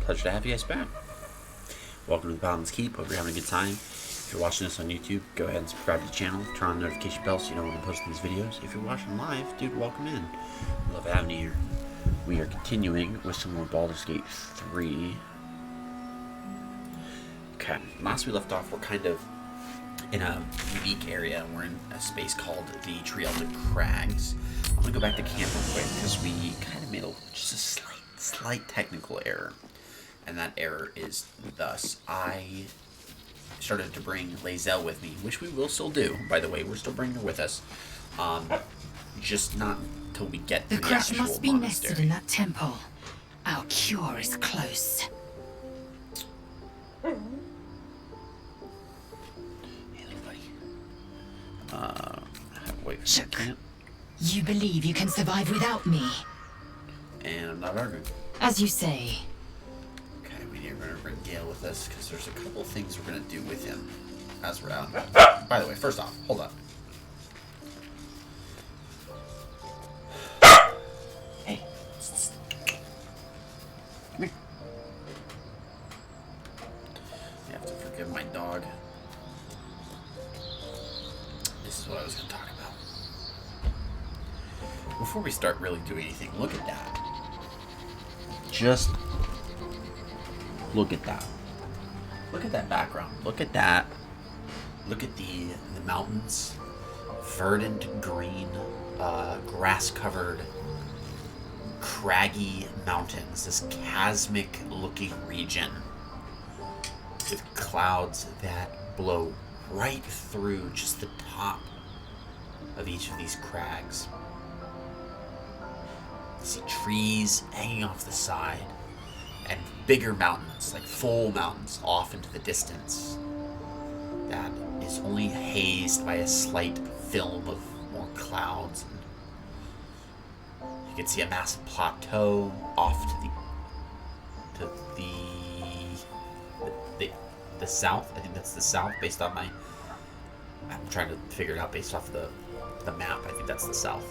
Pleasure to have you guys back. Welcome to the Paladin's Keep. Hope you're having a good time. If you're watching this on YouTube, go ahead and subscribe to the channel. Turn on the notification bell so you know when I'm posting these videos. If you're watching live, dude, welcome in. Love having you here. We are continuing with some more Baldur's Gate 3. Okay, last we left off, we're kind of in a unique area. We're in a space called the Trieldic Crags. I'm going to go back to camp real quick because we kind of made just a slight technical error. And that error is thus. I started to bring Lae'zel with me, which we will still do, by the way. We're still bringing her with us. Just not until we get to the actual must be monastery. nested in that temple. Our cure is close. Hey, little buddy. Wait for a second. You believe you can survive without me? And I'm not arguing. As you say. Okay, we're going to bring Gale with us, because there's a couple of things we're going to do with him as we're out. By the way, first off, hold on. was going to talk about. Before we start really doing anything, look at that. Just look at that. Look at that background. Look at that. Look at the mountains. Verdant green, grass-covered, craggy mountains. This chasmic-looking region with clouds that blow right through just the top of each of these crags. You see trees hanging off the side and bigger mountains, like full mountains, off into the distance. That is only hazed by a slight film of more clouds. And you can see a massive plateau off to the south. I think that's the south based on my... I'm trying to figure it out based off the map. I think that's the south.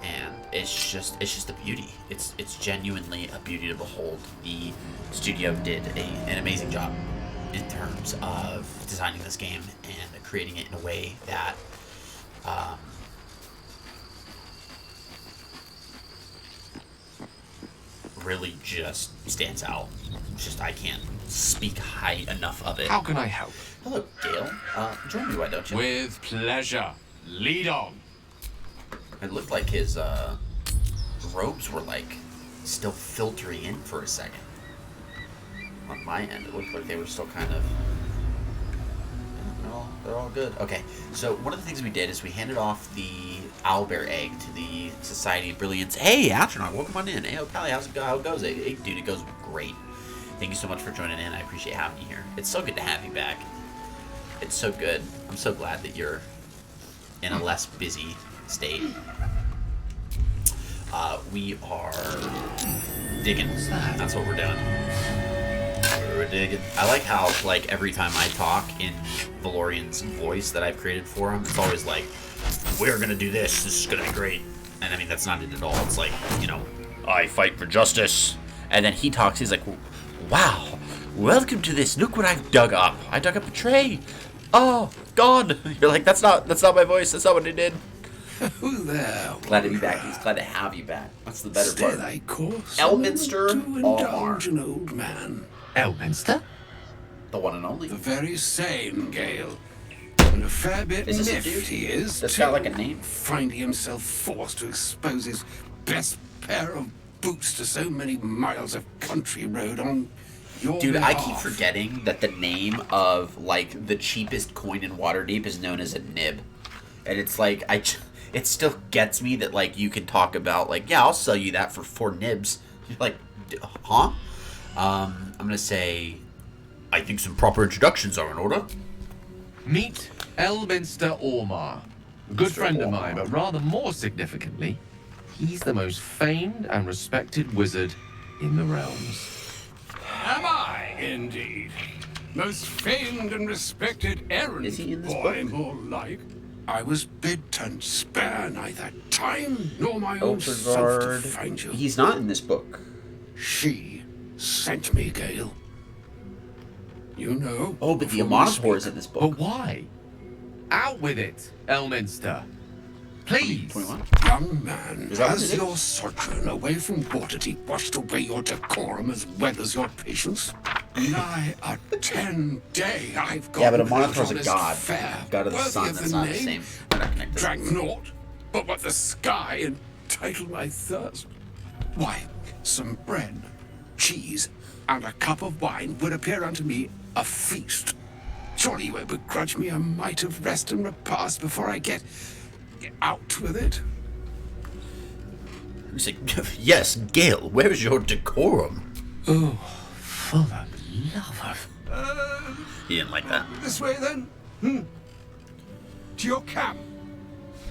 And it's just a beauty. It's genuinely a beauty to behold. The studio did an amazing job in terms of designing this game and creating it in a way that really just stands out. I can't speak high enough of it. How can I help? Hello, Gale. Join me, why don't you? With pleasure. Lead on. It looked like his robes were still filtering in for a second. On my end, it looked like they were still kind of... They're all good. Okay, so one of the things we did is we handed off the owlbear egg to the Society of Brilliance. Hey, Astronaut, welcome on in. Hey, Pally, how it goes? Hey, dude, it goes great. Thank you so much for joining in. I appreciate having you here. It's so good to have you back. It's so good. I'm so glad that you're in a less busy state. We are digging. That's what we're doing. We're digging. I like how, every time I talk in Valorian's voice that I've created for him, it's always like, we're gonna do this. This is gonna be great. And I mean, that's not it at all. It's like, I fight for justice. And then he talks. He's like, wow, welcome to this. Look what I've dug up. I dug up a tray. Oh, God. You're like, that's not my voice. That's not what I did. Who there? Glad to be back. He's glad to have you back. That's the better Stay part. thy course. Elminster To indulge an old man. Elminster? The one and only. The very same, Gale. And a fair bit Is this a miffed dude? he is, That's too, got like a name? finding himself forced to expose his best pair of boots to so many miles of country road on your Dude, behalf. I keep forgetting that the name of, the cheapest coin in Waterdeep is known as a nib. And it's like, it still gets me that, you can talk about, yeah, I'll sell you that for 4 nibs. You're like, huh? I'm gonna say, I think some proper introductions are in order. Meet Elminster Ormar. A good friend of mine, but rather more significantly, he's the most famed and respected wizard in the realms. Am I, indeed? Most famed and respected errand Is he in this boy, book? more like. I was bid to spare neither time nor my own self to find you. He's not in this book. She sent me, Gale. You know. Oh, but the before we Amonitor is speak. in this But book. why? Out with it, Elminster. Please. 21. Young man, Is that what has it is? your sojourn away from Waterdeep washed away your decorum as well as your patience? Nigh a 10-day I've got. Yeah, but a Monitor's a god. God of the sun, that's not the name. same. They're not connected. Drank naught, but what the sky entitled my thirst. Why, some bread, cheese, and a cup of wine would appear unto me a feast. Surely you won't begrudge me a mite of rest and repast before I get out with it. He's like, yes, Gale, where's your decorum? Oh, For the love of... He didn't like that. this way then? To your camp.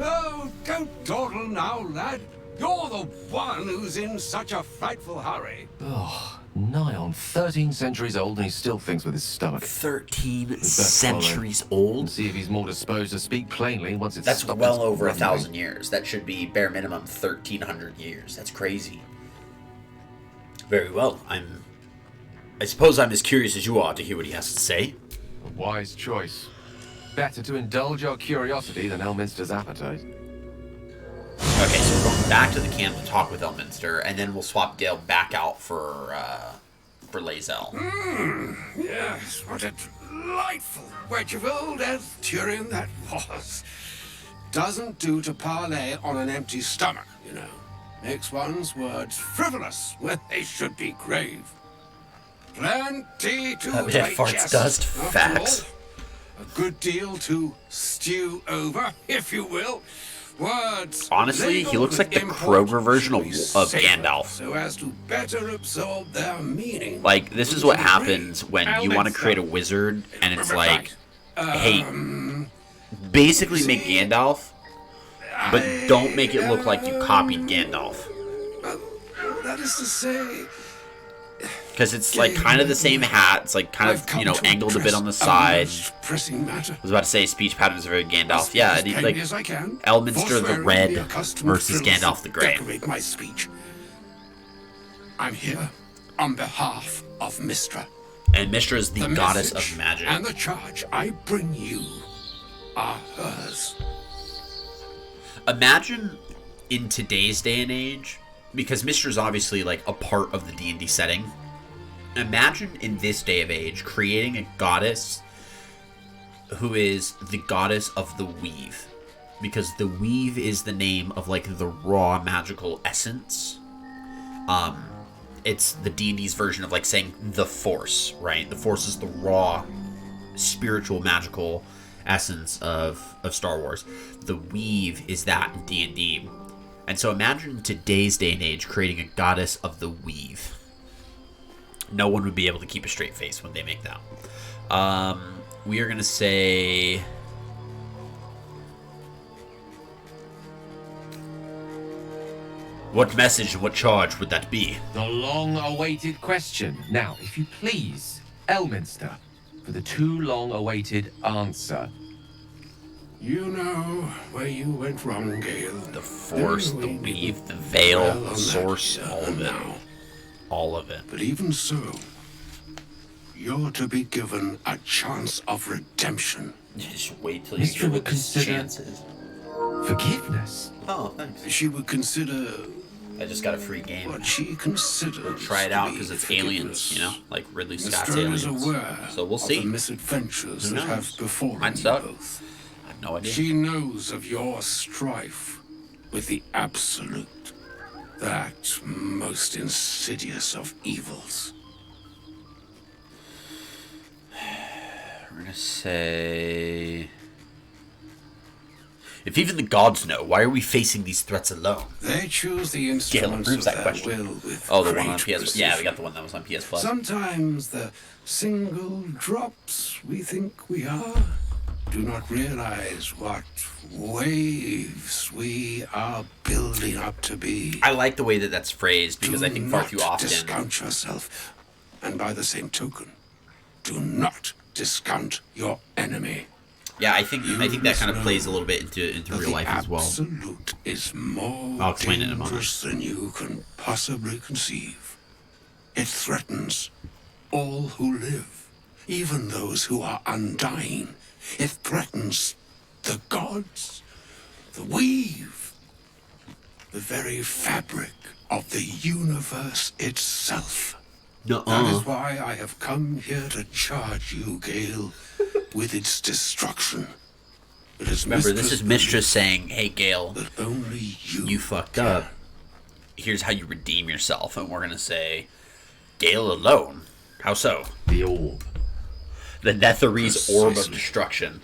Oh, don't dawdle now, lad. You're the one who's in such a frightful hurry. Oh, nigh on 13 centuries old and he still thinks with his stomach. 13 best centuries And old? see if he's more disposed to speak plainly once it's That's stopped well its over rumbling. 1,000 years. That should be bare minimum 1,300 years. That's crazy. Very well. I suppose I'm as curious as you are to hear what he has to say. A wise choice. Better to indulge your curiosity than Elminster's appetite. Okay, so we're going back to the camp to talk with Elminster, and then we'll swap Gale back out for Lae'zel. Yes, what a delightful wedge of old Arthurian that was. Doesn't do to parley on an empty stomach, you know. Makes one's words frivolous when they should be grave. Plenty to It farts digest, dust. after Facts. all. A good deal to stew over, if you will. Words. Honestly, he looks like the import Kroger version of should be savored Gandalf. so as to better absorb their meaning. Like, this is what happens when you want to create a wizard, and it's like, hey, basically make Gandalf, but don't make it look like you copied Gandalf. That is to say, Because it's like kind of the same hat. It's like kind of, you know, angled a bit on the side. pressing matter. I was about to say speech patterns are very Gandalf. Yeah, As it, plainly like as I can, Elminster the forswearing Red the accustomed versus frills Gandalf the that Grey. decorate my speech. I'm here on behalf of Mystra. And Mystra is the goddess message of magic. and the charge I bring you are hers. Imagine in today's day and age, because Mystra is obviously like a part of the D&D setting. Imagine in this day of age creating a goddess who is the goddess of the weave, because the weave is the name of like the raw magical essence. It's the D&D's version of like saying the Force, right? The Force is the raw spiritual magical essence of Star Wars. The weave is that in D&D. And so imagine today's day and age creating a goddess of the weave. No one would be able to keep a straight face when they make that. We are going to say... What message and what charge would that be? The long-awaited question. Now, if you please, Elminster, for the too long-awaited answer. You know where you went wrong, Gale. The Force, the Knowing weave, the veil, well the on source, that, all of it. now. All of it. But even so, you're to be given a chance of redemption. Just wait till you Mr. see what would the consider- chances. Forgiveness? Oh, thanks. She would consider I just got a free game. what she considers. We'll try it to out be because it's forgiveness. aliens, you know, like Ridley Scott's Mystra aliens. is aware So we'll of see. the misadventures Who that knows? have befallen Might you suck. both. I have no idea. She knows of your strife with the Absolute, that most insidious of evils. We're gonna say... If even the gods know, why are we facing these threats alone? They choose the instruments approves of that their question. will with Oh, the one great on PS... Yeah, we precision. got the one that was on PS Plus. Sometimes the single drops we think we are do not realize what waves we are building up to be. I like the way that that's phrased because I think far Do too not often... discount yourself, and by the same token, do not discount your enemy. Yeah, I think that kind of know plays a little bit into That real the life as well. Absolute is more I'll explain it in a moment. dangerous than you can possibly conceive. It threatens all who live, even those who are undying. It threatens the gods, the weave, the very fabric of the universe itself. That is why I have come here to charge you, Gale, with its destruction. It is Remember, this is Mistress Mistress saying, hey, Gale, that only you fucked up. Here's how you redeem yourself. And we're going to say, Gale alone. How so? The orb. The Netherese Orb of Precisely. Destruction.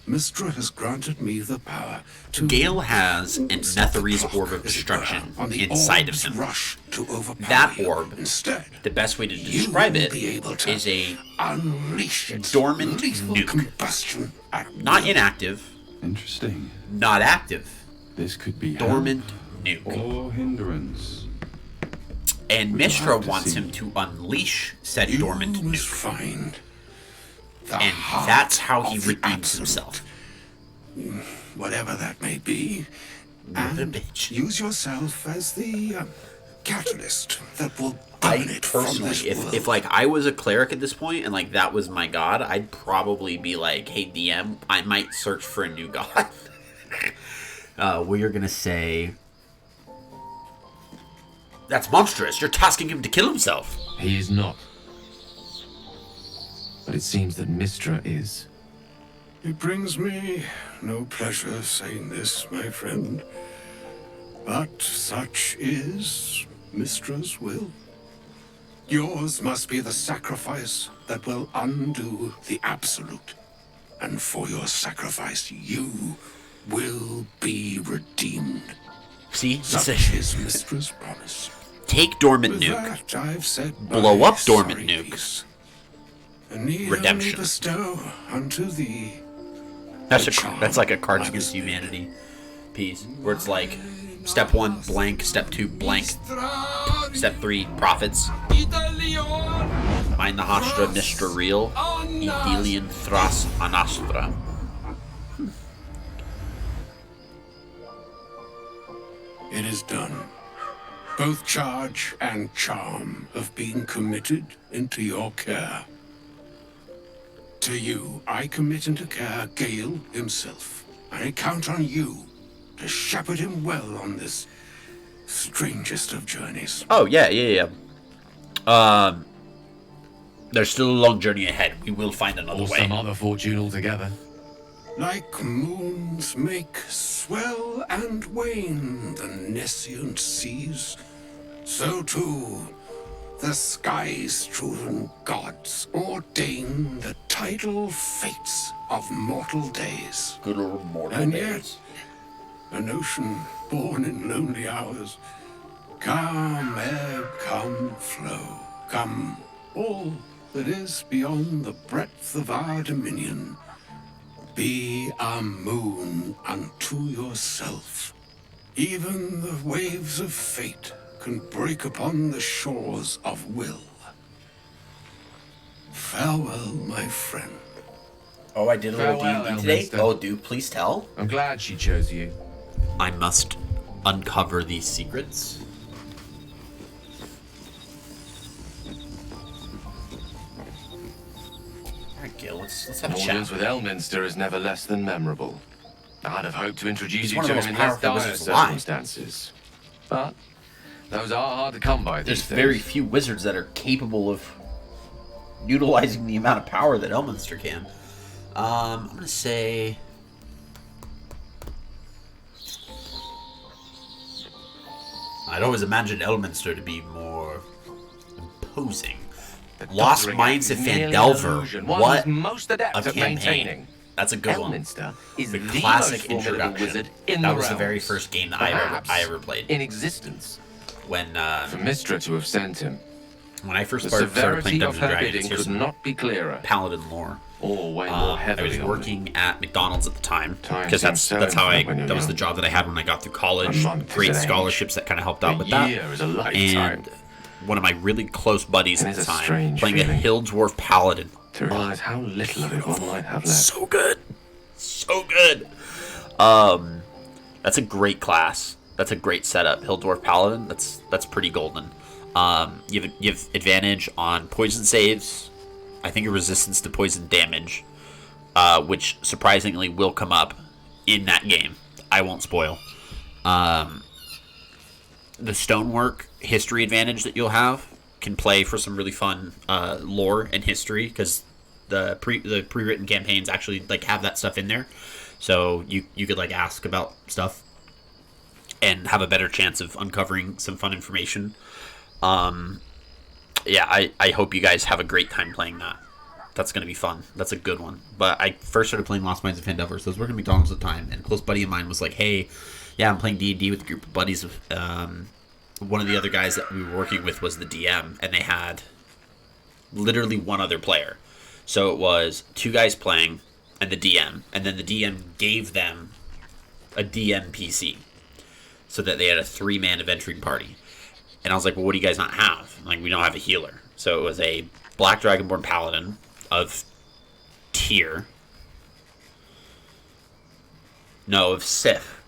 Mystra has granted me the power to... Gale has an stop the Netherese clock, Orb of as it Destruction were, on the inside of orb's him. rush to overpower That you. orb, Instead, the best way to you describe will it be able to is a unleash its dormant lethal nuke. combustion at not will. inactive, Interesting. not active, This could be dormant nuke. help or hindrance. And We will Mystra have to wants see. him to unleash said You dormant must nuke. find the And heart that's how he of the redeems Absolute, himself. whatever that may be, What a and bitch. use yourself as the catalyst that will I burn it from personally, this world. if like I was a cleric at this point and like that was my god, I'd probably be like, hey DM, I might search for a new god. We're gonna say that's monstrous. You're tasking him to kill himself. He is not. But it seems that Mistra is. It brings me no pleasure saying this, my friend, but such is Mistra's will. Yours must be the sacrifice that will undo the absolute, and for your sacrifice you will be redeemed. See, Such is Mistra's promise. take dormant With nuke, that, I've said blow my up dormant sorry nuke. piece, and need Redemption. only bestow unto thee. That's like a Cards Against Humanity piece where it's like step 1 blank, step 2 blank, step 3 prophets. Mind the Hostra Mistra real, Idelian Thras Anastra. It is done. Both charge and charm have been committed into your care. To you, I commit into care Gale himself. I count on you to shepherd him well on this strangest of journeys. Oh yeah. There's still a long journey ahead. We will find another Or way. some other fortune altogether. Like moons make swell and wane the nescient seas, so too the sky-strewn gods ordain the tidal fates of mortal days. Good old mortal And days. yet, an ocean born in lonely hours, come ebb, come flow, come all that is beyond the breadth of our dominion. Be a moon unto yourself. Even the waves of fate can break upon the shores of will. Farewell, my friend. Oh, I did a little Farewell, D&D today? Elminster. Oh, do please tell. I'm glad she chose you. I must uncover these secrets. Alright, Gil, let's have a chat. Audience with Elminster is never less than memorable. I'd have hoped to introduce He's you one to of the him most in less powerful dire wizards alive. circumstances. But those are hard to come by There's these days. very few wizards that are capable of utilizing the amount of power that Elminster can. I'm gonna say... I'd always imagined Elminster to be more imposing. The Lost Doddering Minds Act of is merely an Fandelver. illusion. One What who's most adept a at campaign. maintaining. That's a good one. Elminster is The the classic most formidable introduction. wizard in That the was the very realms. first game that Perhaps I ever played. in existence. When For Mistra to have sent him, when I first the started playing severity of Dungeons her and Dragons, bidding here's could not be clearer, Paladin lore. or way more I heavily was on me. working at McDonald's at the time Time because seems so that's how I infinite when you're that was the young. job that I had when I got through college. A month is Great an age. scholarships that kind of helped out A with that. year is a lifetime. And one of my really close buddies It at is the a time strange playing feeling. a Hill Dwarf Paladin. To realize how little of it one might have left. So good, so good. That's a great class. That's a great setup. Hill Dwarf Paladin. That's pretty golden. You have advantage on poison saves. I think a resistance to poison damage, which surprisingly will come up in that game. I won't spoil. The stonework history advantage that you'll have can play for some really fun lore and history because the pre-written campaigns actually like have that stuff in there, so you could like ask about stuff and have a better chance of uncovering some fun information. Yeah, I hope you guys have a great time playing that. That's going to be fun. That's a good one. But I first started playing Lost Minds of Fandelver, so I was working at McDonald's at the time, and a close buddy of mine was like, hey, yeah, I'm playing D&D with a group of buddies. One of the other guys that we were working with was the DM, and they had literally one other player. So it was two guys playing and the DM, and then the DM gave them a DM PC so that they had a 3-man adventuring party. And I was like, well, what do you guys not have? Like, we don't have a healer. So it was a Black Dragonborn Paladin of tier. No, of Sith.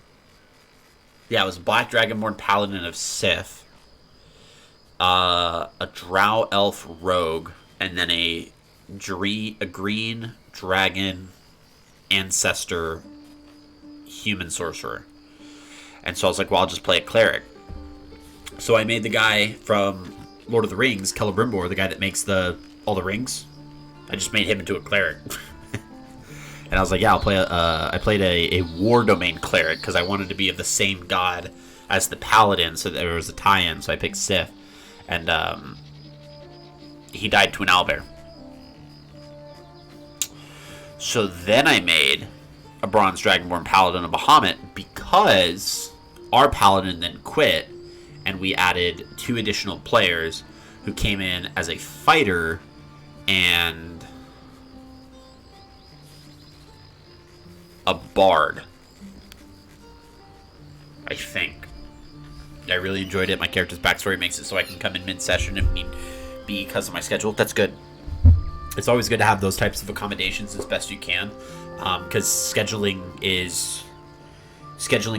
Yeah, it was Black Dragonborn Paladin of Sith. a drow elf rogue, and then a green dragon ancestor human sorcerer. And so I was like, well, I'll just play a cleric. So I made the guy from Lord of the Rings, Celebrimbor, the guy that makes all the rings. I just made him into a cleric. And I was like, yeah, I'll play I played a war domain cleric because I wanted to be of the same god as the paladin, so there was a tie-in. So I picked Sith, and he died to an owlbear. So then I made a bronze dragonborn paladin of Bahamut because our paladin then quit, and we added 2 additional players who came in as a fighter and a bard, I think. I really enjoyed it. My character's backstory makes it so I can come in mid-session if need be because of my schedule. That's good. It's always good to have those types of accommodations as best you can, because scheduling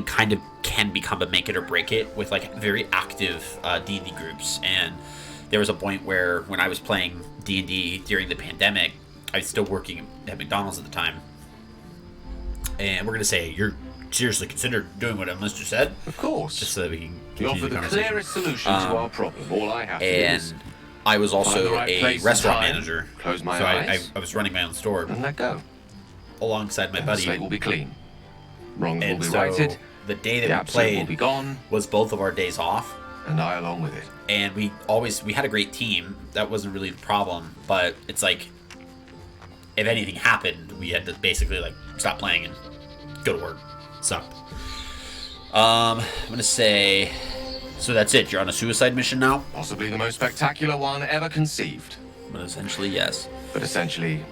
kind of can become a make it or break it with like very active D&D groups. And there was a point where when I was playing D&D during the pandemic, I was still working at McDonald's at the time. And we're going to say, you're seriously consider doing what Emma just said? Of course. Just so that we can You continue offer the the conversation. clearest solution to our problem. All I have to do is And I was find also the right a place and restaurant time, manager. close my so eyes, I was running my own store and let go. alongside my And the buddy. slate will be clean. Wrongs will And be so righted. the day The that we absolute will be played gone, was both of our days off. and I along with it. And we had a great team. That wasn't really the problem. But it's like, if anything happened, we had to basically like stop playing and go to work. Sucked. I'm gonna say, so that's it. You're on a suicide mission now. Possibly the most spectacular one ever conceived. But essentially, yes. But essentially,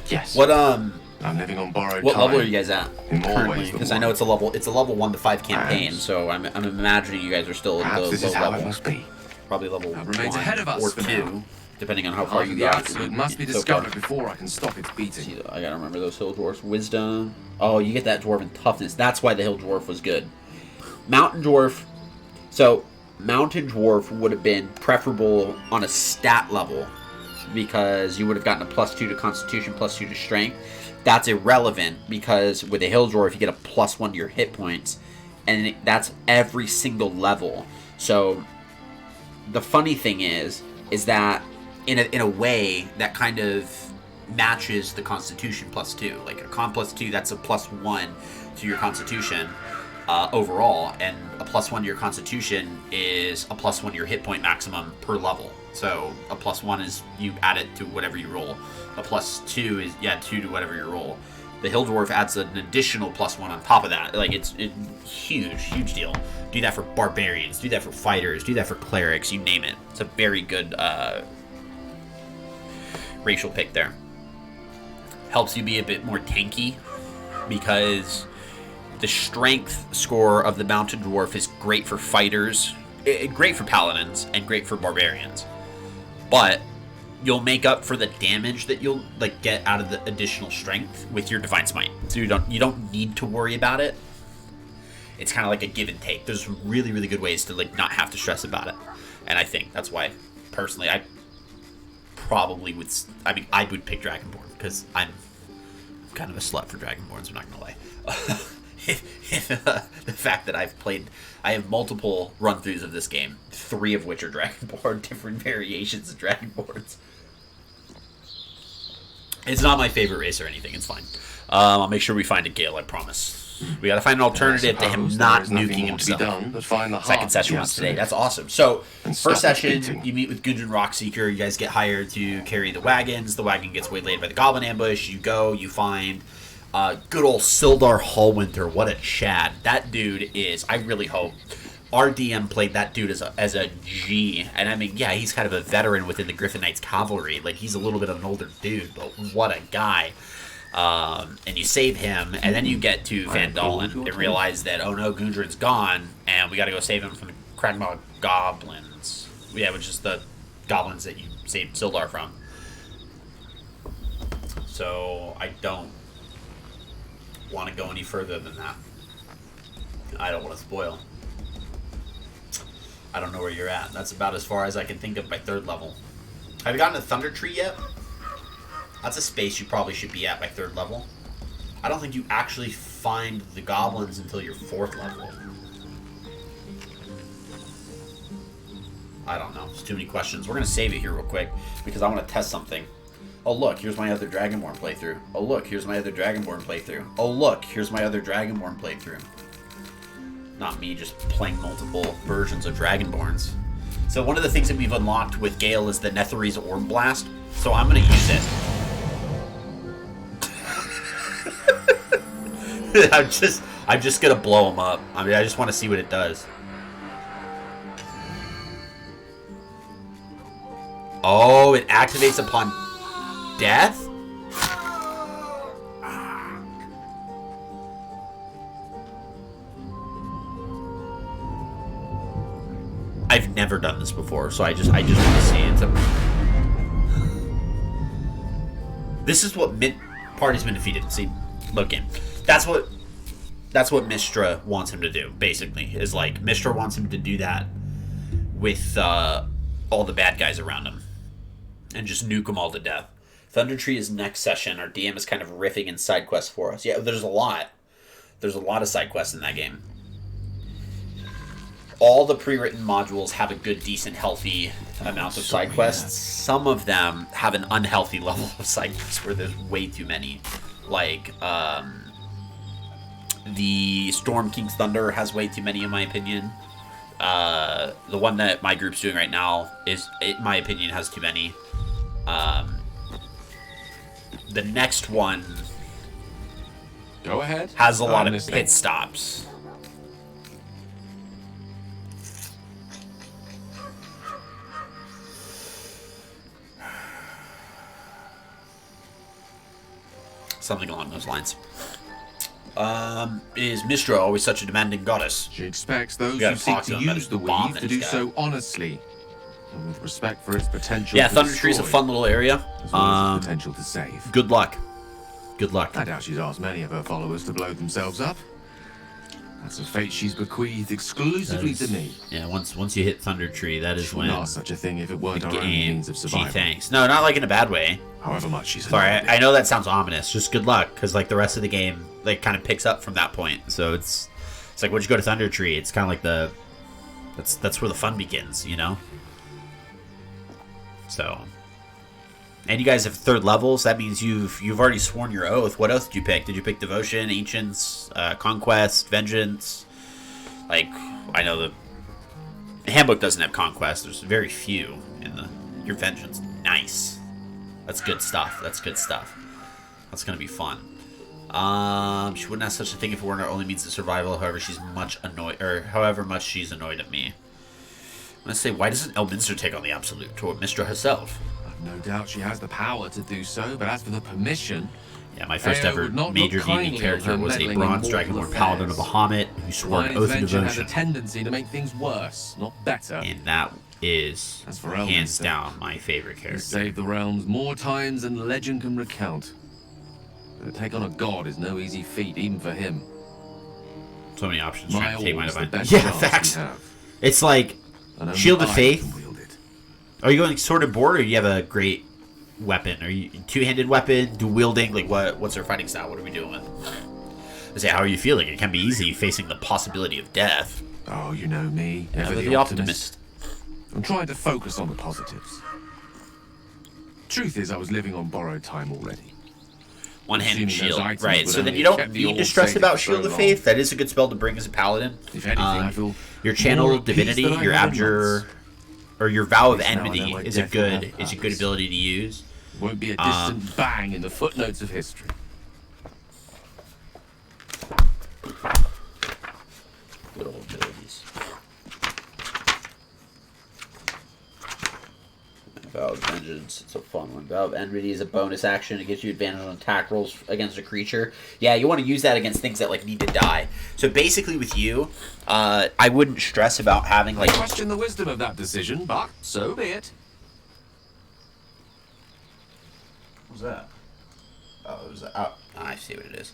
yes. What I'm living on borrowed what time. level are you guys at In more currently? ways than Because I one. know it's a level 1 to 5 campaign. Perhaps. So I'm imagining you guys are still at Perhaps the this low is how level. it must be. Probably level That remains 1 ahead of us or for 2, now. depending on how far Part you of the got. absolute must be so discovered far. before I can stop its See, beating. I gotta remember those hill dwarfs. Wisdom. Oh, you get that dwarven toughness. That's why the hill dwarf was good. Mountain dwarf. So mountain dwarf would have been preferable on a stat level because you would have gotten a +2 to Constitution, +2 to Strength. That's irrelevant because with a hill dwarf you get a +1 to your hit points, and that's every single level. So the funny thing is that in a way that kind of matches the Constitution +2. Like a Con +2, that's a +1 to your Constitution overall, and a +1 to your Constitution is a +1 to your hit point maximum per level. So a +1 is you add it to whatever you roll. A +2 is you add 2 to whatever you roll. The hill dwarf adds an additional +1 on top of that. Like it's huge deal. Do that for barbarians. Do that for fighters. Do that for clerics. You name it. It's a very good racial pick there. Helps you be a bit more tanky because the strength score of the mountain dwarf is great for fighters, great for paladins, and great for barbarians. But you'll make up for the damage that you'll like get out of the additional strength with your divine smite. So you don't need to worry about it. It's kind of like a give and take. There's really good ways to like not have to stress about it. And I think that's why personally I probably would I would pick Dragonborn because I'm kind of a slut for Dragonborns, I'm not gonna lie. The fact that I have multiple run-throughs of this game, 3 of which are Dragonborn, different variations of Dragonborns. It's not my favorite race or anything, it's fine. I'll make sure we find a Gale, I promise. We gotta find an alternative to him not nuking himself. Second session was today. That's awesome. So, first session, you meet with Gundren Rockseeker. You guys get hired to carry the wagons. The wagon gets waylaid by the goblin ambush. You go, you find good old Sildar Hallwinter. What a Chad. That dude is, I really hope, our DM played that dude as a G. And I mean, yeah, he's kind of a veteran within the Griffin Knights Cavalry. Like, he's a little bit of an older dude, but what a guy. And you save him, and then you get to Van Dalen and realize that, oh no, Gundren's gone, and we gotta go save him from the Kragmaw goblins. Yeah, which is the goblins that you saved Sildar from. So, I don't want to go any further than that. I don't want to spoil. I don't know where you're at. That's about as far as I can think of by 3rd level. Have you gotten to Thunder Tree yet? That's a space you probably should be at by 3rd level. I don't think you actually find the goblins until your 4th level. I don't know. It's too many questions. We're going to save it here real quick because I want to test something. Oh, look, here's my other Dragonborn playthrough. Oh, look, here's my other Dragonborn playthrough. Oh, look, here's my other Dragonborn playthrough. Not me just playing multiple versions of Dragonborns. So one of the things that we've unlocked with Gale is the Netherese Orb Blast. So I'm going to use it. I'm just going to blow him up. I mean, I just want to see what it does. Oh, it activates upon death? I've never done this before, so I just want to see it. This is what party's been defeated. See, look in. That's what Mistra wants him to do, basically. Is like Mistra wants him to do that with all the bad guys around him. And just nuke them all to death. Thunder Tree is next session. Our DM is kind of riffing in side quests for us. Yeah, there's a lot. There's a lot of side quests in that game. All the pre-written modules have a good, decent, healthy amount of side quests. Some of them have an unhealthy level of side quests where there's way too many. Like, the Storm King's Thunder has way too many, in my opinion. The one that my group's doing right now in my opinion, has too many. The next one Go ahead. has a lot of pit stops. Something along those lines. Is Mistra always such a demanding goddess? She expects those gotta who seek talk to to him about use his the bomb weave that to he's do got. so honestly, and with respect for its potential Yeah, to Thunder Tree's a destroy, fun little area. as well as its potential to save. Good luck. Good luck. I doubt she's asked many of her followers to blow themselves up. That's a fate she's bequeathed exclusively to me. Yeah, once you hit Thunder Tree, that is She when wouldn't ask such a thing if it weren't the our only game means of she survival. thanks. No, not like in a bad way. However much she's Sorry, annoyed I know that sounds ominous. Just good luck, because like the rest of the game, like kind of picks up from that point. So it's like once you go to Thunder Tree, it's kind of like that's where the fun begins, you know. So, and you guys have 3rd levels. That means you've already sworn your oath. What oath did you pick? Did you pick Devotion, Ancients, Conquest, Vengeance? Like, I know the handbook doesn't have Conquest. There's very few in your Vengeance. Nice. That's good stuff. That's good stuff. That's gonna be fun. She wouldn't ask such a thing if it weren't our only means of survival. However, however much she's annoyed at me. I'm gonna say, why doesn't Elminster take on the Absolute toward Mistra herself? I've no doubt she has the power to do so, but as for the permission, Yeah, my first Ayo ever would not major look D&D kindly character on her was a meddling in bronze mortal Dragonborn Paladin of affairs. Bahamut who swore an divine oath of intervention has a devotion. tendency to make things worse, not better. And that is, As for hands Elminster, down, my favorite He's character. saved the realms more times than legend can recount. But to take on a god is no easy feat, even for him. So many options My trying to take my all's the divine. best Yeah, chance we facts. have, It's like, and only Shield of I Faith. can wield it. Are you going sword and board, or do you have a great weapon? Are you two-handed weapon, dual wielding? Like what's their fighting style? What are we doing? I say, how are you feeling? It can be easy facing the possibility of death. Oh, you know me, Never ever the optimist. I'm trying to focus on the positives. Truth is, I was living on borrowed time already. One-handed Assuming those shield, items right? would So then only you don't kept the need to old stress safe about for Shield so of long. Faith. That is a good spell to bring as a paladin. If anything, I feel Your channel more of at peace divinity, than I your have in abjure, months. or your vow of At least now I know enmity my is a death will have good purpose. ability to use. Won't be a distant bang in the footnotes of history. Good old abilities. Vow of Vengeance, it's a fun one. Vow of Enmity is a bonus action. It gives you advantage on attack rolls against a creature. Yeah, you want to use that against things that like need to die. So basically with you, I wouldn't stress about having I like... question the wisdom of that decision, but so be it. What was that? Oh, it was... Oh, I see what it is.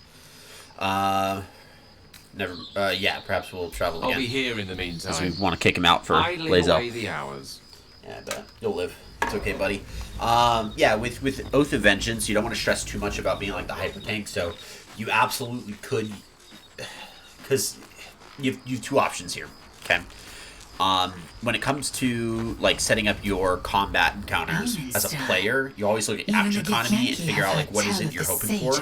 Never. Yeah, perhaps we'll travel I'll be again. here in the Because we meantime. want to kick him out for Idling Lae'zel. away the hours. And you'll live. It's okay, buddy. Yeah, with Oath of Vengeance, you don't want to stress too much about being like the hyper tank. So you absolutely could, because you've two options here. Okay. When it comes to like setting up your combat encounters as a player, you always look at action economy and figure out like what is it you're hoping for.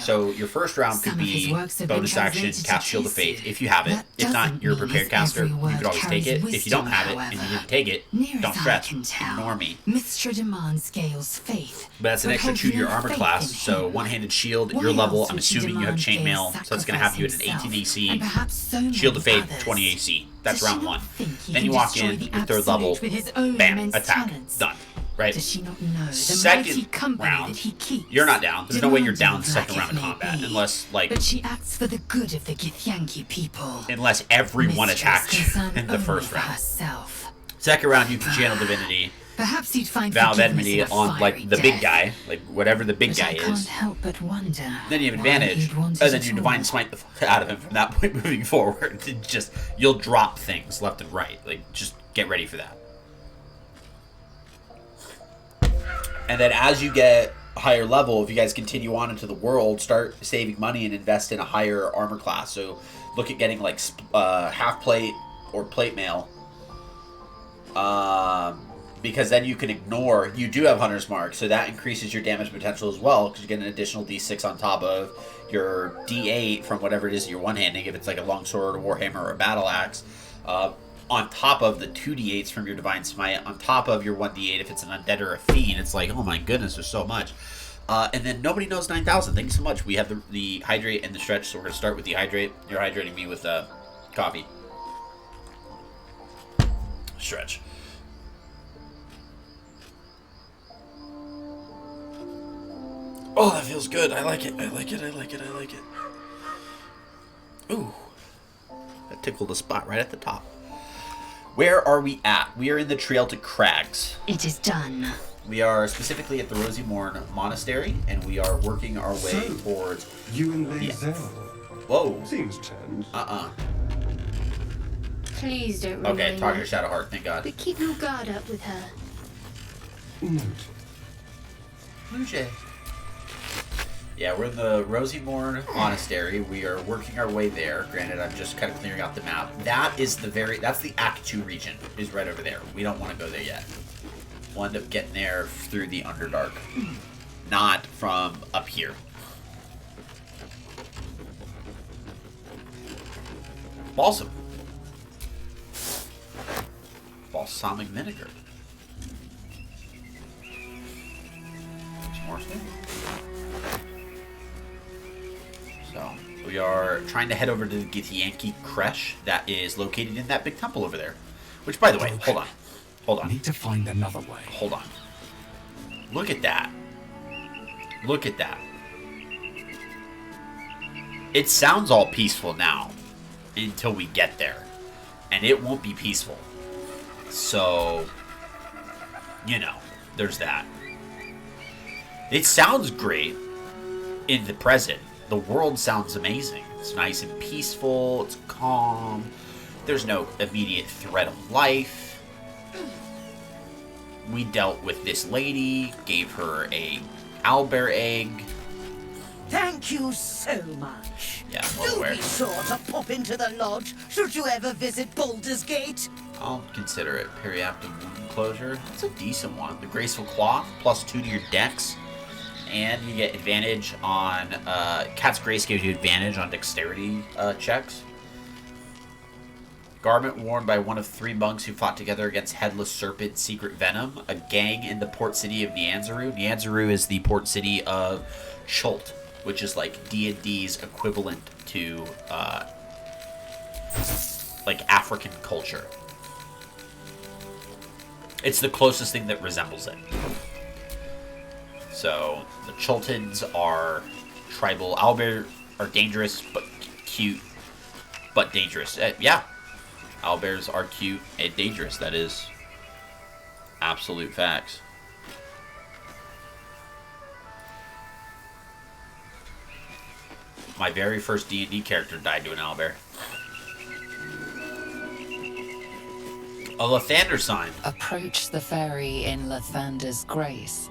So your first round could be bonus action, cast Shield of Faith if you have it. If not, you're a prepared caster. You could always take it. If you don't have it and you didn't take it, don't stress. Ignore me. Mistra demands Gale's faith. But that's an extra 2 to your armor class. So one-handed shield at your level. I'm assuming you have chainmail, so that's going to have you at an 18 AC. Shield of Faith 20 AC. That's round 1. Then you walk in, your 3rd level, bam, attack, done. Right? Does she not know the mighty Second company round, that he keeps? you're not down. There's no way you're down Demanding second black round of it may combat be, unless like But she acts for the good of the Githyanki people. unless everyone Mistress attacked concerned in the only first for round. Herself. Second round, you can channel divinity, Perhaps he'd find vow of forgiveness enmity in a on like fiery the big death. guy, like whatever the big But guy I can't is. help but wonder. Then you have why advantage, he'd want and it then at you all. divine smite the fuck out of him from that point moving forward. It just you'll drop things left and right. Like just get ready for that. And then as you get higher level, if you guys continue on into the world, start saving money and invest in a higher armor class. So look at getting like half plate or plate mail. Because then you can ignore, you do have Hunter's Mark, so that increases your damage potential as well, because you get an additional D6 on top of your D8 from whatever it is you're one-handing, if it's like a longsword, a warhammer, or a battle axe, on top of the 2d8s from your Divine Smite, on top of your 1d8 if it's an undead or a fiend. It's like, oh my goodness, there's so much. And then nobody knows 9,000. Thank you so much. We have the Hydrate and the Stretch, so we're going to start with the Hydrate. You're hydrating me with coffee. Stretch. Oh, that feels good. I like it. I like it. I like it. I like it. Ooh. That tickled a spot right at the top. Where are we at? We are in the Trieltic Crags. It is done. We are specifically at the Rosy Morn Monastery, and we are working our way towards... You and Lae'zel. Whoa. Seems tense. Please don't Okay, remain. target Shadowheart, thank God. But keep your guard up with her. Note. Luce. Yeah, we're in the Rosy Morn Monastery. We are working our way there. Granted, I'm just kind of clearing out the map. That is that's the Act 2 region, is right over there. We don't want to go there yet. We'll end up getting there through the Underdark. Not from up here. Balsam. Balsamic vinegar. Some more stuff. So, we are trying to head over to the Githyanki Creche that is located in that big temple over there. Which, by the way, hold on. Hold on. Need to find another way. Hold on. Look at that. Look at that. It sounds all peaceful now until we get there. And it won't be peaceful. So, you know, there's that. It sounds great in the present. The world sounds amazing. It's nice and peaceful. It's calm. There's no immediate threat of life. We dealt with this lady, gave her a owlbear egg. Thank you so much. Yeah, well Do aware. be sure to pop into the lodge should you ever visit Baldur's Gate. I'll consider it. Periaptive wound closure. That's a decent one. The graceful cloth, +2 to your dex. And you get advantage on... Cat's Grace gives you advantage on dexterity checks. Garment worn by one of 3 monks who fought together against Headless Serpent Secret Venom. A gang in the port city of Nyanzaru. Nyanzaru is the port city of Chult, which is like D&D's equivalent to like African culture. It's the closest thing that resembles it. So the Chultans are tribal. Owlbear are dangerous but cute, but dangerous. Yeah, owlbears are cute and dangerous. That is absolute facts. My very first D&D character died to an owlbear. A Lathander sign. Approach the fairy in Lathander's grace.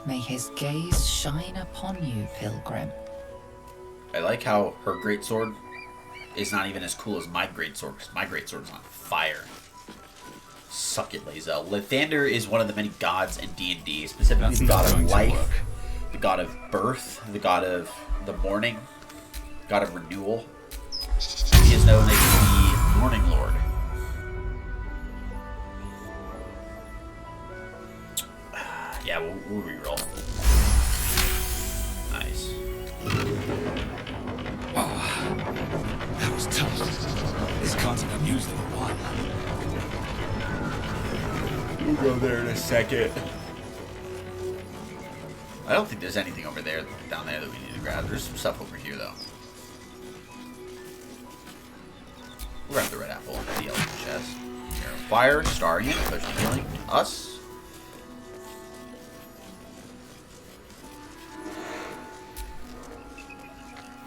May his gaze shine upon you, pilgrim. I like how her greatsword is not even as cool as my greatsword, because my greatsword is on fire. Suck it, Lae'zel. Lathander is one of the many gods in D&D, specifically the god of life, the god of birth, the god of the morning, god of renewal. He is known as the Morning Lord. Yeah, we'll reroll. Nice. That was tough. This can't have been used in a while. We'll go there in a second. I don't think there's anything over there, down there, that we need to grab. There's some stuff over here, though. We'll grab the red apple, the yellow chest. Arrow of fire, star unit, potion of healing, to us.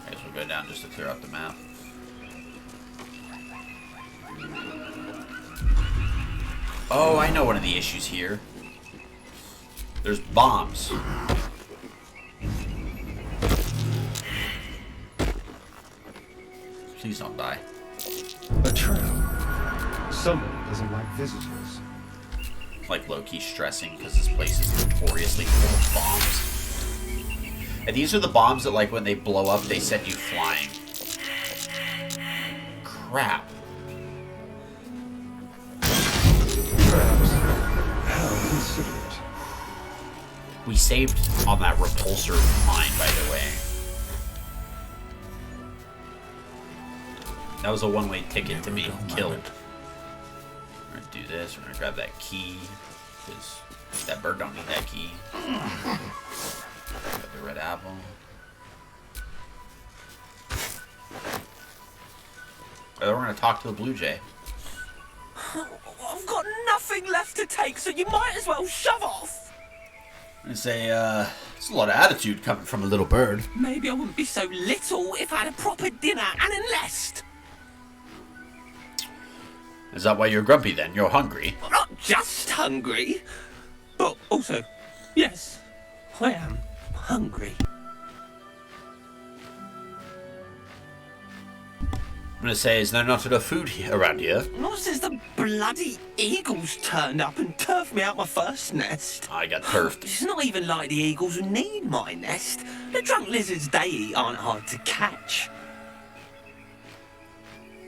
I guess we'll go down just to clear out the map. Oh, I know one of the issues here. There's bombs. Please don't die. A trap. Someone doesn't like visitors. Like low-key stressing because this place is notoriously full of bombs. And these are the bombs that, like, when they blow up, they send you flying. Crap. Traps. How considerate. We saved on that repulsor mine, by the way. That was a one-way ticket to being killed. We're gonna do this. We're gonna grab that key, because that bird don't need that key. Grab the red apple. Or we're gonna talk to the blue jay. I've got nothing left to take, so you might as well shove off. I'm gonna say, it's a lot of attitude coming from a little bird. Maybe I wouldn't be so little if I had a proper dinner and a nest. Is that why you're grumpy then? You're hungry. I'm not just hungry, but also, yes, I am hungry. I'm gonna say, is there not enough food around here? Not since the bloody eagles turned up and turfed me out my first nest. I got turfed. It's not even like the eagles who need my nest. The drunk lizards they eat aren't hard to catch.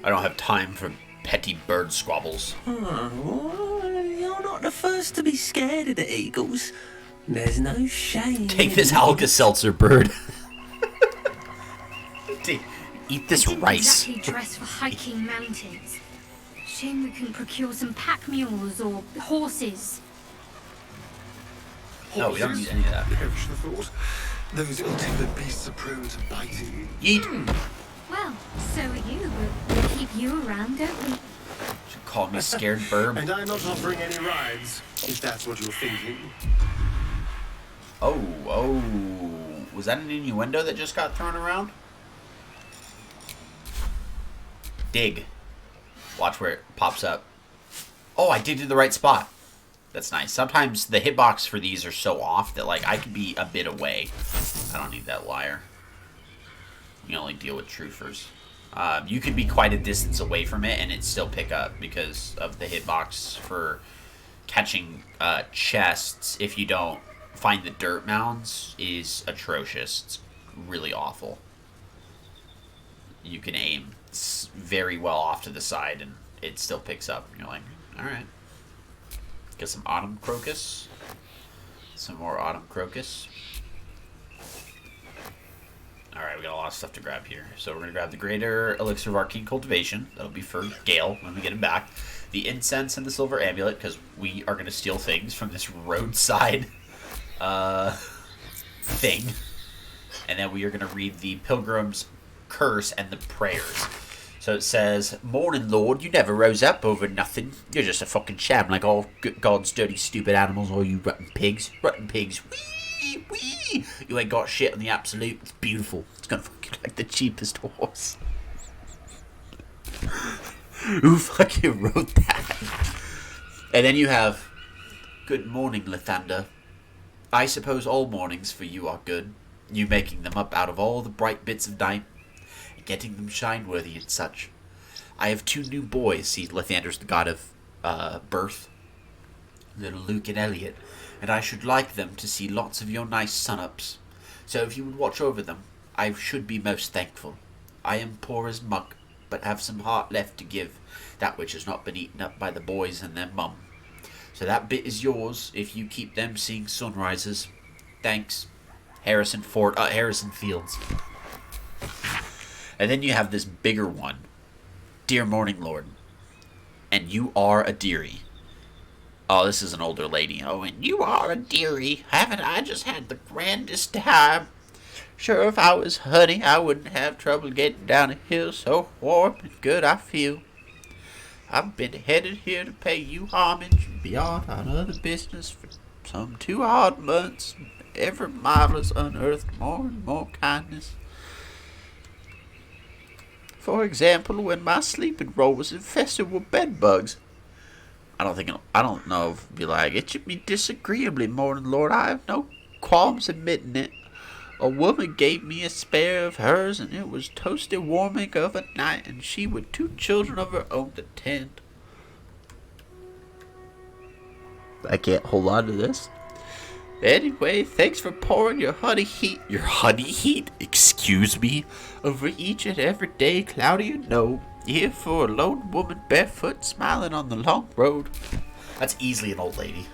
I don't have time for petty bird squabbles. Oh, you're not the first to be scared of the eagles. There's no shame. Take this Alka-Seltzer, bird. Eat this I didn't rice. exactly dress for hiking mountains. Shame we couldn't procure some pack mules or horses. No, we don't need any of that. Perish the thought. Those ill-tempered beasts are prone to biting. Eat. Well, so are you, but we keep you around, don't we? Should call me scared bird. And I'm not offering any rides, if that's what you're thinking. Oh. Was that an innuendo that just got thrown around? Dig. Watch where it pops up. Oh, I digged in the right spot. That's nice. Sometimes the hitbox for these are so off that, like, I could be a bit away. I don't need that liar. You only deal with truthers. You could be quite a distance away from it and it still pick up because of the hitbox for catching chests if you don't find the dirt mounds is atrocious. It's really awful. You can aim very well off to the side and it still picks up. And you're like, alright. Get some autumn crocus. Some more autumn crocus. Alright, we got a lot of stuff to grab here. So we're going to grab the Greater Elixir of Arcane Cultivation. That'll be for Gale when we get him back. The Incense and the Silver Amulet, because we are going to steal things from this roadside thing. And then we are going to read the Pilgrim's Curse and the Prayers. So it says, Morning, Lord, you never rose up over nothing. You're just a fucking sham like all God's dirty, stupid animals, all you rotten pigs. Rotten pigs. Whee! wee, wee. You ain't got shit on the absolute. It's beautiful. It's gonna fucking like the cheapest horse. Who fucking wrote that? And then you have, good morning, Lathander. I suppose all mornings for you are good. You making them up out of all the bright bits of night, and getting them shine-worthy and such. I have 2 new boys. See, Lathander's the god of birth. Little Luke and Elliot. And I should like them to see lots of your nice sun-ups. So if you would watch over them, I should be most thankful. I am poor as muck, but have some heart left to give, that which has not been eaten up by the boys and their mum. So that bit is yours, if you keep them seeing sunrises. Thanks, Harrison Fields. And then you have this bigger one. Dear Morning Lord, and you are a dearie. Oh, this is an older lady. Oh, and you are a dearie. Haven't I just had the grandest time? Sure, if I was honey, I wouldn't have trouble getting down a hill. So warm and good I feel. I've been headed here to pay you homage and beyond on other business for some 2 odd months. Every mile has unearthed more and more kindness. For example, when my sleeping roll was infested with bed bugs. I don't know if it'd be like, it should be disagreeably, Morning Lord. I have no qualms admitting it. A woman gave me a spare of hers, and it was toasty warming of a night, and she with 2 children of her own to tend. I can't hold on to this. Anyway, thanks for pouring your honey heat, excuse me, over each and every day, cloudy or no. Here for a lone woman barefoot smiling on the long road. That's easily an old lady.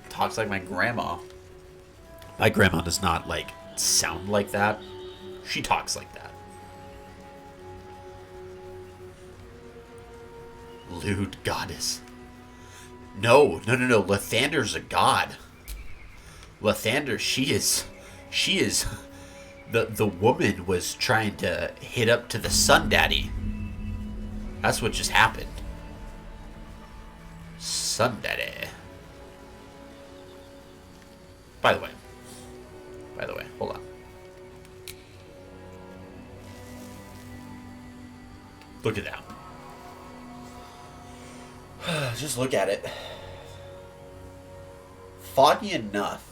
Talks like my grandma. My grandma does not, sound like that. She talks like that. Lewd goddess. No. Lathander's a god. Lathander, she is... The woman was trying to hit up to the sun daddy. That's what just happened. Sun daddy. By the way, hold on. Look at that. Just look at it. Foggy enough,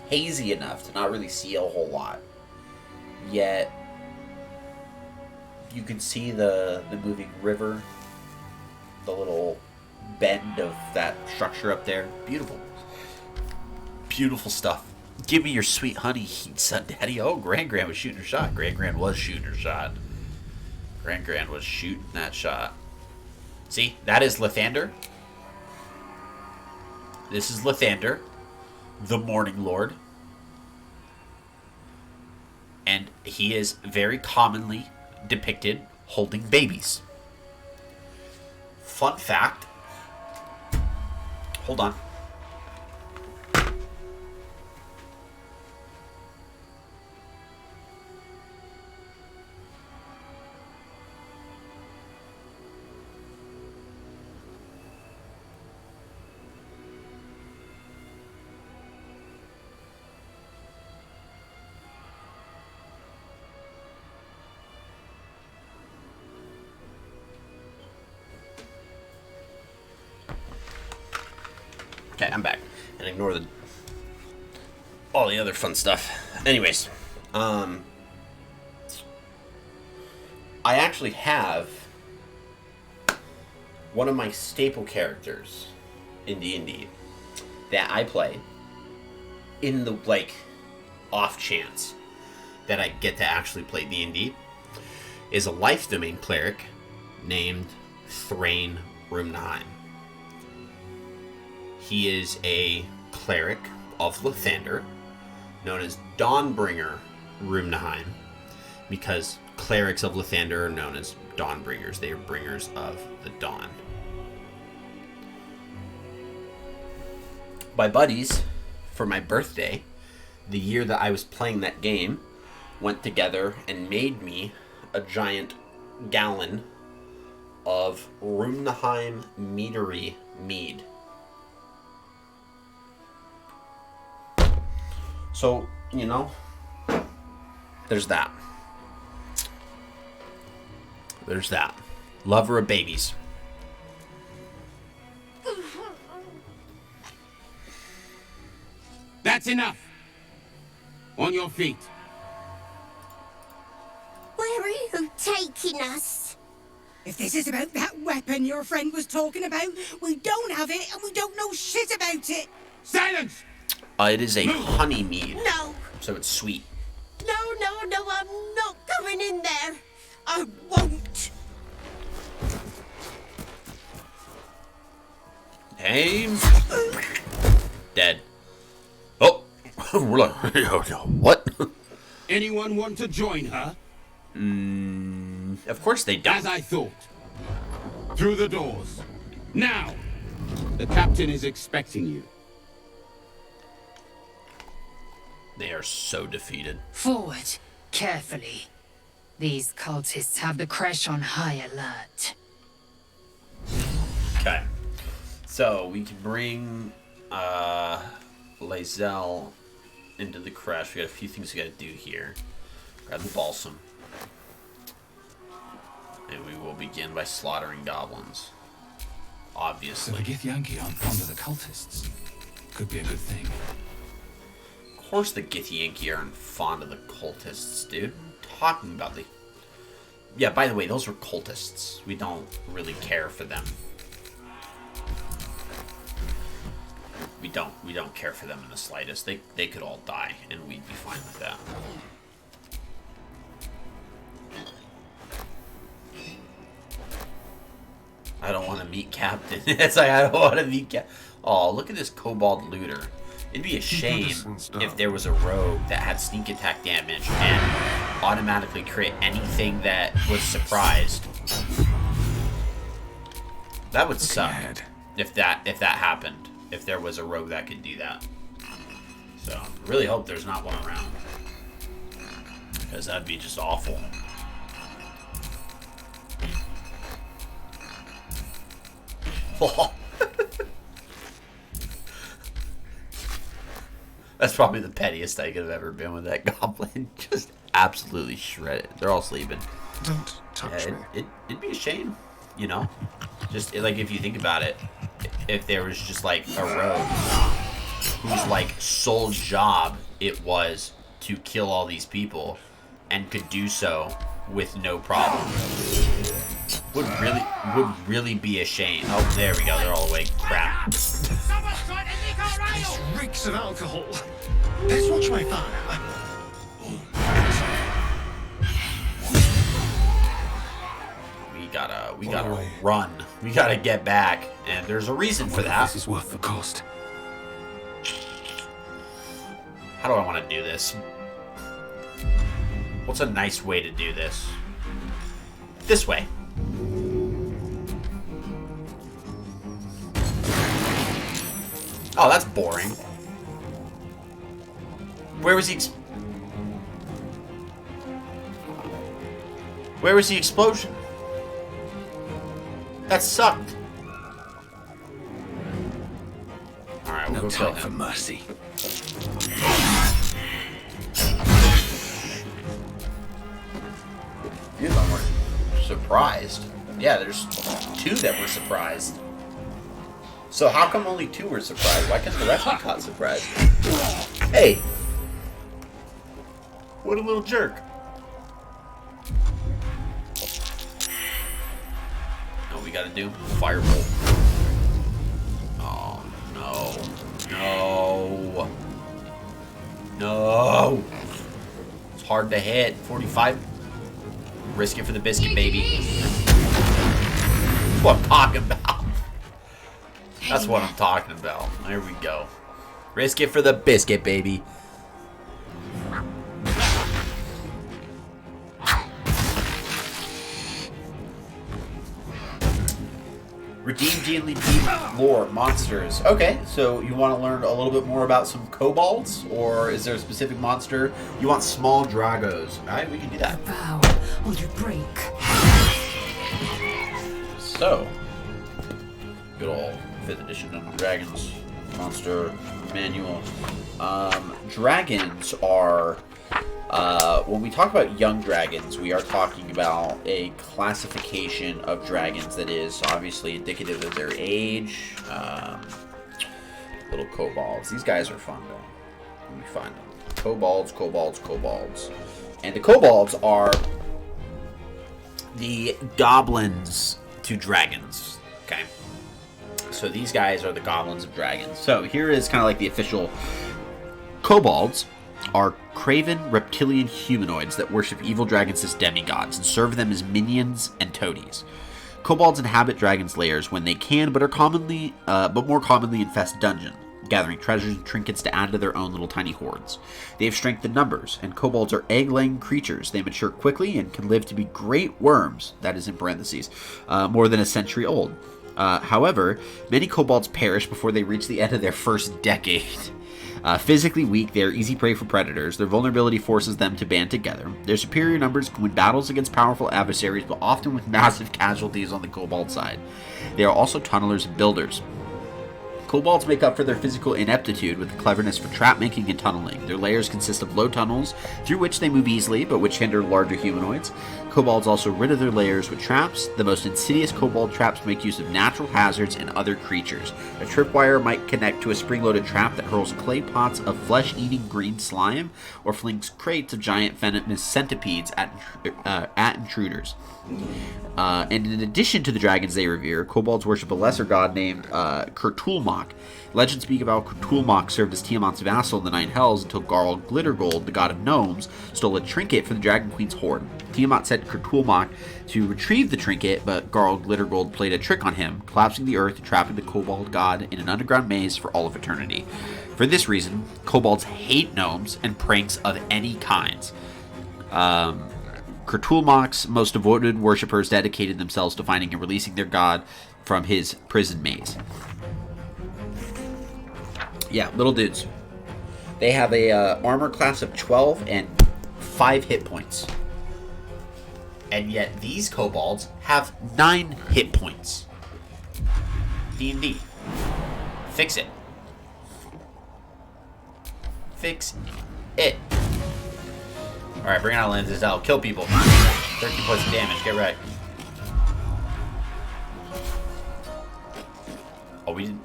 hazy enough to not really see a whole lot. Yet, you can see the moving river, the little bend of that structure up there. Beautiful. Beautiful stuff. Give me your sweet honey heat, son daddy. Oh, Gran was shooting her shot. Gran was shooting her shot. Gran was shooting that shot. See, that is Lathander. This is Lathander, the Morning Lord. And he is very commonly depicted holding babies. Fun fact. Hold on. Okay, I'm back. And ignore all the other fun stuff. Anyways, I actually have one of my staple characters in D&D that I play in the, off chance that I get to actually play D&D is a life domain cleric named Thrain Rumnaheim. He is a cleric of Lathander, known as Dawnbringer Rumnaheim, because clerics of Lathander are known as Dawnbringers. They are bringers of the dawn. My buddies, for my birthday, the year that I was playing that game, went together and made me a giant gallon of Rumnaheim Meadery mead. So, you know, there's that. There's that. Lover of babies. That's enough. On your feet. Where are you taking us? If this is about that weapon your friend was talking about, we don't have it and we don't know shit about it. Silence! It is a honey mead. No. So it's sweet. No, I'm not going in there. I won't. Aim. Dead. Oh. We're like, what? Anyone want to join her? Of course they don't. As I thought. Through the doors. Now! The captain is expecting you. They are so defeated. Forward, carefully. These cultists have the creche on high alert. Okay. So we can bring Lae'zel into the creche. We got a few things we gotta do here. Grab the balsam. And we will begin by slaughtering goblins. So Obviously. the Githyanki aren't fond of the cultists. Could be a good thing. Of course the Githyanki aren't fond of the cultists, dude. What are you talking about? Yeah, by the way, those were cultists. We don't really care for them. We don't care for them in the slightest. They could all die, and we'd be fine with that. I don't want to meet Captain. It's like, I don't want to meet Captain. Oh, look at this kobold looter. It'd be a shame if there was a rogue that had sneak attack damage and automatically crit anything that was surprised. That would suck if that happened. If there was a rogue that could do that. So, I really hope there's not one around. Because that'd be just awful. That's probably the pettiest I could have ever been with that goblin. Just absolutely shredded. They're all sleeping. Don't touch me. It'd be a shame, you know? Just, like, if you think about it, if there was just, like, a rogue whose, like, sole job it was to kill all these people and could do so with no problem. Would really be a shame. Oh, there we go. They're all awake. Crap. This reeks of alcohol. Let's watch my fire. We gotta run. We gotta get back, and there's a reason for that. This is worth the cost. How do I want to do this? What's a nice way to do this? This way. Oh, that's boring. Where was the Where was the explosion? That sucked. Alright, we'll go kill him. For mercy. Few of them were surprised. Yeah, there's two that were surprised. So how come only two were surprised? Why couldn't the rest be caught surprised? Hey! What a little jerk. Now we gotta do firebolt. Oh no. No. No. It's hard to hit. 45. Risk it for the biscuit, baby. That's what I'm talking about. That's what I'm talking about. There we go. Risk it for the biscuit, baby. Redeem D&D lore, monsters. Okay, so you want to learn a little bit more about some kobolds? Or is there a specific monster? You want small dragos. Alright, we can do that. Bow, or you break. So, good old 5th edition Dungeons & Dragons. Monster manual. Dragons are... when we talk about young dragons, we are talking about a classification of dragons that is obviously indicative of their age. Little kobolds. These guys are fun, though. Let me find them. Kobolds. And the kobolds are the goblins to dragons. Okay. So these guys are the goblins of dragons. So here is kind of like the official... Kobolds are craven reptilian humanoids that worship evil dragons as demigods and serve them as minions and toadies. Kobolds inhabit dragons' lairs when they can, but more commonly infest dungeons, gathering treasures and trinkets to add to their own little tiny hordes. They have strength in numbers, and kobolds are egg-laying creatures. They mature quickly and can live to be great worms, that is in parentheses, more than a century old. However, many kobolds perish before they reach the end of their first decade. Physically weak, they are easy prey for predators. Their vulnerability forces them to band together. Their superior numbers can win battles against powerful adversaries, but often with massive casualties on the kobold side. They are also tunnelers and builders. Kobolds make up for their physical ineptitude with cleverness for trap making and tunneling. Their layers consist of low tunnels through which they move easily, but which hinder larger humanoids. Kobolds also rid of their layers with traps. The most insidious kobold traps make use of natural hazards and other creatures. A tripwire might connect to a spring-loaded trap that hurls clay pots of flesh-eating green slime, or flings crates of giant venomous centipedes at intruders. And in addition to the dragons they revere, kobolds worship a lesser god named Kurtulmak. Legends speak about Kurtulmak served as Tiamat's vassal in the Nine Hells until Garl Glittergold, the god of gnomes, stole a trinket from the Dragon Queen's hoard. Tiamat sent Kurtulmak to retrieve the trinket, but Garl Glittergold played a trick on him, collapsing the earth and trapping the kobold god in an underground maze for all of eternity. For this reason, kobolds hate gnomes and pranks of any kinds. Kurtulmak's most devoted worshippers dedicated themselves to finding and releasing their god from his prison maze. Yeah, little dudes. They have a armor class of 12 and 5 hit points. And yet these kobolds have 9 hit points. D&D. Fix it. Fix it. Alright, bring out lenses. I'll kill people. 13 points of damage. Get right. Oh, we didn't...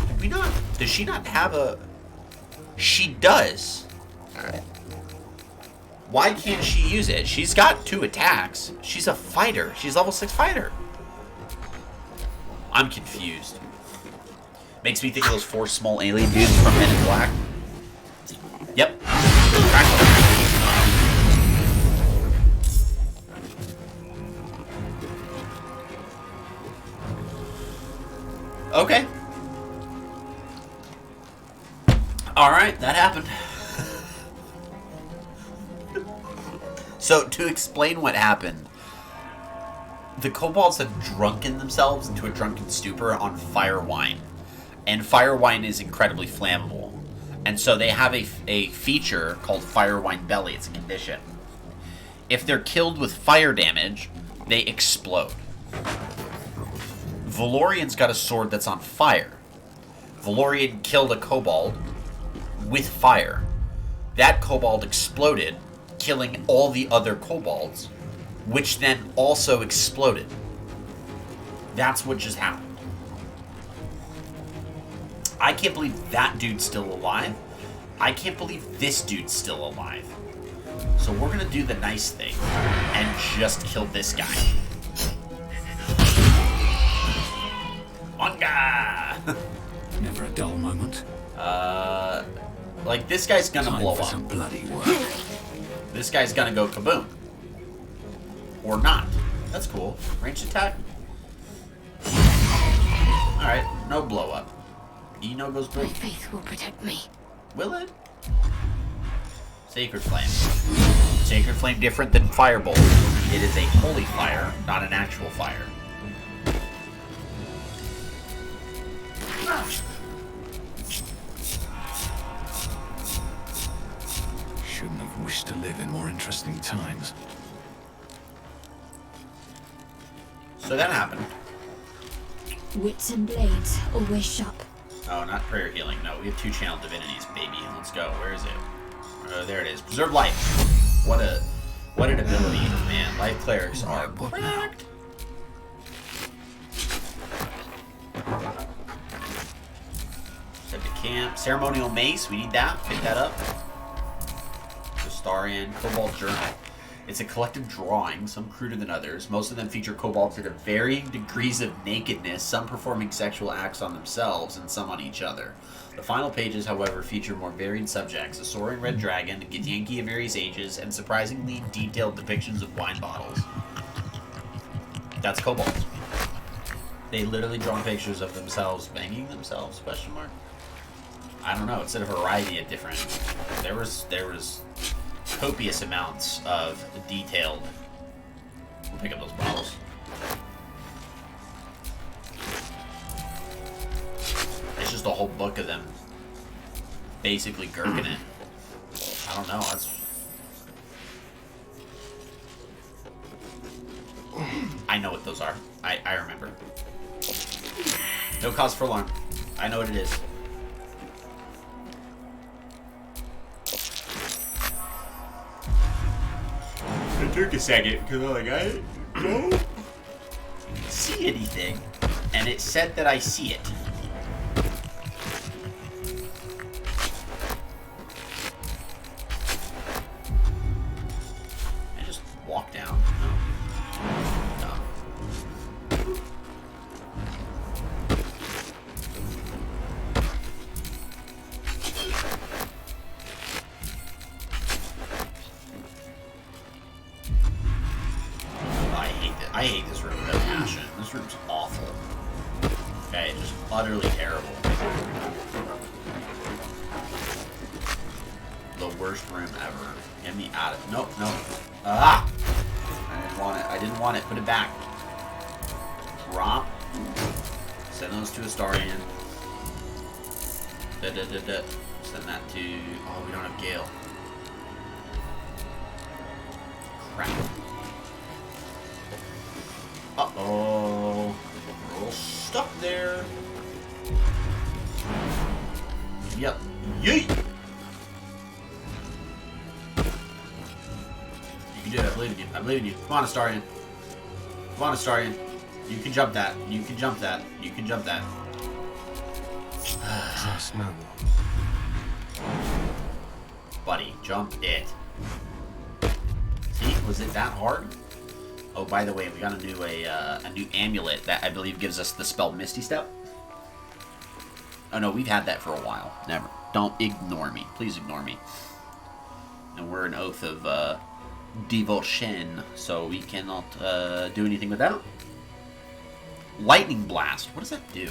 Did we not... Does she not have a... She does. Why can't she use it? She's got 2 attacks. She's a fighter. She's level 6 fighter. I'm confused. Makes me think of those 4 small alien dudes from Men in Black. Yep. Okay. Alright, that happened. So, to explain what happened, the kobolds have drunken themselves into a drunken stupor on fire wine. And fire wine is incredibly flammable. And so they have a feature called fire wine belly. It's a condition. If they're killed with fire damage, they explode. Valorian's got a sword that's on fire. Valorian killed a kobold with fire. That kobold exploded, killing all the other kobolds, which then also exploded. That's what just happened. I can't believe that dude's still alive. I can't believe this dude's still alive. So we're gonna do the nice thing and just kill this guy. Manga! Never a dull moment. Like this guy's gonna Time blow for up. some bloody work. This guy's gonna go kaboom. Or not. That's cool. Range attack. Alright, no blow up. Eno goes boom. My faith will protect me. Will it? Sacred Flame. Sacred Flame different than Firebolt. It is a holy fire, not an actual fire. Shouldn't have wished to live in more interesting times. So that happened. Wits and blades, always sharp. Oh, not prayer healing. No, we have 2 channeled divinities, baby. Let's go. Where is it? There it is. Preserve life. What an ability, man. Life clerics are cracked. Set to camp. Ceremonial mace. We need that. Pick that up. Astarian. Cobalt journal. It's a collective drawing, some cruder than others. Most of them feature kobolds at varying degrees of nakedness, some performing sexual acts on themselves and some on each other. The final pages, however, feature more varied subjects, a soaring red dragon, a Githyanki of various ages, and surprisingly detailed depictions of wine bottles. That's kobolds. They literally draw pictures of themselves banging themselves, question mark? I don't know, it said a variety of different... There was copious amounts of detailed... We'll pick up those bottles. It's just a whole book of them basically gurking it. I don't know, that's... I know what those are. I remember. No cause for alarm. I know what it is. It took a second because I'm like, I don't see anything. And it said that I see it. I just walk down. No. No. I hate this room with a passion. This room's awful. Okay, just utterly terrible. The worst room ever. Get me out of it. Nope, nope. Ah! I didn't want it. I didn't want it. Put it back. Drop. Send those to Astarian. Send that to... Oh, we don't have Gale. Crap. Uh-oh. We're a little stuck there. Yep. Yeet! You can do it. I believe in you. I believe in you. Come on, Astarian. Come on, Astarian. You can jump that. You can jump that. You can jump that. Trust no one. Buddy, jump it. See? Was it that hard? Oh, by the way, we got a new amulet that I believe gives us the spell Misty Step. Oh no, we've had that for a while. Never. Don't ignore me. Please ignore me. And we're an oath of devotion, so we cannot do anything with that. Lightning Blast. What does that do?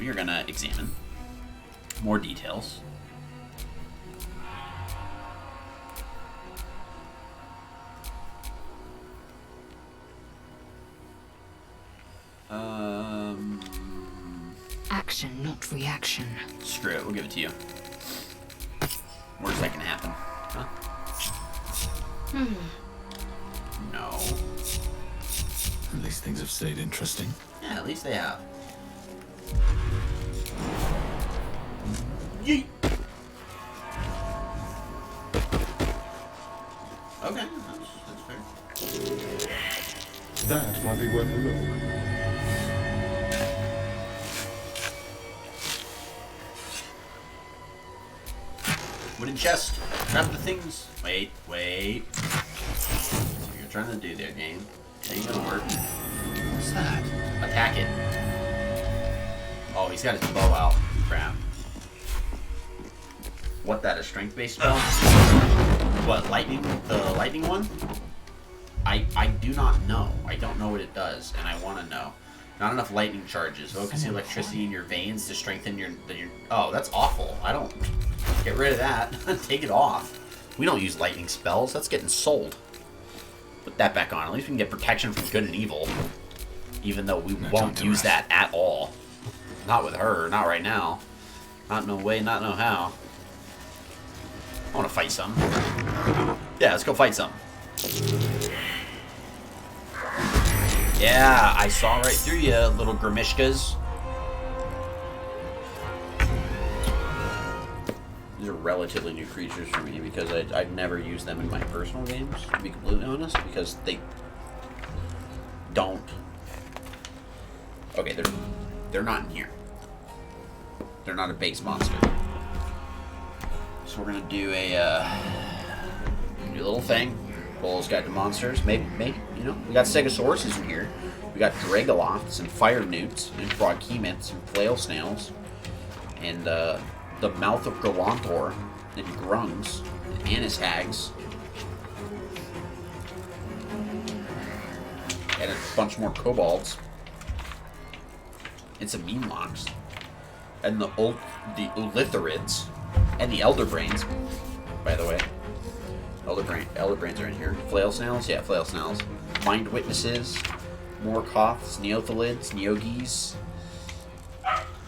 We are gonna examine more details. Action, not reaction. Screw it, we'll give it to you. Worst that can happen. Huh? No. At least things have stayed interesting. Yeah, at least they have. Yeet! Okay, that's fair. That might be worth a look. Wooden chest. Grab the things. Wait. So you're trying to do there, game. It ain't gonna work. What's that? Attack it. Oh, he's got his bow out. Crap. What, that a strength-based spell? What, lightning? The lightning one? I do not know. I don't know what it does, and I want to know. Not enough lightning charges. Focus the electricity in your veins to strengthen your... Oh, that's awful. I don't... Get rid of that. Take it off. We don't use lightning spells. That's getting sold. Put that back on. At least we can get protection from good and evil. Even though we won't use that at all. Not with her. Not right now. Not no way. Not no how. I want to fight some. Yeah, let's go fight some. Yeah, I saw right through you, little Grimishkas. These are relatively new creatures for me because I've never used them in my personal games, to be completely honest, because they don't. Okay, they're not in here. They're not a base monster. So we're gonna do a new little thing. Bull's Guide to Monsters. Maybe, you know, we got Stegosauruses in here. We got Dragoloths and Fire Newts and Froghemoths and Flail Snails and the Mouth of Galantor and Grungs and Annis Hags and a bunch more Kobolds and some Meanlocks and the Ulithorids and the Elderbrains, by the way. Elderbrains are in here. Flail Snails? Yeah, Flail Snails. Mind Witnesses, Morkoths, Neothalids, Neogis,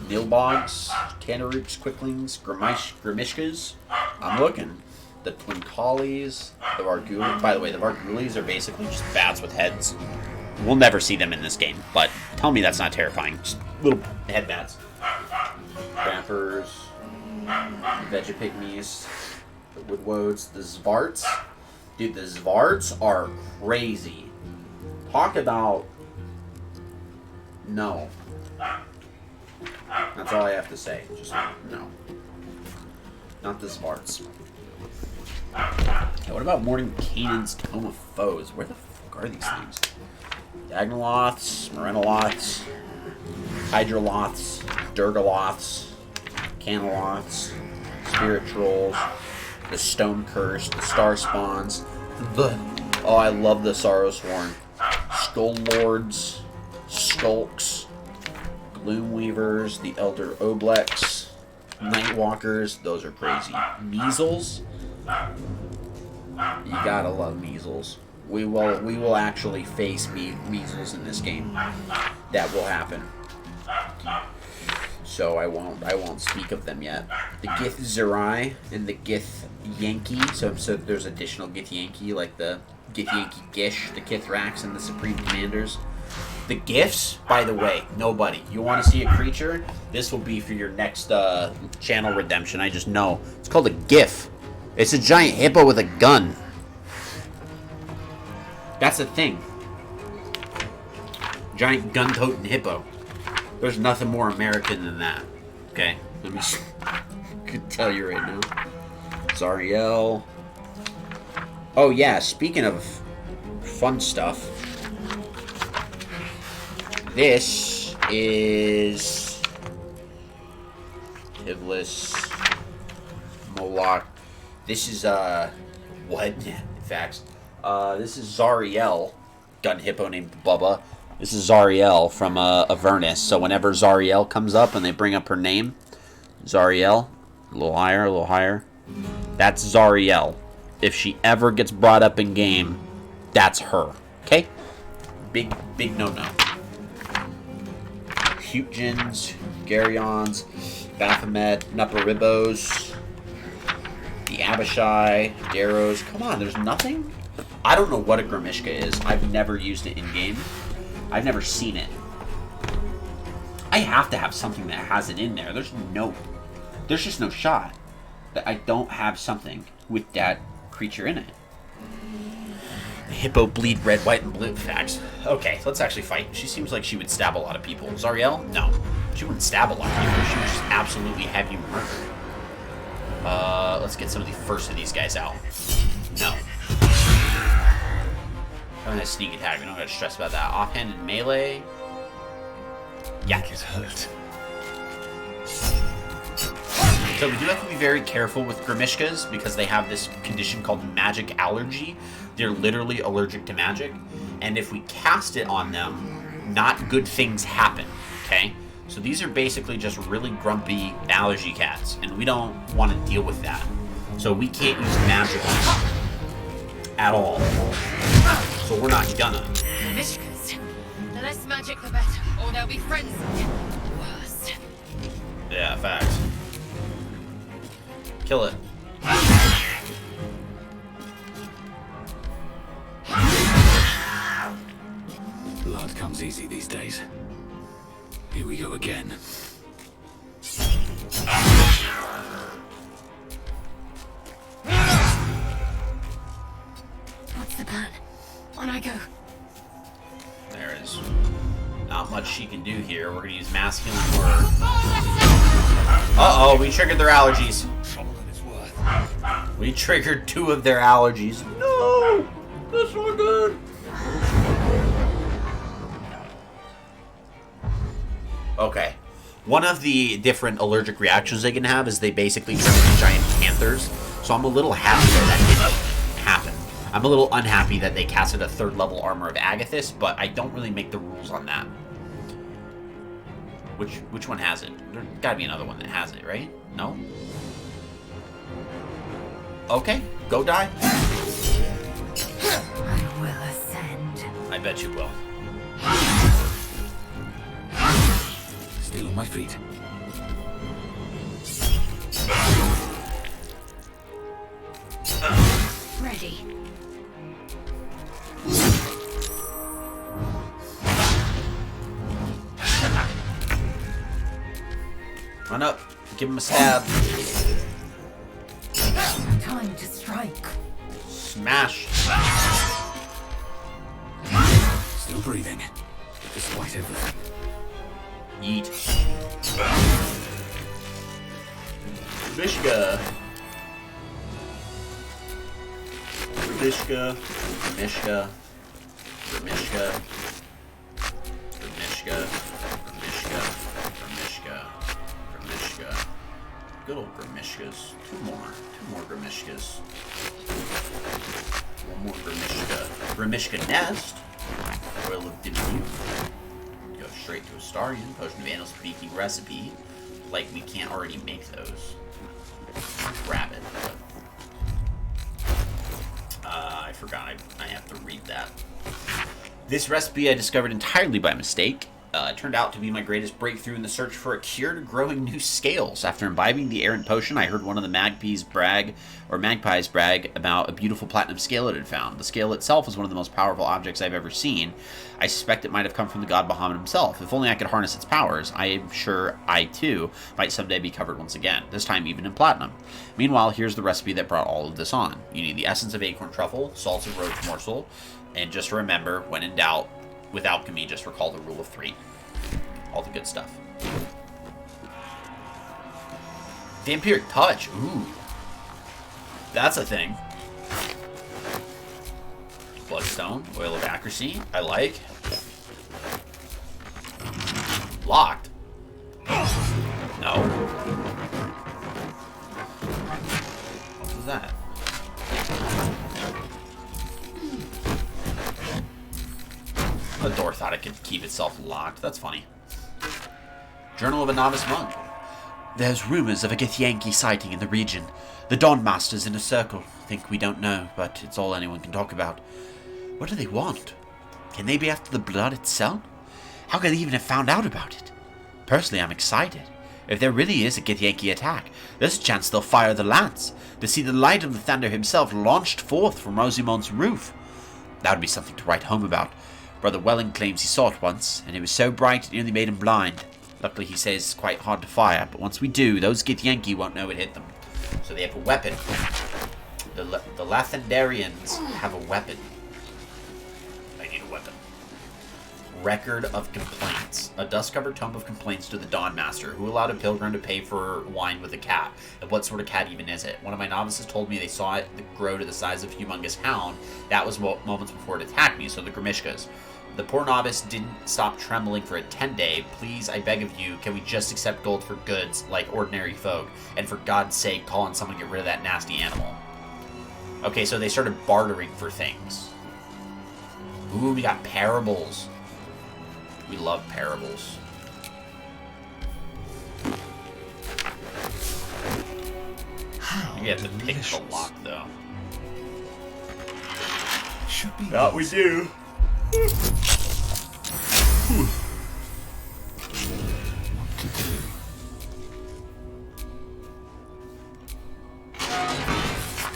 Nilbogs, Tanarooks, Quicklings, Grimishkas. I'm looking. The Twincallies, the Varghoulies. By the way, the Varghoulies are basically just bats with heads. We'll never see them in this game, but tell me that's not terrifying. Just little head bats. Vampers, Vegapygmies, the Woodwodes, the Zvarts. Dude, the Zvarts are crazy. Talk about... No. That's all I have to say. Just no. Not the Zvarts. Okay, what about Mordenkainen's Tome of Foes? Where the fuck are these things? Diagonaloths, Morenoloths, Hydroloths, Durgaloths, Canoloths, Spirit Trolls, the Stone Curse, the Star Spawns, oh, I love the Sorrow Sworn, Skull Lords, Skulks, Gloomweavers, the Elder Oblex, Nightwalkers, those are crazy. Measles, you gotta love Measles. We will actually face Measles in this game. That will happen. So I won't speak of them yet. The Gith Zerai and the Gith Yankee. So there's additional Gith Yankee, like the Gith Yankee Gish, the Kithrax, and the Supreme Commanders. The Gifts, by the way, nobody. You want to see a creature? This will be for your next channel redemption. I just know. It's called a Gif. It's a giant hippo with a gun. That's the thing. Giant gun-toting hippo. There's nothing more American than that. Okay? Let me could tell you right now. Zariel. Oh yeah, speaking of fun stuff. This is Tivlis, Moloch. This is what? Facts. This is Zariel, gun hippo named Bubba. This is Zariel from Avernus. So whenever Zariel comes up and they bring up her name, Zariel, a little higher. That's Zariel. If she ever gets brought up in game, that's her. Okay? Big no-no. Hutjins, Garyons, Baphomet, Nuparibos, the Abishai, Darrows. Come on, there's nothing? I don't know what a Grimishka is. I've never used it in-game. I've never seen it. I have to have something that has it in there. There's just no shot that I don't have something with that creature in it. Hippo bleed red, white, and blue. Facts. Okay, let's actually fight. She seems like she would stab a lot of people. Zariel? No. She wouldn't stab a lot of people. She would just absolutely have you murdered. Let's get some of the first of these guys out. No. I'm gonna sneak attack. We don't gotta stress about that. Offhanded melee. Yeah. It hurt. So we do have to be very careful with Grimishkas because they have this condition called magic allergy. They're literally allergic to magic. And if we cast it on them, not good things happen. Okay? So these are basically just really grumpy allergy cats. And we don't want to deal with that. So we can't use magic at all. So we're not gonna. Mishkas. The less magic, the better, or they'll be frenzied. Worse. Yeah, facts. Kill it. Blood comes easy these days. Here we go again. What's the plan? On I go. There is not much she can do here. We're gonna use masculine word. Uh-oh, we triggered their allergies. We triggered 2 of their allergies. No! That's not good. Okay. One of the different allergic reactions they can have is they basically turn into giant panthers. So I'm a little happy that didn't happen. I'm a little unhappy that they casted a 3rd level armor of Agathis, but I don't really make the rules on that. Which one has it? There's gotta be another one that has it, right? No? Okay, go die. I will ascend. I bet you will. Still on my feet. Ready. Run up. Give him a stab. Time to strike. Smash. Still breathing, despite everything. Yeet. Mishka. Mishka. Mishka. Mishka. Mishka. Mishka. Mishka. Grimishka. Good old Grimishkas. 2 more Grimishkas. 1 more Grimishka. Grimishka nest. Oil of Dimmu. Go straight to Astarion. Potion of Annals Speaking recipe. Like we can't already make those. Grab it. I forgot. I have to read that. This recipe I discovered entirely by mistake. It turned out to be my greatest breakthrough in the search for a cure to growing new scales. After imbibing the errant potion, I heard one of the magpies brag about a beautiful platinum scale it had found. The scale itself was one of the most powerful objects I've ever seen. I suspect it might have come from the god Bahamut himself. If only I could harness its powers, I am sure I, too, might someday be covered once again, this time even in platinum. Meanwhile, here's the recipe that brought all of this on. You need the essence of acorn truffle, salts of roach morsel, and just remember, when in doubt, with alchemy, just recall the rule of 3. All the good stuff. Vampiric touch. Ooh. That's a thing. Bloodstone. Oil of accuracy. I like. Locked. No. What was that? The door thought it could keep itself locked. That's funny. Journal of a Novice Monk. There's rumors of a Githyanki sighting in the region. The Dawn Master's in a circle. Think we don't know, but it's all anyone can talk about. What do they want? Can they be after the blood itself? How could they even have found out about it? Personally, I'm excited. If there really is a Githyanki attack, there's a chance they'll fire the lance to see the light of the thunder himself launched forth from Rosamond's roof. That would be something to write home about. Brother Welling claims he saw it once, and it was so bright it nearly made him blind. Luckily, he says it's quite hard to fire, but once we do, those Githyanki won't know it hit them. So they have a weapon. The Lathendarians have a weapon. I need a weapon. Record of complaints. A dust-covered tome of complaints to the Dawn Master. Who allowed a pilgrim to pay for wine with a cat? And what sort of cat even is it? One of my novices told me they saw it grow to the size of a humongous hound. That was moments before it attacked me, so the Grimishkas. The poor novice didn't stop trembling for a 10-day. Please, I beg of you, can we just accept gold for goods like ordinary folk? And for God's sake, call on someone to get rid of that nasty animal. Okay, so they started bartering for things. Ooh, we got parables. We love parables. You have to pick the lock, though. Should be. That we do.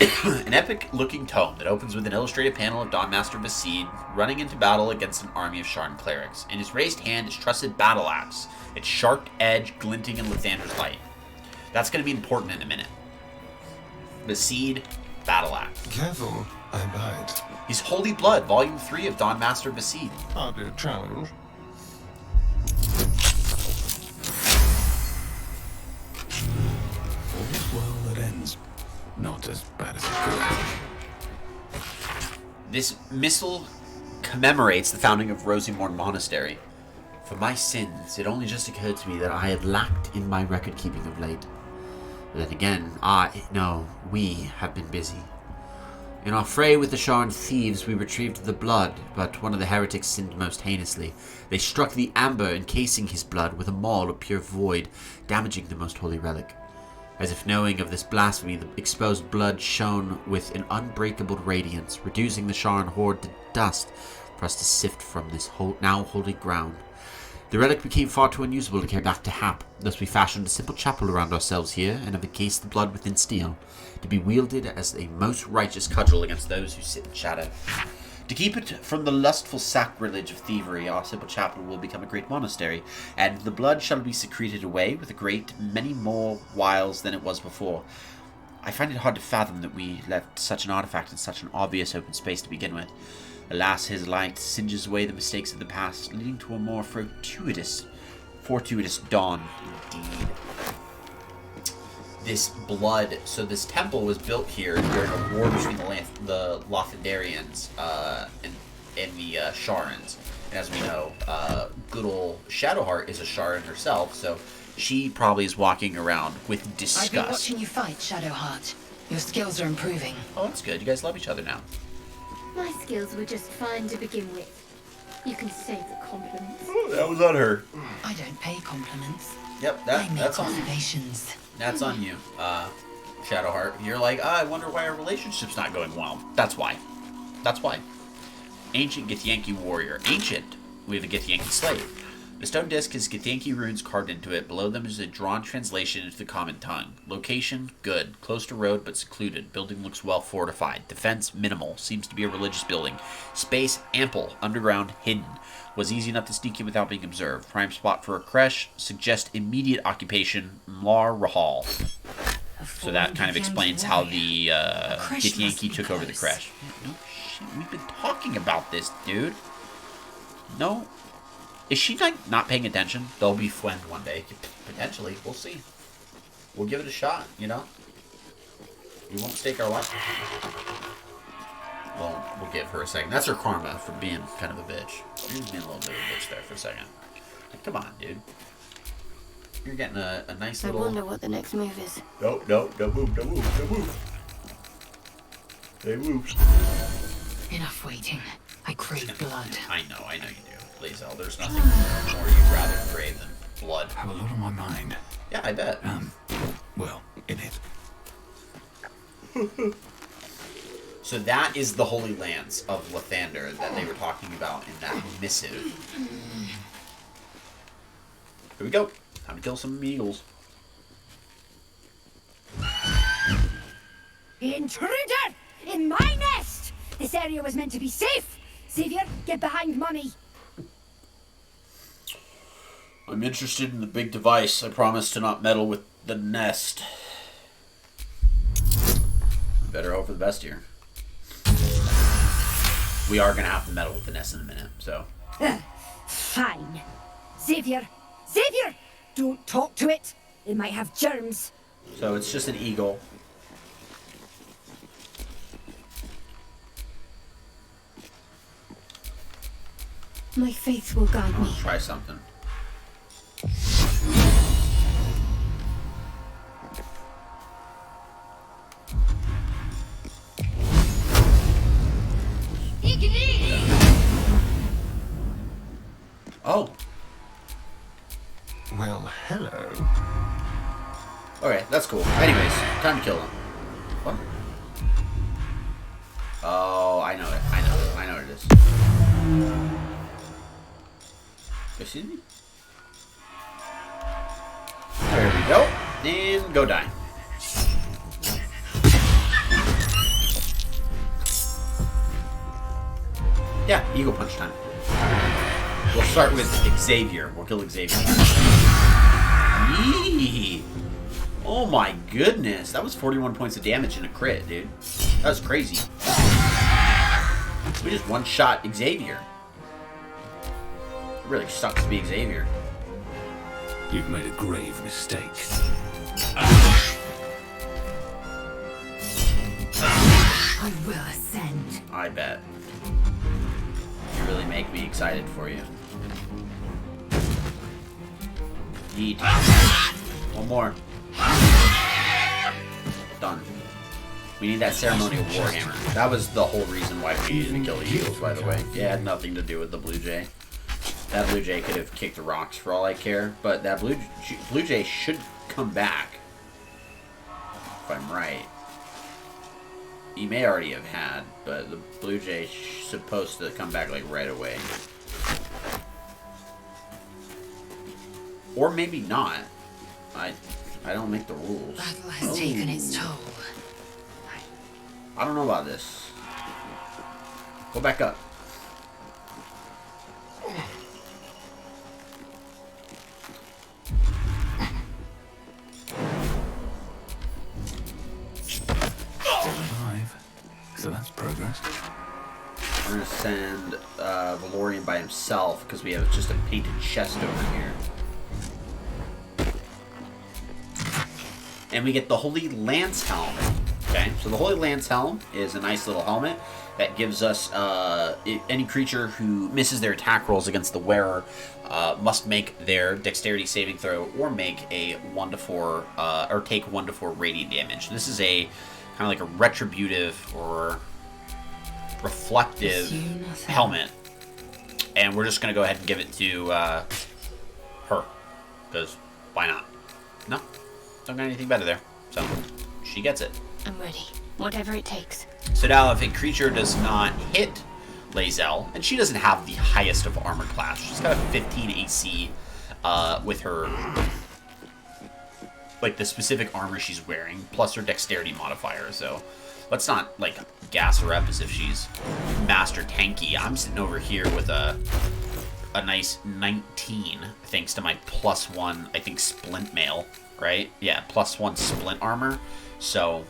An epic-looking tome that opens with an illustrated panel of Dawnmaster Basid running into battle against an army of Sharn clerics. In his raised hand is trusted battle axe, its sharp edge glinting in Lathander's light. That's going to be important in a minute. Basid, battle axe. Careful, I bite. His Holy Blood, Volume 3 of Dawnmaster Basid. Hardly a challenge. All's well that ends. Not as bad as it could. This missal commemorates the founding of Rosymorn Monastery. For my sins, it only just occurred to me that I had lacked in my record-keeping of late. But then again, we have been busy. In our fray with the Sharn thieves, we retrieved the blood, but one of the heretics sinned most heinously. They struck the amber encasing his blood with a maul of pure void, damaging the most holy relic. As if knowing of this blasphemy, the exposed blood shone with an unbreakable radiance, reducing the Sharn horde to dust for us to sift from this now holy ground. The relic became far too unusable to carry back to Hap, thus we fashioned a simple chapel around ourselves here and have encased the blood within steel, to be wielded as a most righteous cudgel against those who sit in shadow. To keep it from the lustful sacrilege of thievery, our simple chapel will become a great monastery, and the blood shall be secreted away with a great many more wiles than it was before. I find it hard to fathom that we left such an artifact in such an obvious open space to begin with. Alas, his light singes away the mistakes of the past, leading to a more fortuitous dawn indeed. This blood, so this temple was built here during a war between the Lothendarians and the Sharans. And as we know, good old Shadowheart is a Sharan herself, so she probably is walking around with disgust. I've been watching you fight, Shadowheart. Your skills are improving. Oh, that's good. You guys love each other now. My skills were just fine to begin with. You can save the compliments. Oh, that was on her. I don't pay compliments. Yep, I make that's on you. observations. That's on you, Shadowheart. You're like, I wonder why our relationship's not going well. That's why. That's why. Ancient Githyanki warrior. Ancient. We have a Githyanki slave. The stone disc has Githyanki runes carved into it. Below them is a drawn translation into the common tongue. Location, good. Close to road, but secluded. Building looks well fortified. Defense, minimal. Seems to be a religious building. Space, ample. Underground, hidden. Was easy enough to sneak in without being observed. Prime spot for a creche. Suggest immediate occupation. Mlar Rahal. So that kind of explains how the Githyanki took over the creche. No shit. We've been talking about this, dude. No. Is she not paying attention? They'll be friends one day. Potentially. We'll see. We'll give it a shot, you know? We won't stake our life. Well, we'll give her a second. That's her karma for being kind of a bitch. You're just being a little bit of a bitch there for a second. Like, come on, dude. You're getting a nice little... I wonder what the next move is. No, don't move, don't move, don't move. They moved. Enough waiting. I crave blood. I know you do. Lae'zel, there's nothing more you'd rather crave than blood. I have a lot on my mind. Yeah, I bet. Well, in it. So that is the Holy Lands of Lathander that they were talking about in that missive. Here we go. Time to kill some eagles. Intruder! In my nest! This area was meant to be safe! Xavier, get behind Mummy! I'm interested in the big device. I promise to not meddle with the nest. Better hope for the best here. We are going to have to meddle with the nest in a minute, so. Fine. Xavier! Xavier! Don't talk to it. It might have germs. So it's just an eagle. My faith will guide me. Try something. Oh. Well, hello. Okay, that's cool. Anyways, time to kill him. What? Oh, I know it. I know what it is. Excuse me? There we go. And go die. Yeah, Eagle Punch time. We'll start with Xavier. We'll kill Xavier. Yee! Oh my goodness. That was 41 points of damage in a crit, dude. That was crazy. We just one-shot Xavier. It really sucks to be Xavier. You've made a grave mistake. I will ascend. I bet. You really make me excited for you. Yeet. One more. Done. We need that ceremonial warhammer. That was the whole reason why we needed to kill the eagles, by the way. It had nothing to do with the blue jay. That blue jay could have kicked the rocks for all I care, but that blue jay should come back. If I'm right. He may already have had, but the blue jay's supposed to come back like right away. Or maybe not. I don't make the rules. Battle has taken its toll. I don't know about this. Go back up. So that's progress. We're gonna send Valorian by himself because we have just a painted chest over here. And we get the Holy Lance Helm. Okay, so the Holy Lance Helm is a nice little helmet that gives us any creature who misses their attack rolls against the wearer must make their dexterity saving throw or make a 1-4 or take 1-4 radiant damage. This is a kind of like a retributive or reflective helmet, and we're just gonna go ahead and give it to her because why not? No, don't got anything better there, so she gets it. I'm ready. Whatever it takes. So now if a creature does not hit Lae'zel, and she doesn't have the highest of armor class, she's got a 15 AC with her, like the specific armor she's wearing, plus her dexterity modifier, so let's not like gas her up as if she's master tanky. I'm sitting over here with a nice 19 thanks to my +1, I think, splint mail, right? Yeah, +1 splint armor, so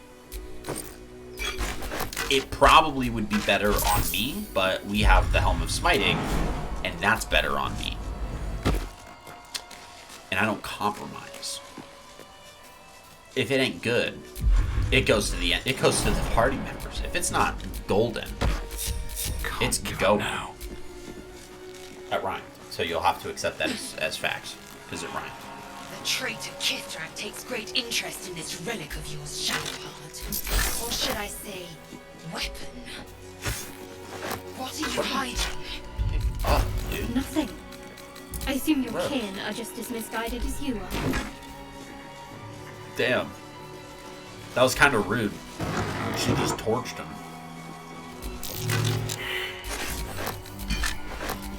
it probably would be better on me, but we have the Helm of Smiting, and that's better on me. And I don't compromise. If it ain't good, it goes to the end. It goes to the party members. If it's not golden, it's go now. That rhymed, so you'll have to accept that as facts because it rhymed. The traitor Kithrak takes great interest in this relic of yours, Shadowheart. Or should I say, weapon? What are you hiding? Oh, dude. Nothing. I assume your kin are just as misguided as you are. Damn. That was kind of rude. She just torched him.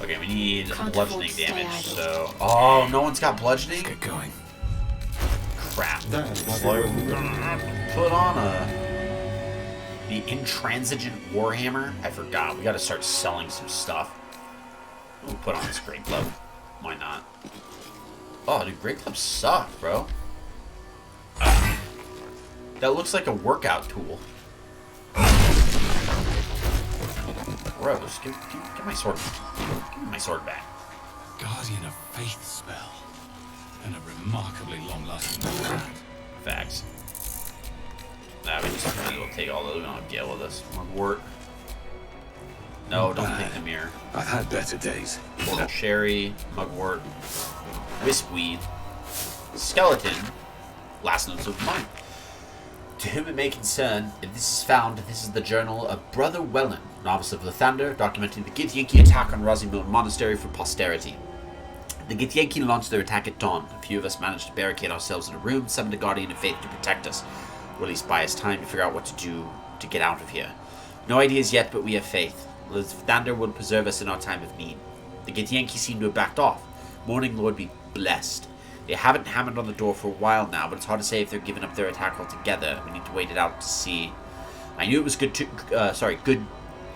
Okay, we need bludgeoning damage, so... Oh, no one's got bludgeoning? Let's get going. Crap. Put on the intransigent warhammer. I forgot. We gotta start selling some stuff. We'll put on this great club. Why not? Oh, dude, great clubs suck, bro. That looks like a workout tool. Gross. Give my sword. Give me my sword back. Guardian of Faith spell. And a remarkably long-lasting brand. Facts. Nah, we just might as well take all those. We don't have to deal with this. Mugwort. No, don't take the mirror. I've had better days. Portal Sherry, Mugwort, Wispweed, Skeleton, Last Notes of Mine. To whom it may concern, if this is found, this is the journal of Brother Wellen, novice of Lathander, documenting the Githyanki attack on Razimil Monastery for posterity. The Githyanki launched their attack at dawn. A few of us managed to barricade ourselves in a room, summoned a Guardian of Faith to protect us. We'll at least buy us time to figure out what to do to get out of here. No ideas yet, but we have faith. Lathander will preserve us in our time of need. The Githyanki seem to have backed off. Morning Lord be blessed. They haven't hammered on the door for a while now, but it's hard to say if they're giving up their attack altogether. We need to wait it out to see. I knew it was good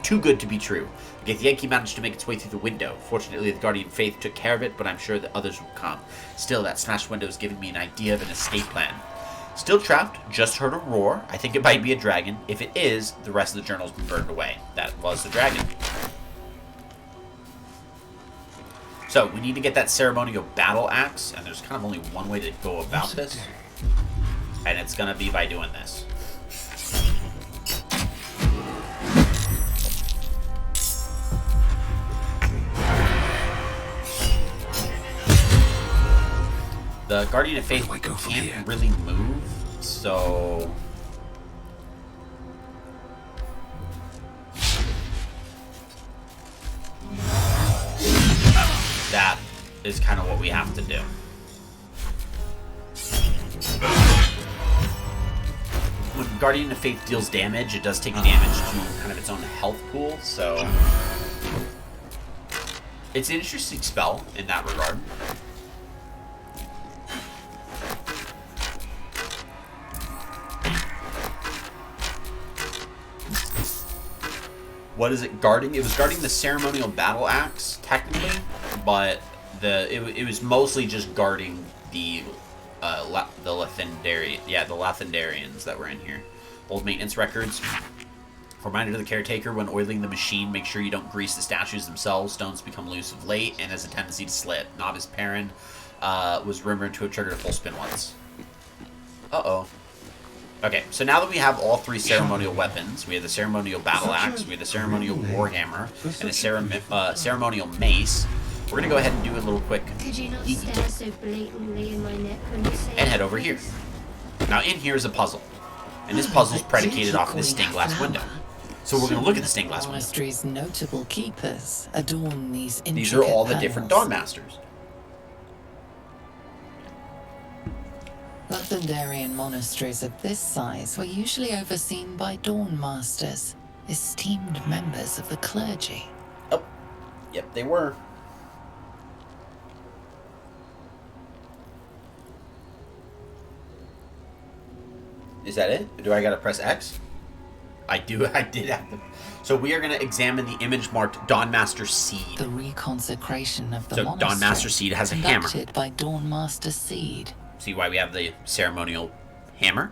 Too good to be true. The Yankee managed to make its way through the window. Fortunately, the Guardian Faith took care of it, but I'm sure that others will come. Still, that smashed window is giving me an idea of an escape plan. Still trapped, just heard a roar. I think it might be a dragon. If it is, the rest of the journal's been burned away. That was the dragon. So, we need to get that ceremonial battle axe, and there's kind of only one way to go about this. And it's going to be by doing this. The Guardian of Faith can't really move, so... that is kind of what we have to do. When Guardian of Faith deals damage, it does take damage to kind of its own health pool, so... it's an interesting spell in that regard. What is it guarding? It was guarding the ceremonial battle axe, technically, but it was mostly just guarding the Lathendarians that were in here. Old maintenance records. Reminder to the caretaker: when oiling the machine, make sure you don't grease the statues themselves. Stones become loose of late and has a tendency to slit. Novice Perrin was rumored to have triggered a full spin once. Uh-oh. Okay, so now that we have all three ceremonial weapons, we have the ceremonial battle axe, we have the ceremonial warhammer, and a ceremonial mace, we're going to go ahead and do a little quick Could you not stare so blatantly in my neck when you say and head over here. Now in here is a puzzle, and this puzzle is predicated off of this stained glass window. So we're going to look at the stained glass window. Monastery's notable keepers adorn these intricate These are all the different panels. Dawn Masters. Lathendarian monasteries of this size were usually overseen by Dawn Masters, esteemed members of the clergy. Oh, yep, they were. Is that it? Do I gotta press X? I did have to. So we are gonna examine the image marked Dawn Master Seed. The reconsecration of the So monastery, Dawn Master Seed has a hammer. conducted by Dawn Master Seed. See why we have the ceremonial hammer?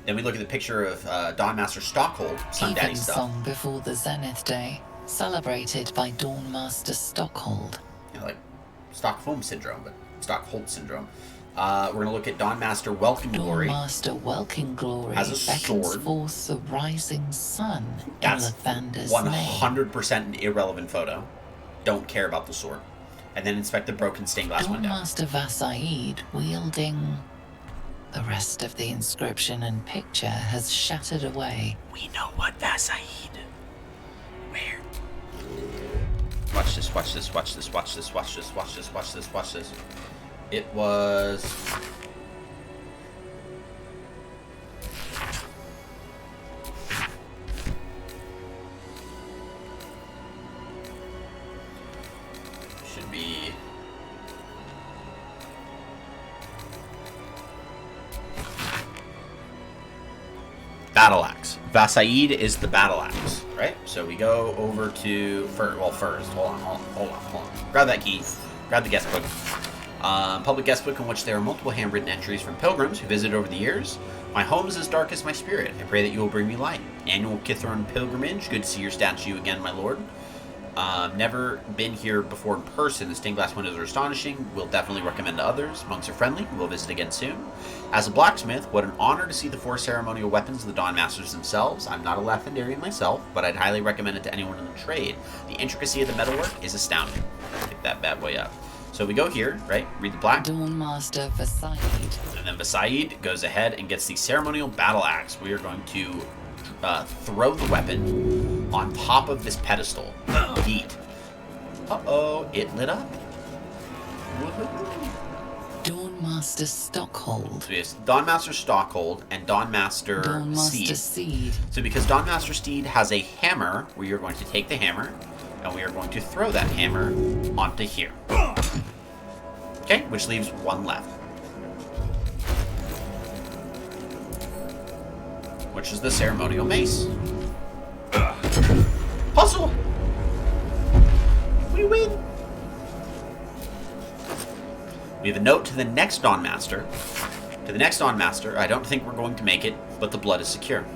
Then we look at the picture of Dawn Master Stockhold, Sun Daddy stuff. Song before the Zenith Day, celebrated by Dawn Master Stockhold. You know, like Stockholm Syndrome, but Stockhold Syndrome. We're going to look at Dawn Master Welkin Glory. Dawn Master Welkin Glory has a beckons sword. forth the rising sun That's in Lathander's 100% an irrelevant photo. Don't care about the sword. And then inspect the broken stained glass Dawn window. Master Vasaid wielding... The rest of the inscription and picture has shattered away. We know what Vasaid. Where? Watch this, watch this, watch this, watch this, watch this, watch this, watch this, watch this. It was... should be... Battle Axe. Vasaid is the Battle Axe, right? So we go over to... first, hold on. Grab that key. Grab the guest book. Public guest book in which there are multiple handwritten entries from pilgrims who visited over the years. My home is as dark as my spirit. I pray that you will bring me light. Annual Kithron pilgrimage. Good to see your statue again, my lord. Never been here before in person. The stained glass windows are astonishing. Will definitely recommend to others. Monks are friendly. We'll visit again soon. As a blacksmith, what an honor to see the four ceremonial weapons of the Dawn Masters themselves. I'm not a Lathendarian myself, but I'd highly recommend it to anyone in the trade. The intricacy of the metalwork is astounding. Pick that bad boy up. So we go here, right? Read the black. Dawn Master Vasaid. And then Vasaid goes ahead and gets the ceremonial battle axe. We are going to throw the weapon on top of this pedestal. Yeet. Uh-oh, it lit up. Woohoo. Dawn Master Stockhold. So yes, Dawn Master Stockhold and Dawn Master Dawn Master Seed. Seed. So because Dawn Master Seed has a hammer, we are going to take the hammer and we are going to throw that hammer onto here. Okay, which leaves one left. Which is the ceremonial mace. We have a note to the next Dawn Master. To the next Dawn Master, I don't think we're going to make it, but the blood is secure.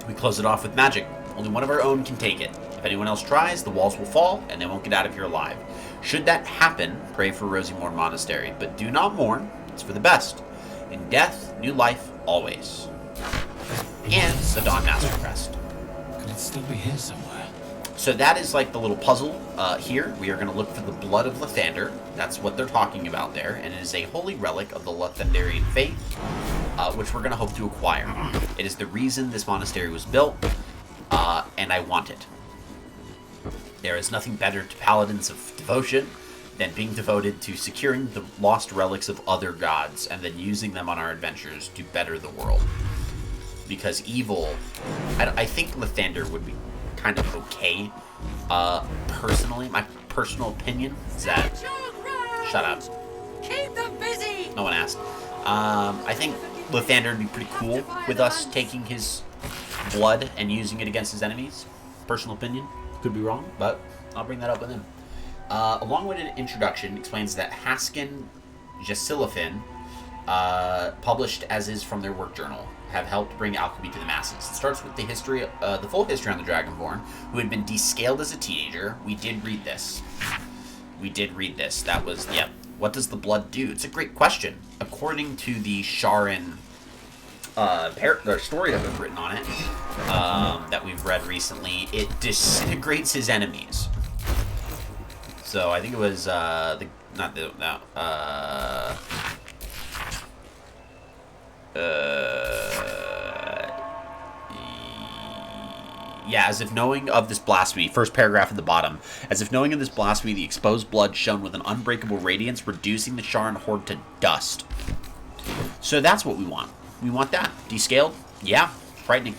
We close it off with magic. Only one of our own can take it. If anyone else tries, the walls will fall, and they won't get out of here alive. Should that happen, pray for Rosymore Monastery, but do not mourn. It's for the best. In death, new life, always. And the Dawn Master crest. Could it still be here somewhere? So that is like the little puzzle here. We are going to look for the blood of Lathander. That's what they're talking about there. And it is a holy relic of the Lathanderian faith, which we're going to hope to acquire. It is the reason this monastery was built, and I want it. There is nothing better to paladins of devotion than being devoted to securing the lost relics of other gods and then using them on our adventures to better the world. Because evil, I think Lathander would be kind of okay. Personally, my personal opinion is that... Shut up. Keep them busy! No one asked. I think Lathander would be pretty cool with us taking his blood and using it against his enemies. Personal opinion. Could be wrong, but I'll bring that up with him. A long-winded introduction explains that Haskin Jasilifin, published as is from their work journal, have helped bring alchemy to the masses. It starts with the history, the full history on the Dragonborn, who had been descaled as a teenager. We did read this. That was, yep. What does the blood do? It's a great question. According to the Sharon their story that was written on it, that we've read recently, it disintegrates his enemies. So I think it was yeah, as if knowing of this blasphemy, first paragraph at the bottom, as if knowing of this blasphemy, the exposed blood shone with an unbreakable radiance, reducing the Sharon horde to dust. So that's what we want. We want that. Descaled? Yeah, frightening.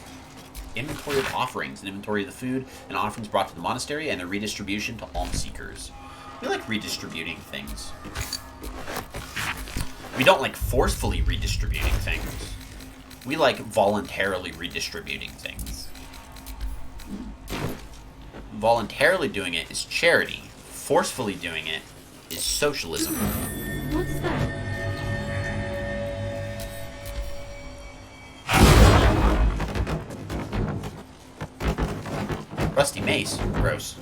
Inventory of offerings, an inventory of the food and offerings brought to the monastery, and their redistribution to alms seekers. We like redistributing things. We don't like forcefully redistributing things. We like voluntarily redistributing things. Voluntarily doing it is charity. Forcefully doing it is socialism. What's that? Rusty mace. Gross.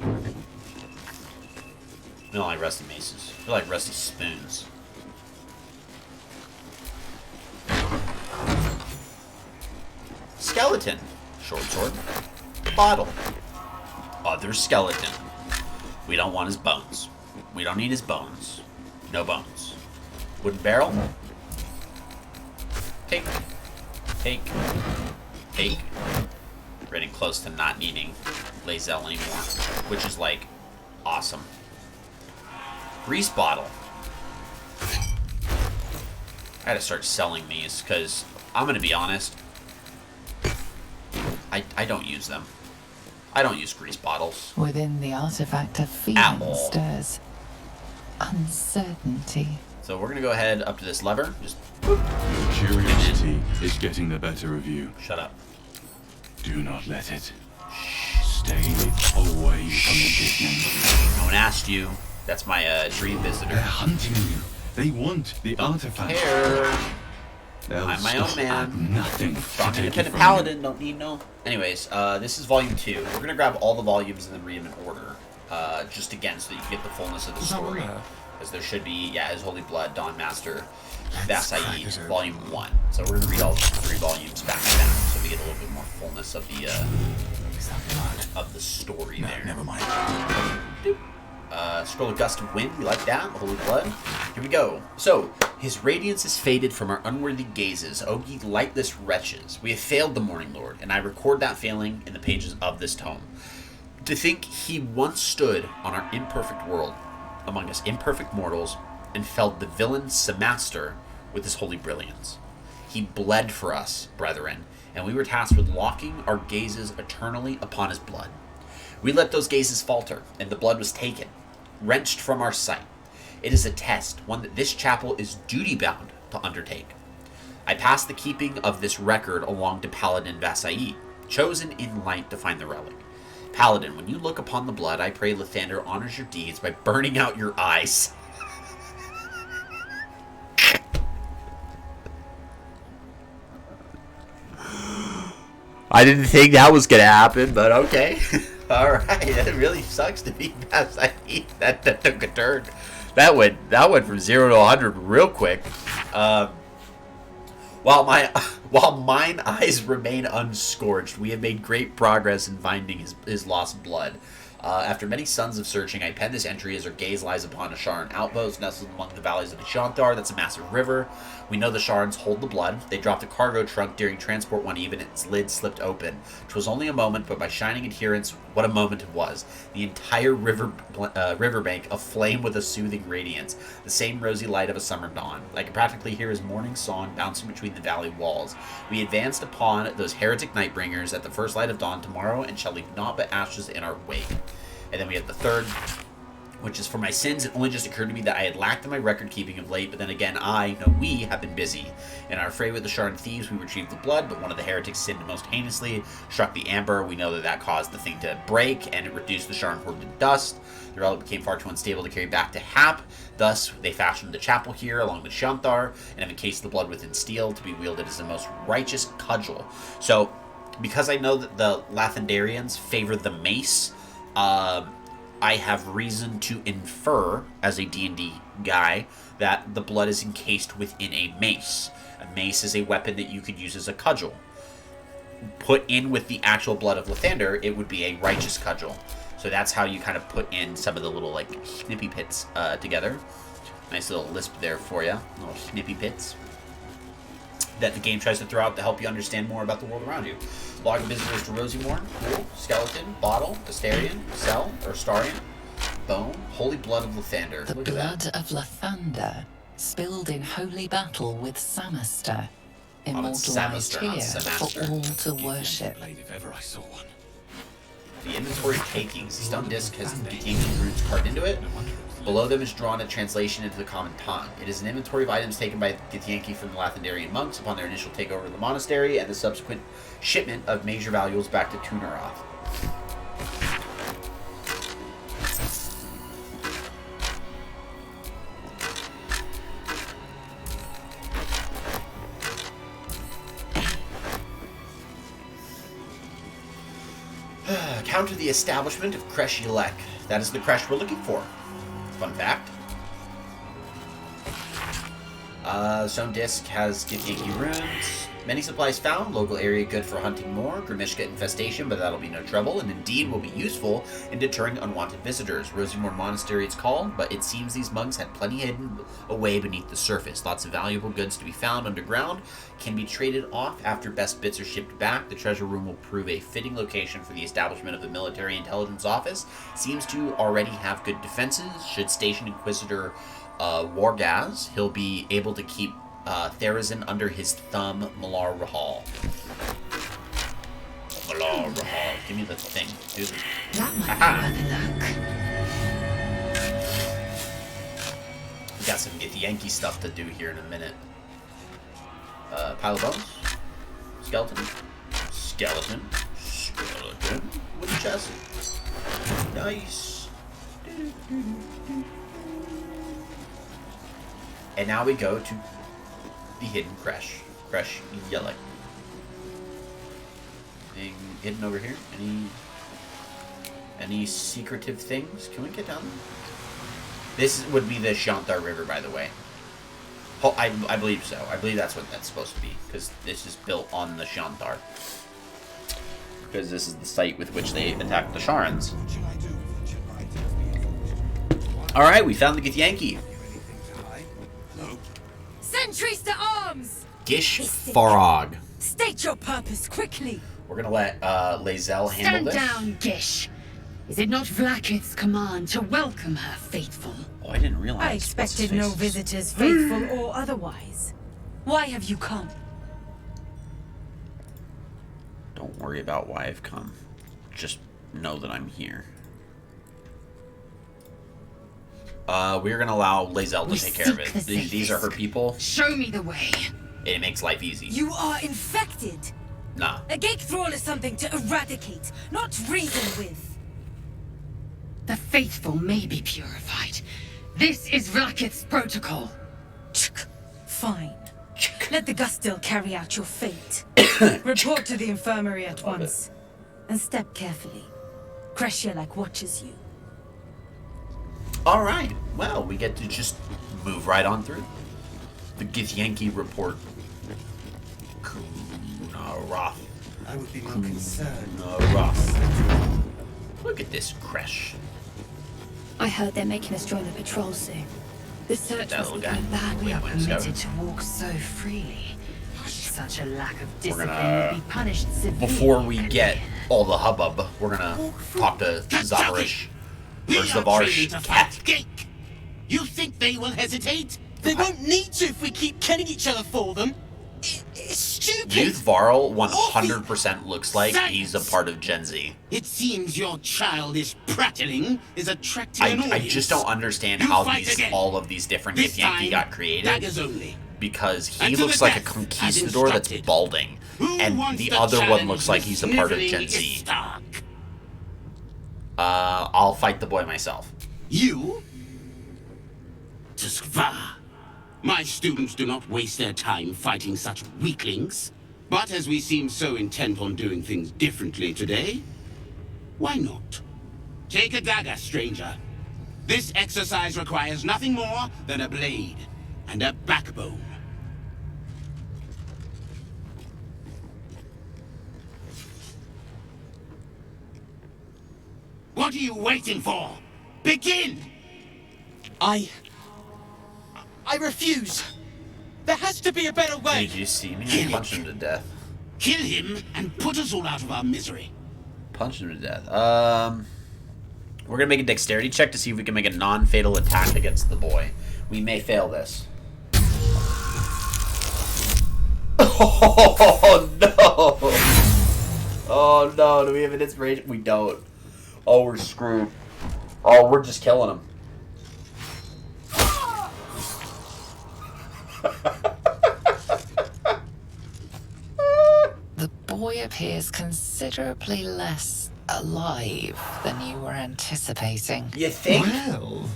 We don't like rusty maces. We like rusty spoons. Skeleton. Short sword. Bottle. Other skeleton. We don't want his bones. We don't need his bones. No bones. Wooden barrel. Take. Take. Take. Getting close to not needing Lae'zel anymore, which is like awesome. Grease bottle. I gotta start selling these because I'm gonna be honest. I don't use them. I don't use grease bottles. Within the artifact, a feeling stirs. Uncertainty. So we're gonna go ahead up to this lever. Just Curiosity is getting the better of you. Shut up. Do not let it. Stay away from the business. No one asked you. That's my dream visitor. They're hunting you. They want the artifact. Here. They'll I'm my own man. Nothing. Strong independent paladin. Don't need no. Anyways, this is volume 2. We're gonna grab all the volumes and then read them in order. Just again, so that you can get the fullness of the story. As there should be, yeah, His Holy Blood, Dawn Master, Vassaid, volume 1. So we're gonna read all 3 volumes back to back, so we get a little bit more fullness of the story there. Never mind. Scroll of Gust of Wind, we like that. Holy Blood. Here we go. So, his radiance is faded from our unworthy gazes. O ye lightless wretches, we have failed the Morning Lord, and I record that failing in the pages of this tome. To think he once stood on our imperfect world, among us imperfect mortals, and felled the villain Samaster with his holy brilliance. He bled for us, brethren, and we were tasked with locking our gazes eternally upon his blood. We let those gazes falter, and the blood was taken, wrenched from our sight. It is a test, one that this chapel is duty-bound to undertake. I pass the keeping of this record along to Paladin Vassaid, chosen in light to find the relic. Paladin, when you look upon the blood, I pray Lathander honors your deeds by burning out your eyes. I didn't think that was gonna happen, but okay. Alright, it really sucks to be past that took a turn. That went from 0 to 100 real quick. While mine eyes remain unscorched, we have made great progress in finding his lost blood. After many suns of searching, I pen this entry as our gaze lies upon a Sharn outpost nestled among the valleys of the Shantar. That's a massive river. We know the Sharns hold the blood. They dropped a cargo trunk during transport one eve and its lid slipped open. 'Twas only a moment, but by shining adherence, what a moment it was. The entire riverbank aflame with a soothing radiance, the same rosy light of a summer dawn. I could practically hear his morning song bouncing between the valley walls. We advanced upon those heretic nightbringers at the first light of dawn tomorrow and shall leave naught but ashes in our wake. And then we have the third, which is for my sins. It only just occurred to me that I had lacked in my record keeping of late, but then again, we have been busy. In our fray with the Sharn thieves, we retrieved the blood, but one of the heretics sinned most heinously, struck the amber. We know that caused the thing to break, and it reduced the Sharn horde to dust. The relic became far too unstable to carry back to Hap. Thus, they fashioned the chapel here along the Shantar, and have encased the blood within steel to be wielded as the most righteous cudgel. So, because I know that the Lathendarians favor the mace, I have reason to infer, as a D&D guy, that the blood is encased within a mace. A mace is a weapon that you could use as a cudgel. Put in with the actual blood of Lathander, it would be a righteous cudgel. So that's how you kind of put in some of the little, like, snippy pits together. Nice little lisp there for you. Little snippy pits that the game tries to throw out to help you understand more about the world around you. Log of visitors to Rosymorn, Pool, Skeleton, Bottle, Asterion, Cell, or Starion, Bone, Holy Blood of Lathander. The Look at blood that. of Lathander, spilled in holy battle with Samaster, immortalized Samaster, not here Samaster. for all to worship. Blade if ever I saw one. The inventory takings. The stone disc has Githyanki runes carved into it. Below them is drawn a translation into the common tongue. It is an inventory of items taken by Githyanki from the Lathendarian monks upon their initial takeover of the monastery and the subsequent shipment of major valuables back to Tunaroth. Counter the establishment of Kresh Yelek. That is the Kresh we're looking for. Fun fact. Stone Disc has Githyanki runes. Many supplies found. Local area good for hunting more. Grimishka infestation, but that'll be no trouble, and indeed will be useful in deterring unwanted visitors. Rosymorn Monastery it's called, but it seems these monks had plenty hidden away beneath the surface. Lots of valuable goods to be found underground. Can be traded off after best bits are shipped back. The treasure room will prove a fitting location for the establishment of the military intelligence office. Seems to already have good defenses. Should station Inquisitor Wargaz, he'll be able to keep Therazin under his thumb. Malar Rahal. Malar Rahal. Give me the thing, dude. That might be worth a look. We got some Githyanki stuff to do here in a minute. Pile of bones. Skeleton. Skeleton. Skeleton. Wooden chest. Nice. And now we go to the hidden Kresh. Kresh Yelek. Anything hidden over here? Any secretive things? Can we get down there? This would be the Shantar River, by the way. Oh, I believe so. I believe that's what that's supposed to be, because this is built on the Shantar. Because this is the site with which they attacked the Sharns. Alright, we found the Githyanki. Sentries to arms! Gish Farog. State your purpose quickly. We're gonna let Lae'zel handle Stand this. down, Gish. Is it not Vlaakith's command to welcome her faithful? Oh, I didn't realize. I expected no visitors, faithful or otherwise. Why have you come? Don't worry about why I've come. Just know that I'm here. We're gonna allow Lae'zel to take care of it. These are her people. Show me the way. It makes life easy. You are infected. Nah. A gate thrall is something to eradicate, not reason with. The faithful may be purified. This is Vlaakith's protocol. Fine. Let the Gustil carry out your fate. Report to the infirmary at once. And step carefully. Kreshia watches you. Alright, well, we get to just move right on through. The Githyanki report. Roth. I would be more concerned. Roth. Look at this Kresh. I heard they're making us join the patrol soon. The search That must little be guy. going bad. We are Let's go. permitted to walk so freely. Such a lack of discipline gonna- would be punished severely. Before we get all the hubbub, we're gonna talk to Zavarish. Or Zavarish cat. You think they will hesitate? They won't need to if we keep killing each other for them. It's stupid. Youth Varl 100% looks like he's a part of Gen Z. It seems your childish prattling is attracting an I audience. just don't understand You how fight again. all of these different This Githyanki time, got created. daggers only. Because he And to looks the like a death, as conquistador that's instructed. balding. Who And wants the to other one challenge looks like the he's a part of sniveling Gen Z. Istark? I'll fight the boy myself. You? Tuskva. My students do not waste their time fighting such weaklings. But as we seem so intent on doing things differently today, why not? Take a dagger, stranger. This exercise requires nothing more than a blade and a backbone. What are you waiting for? Begin! I refuse. There has to be a better way. Did you see me? I punched him to death. Kill him and put us all out of our misery. Punched him to death. We're gonna make a dexterity check to see if we can make a non-fatal attack against the boy. We may fail this. Oh no! Oh no! Do we have an inspiration? We don't. Oh, we're screwed. Oh, we're just killing him. The boy appears considerably less alive than you were anticipating. You think? Well,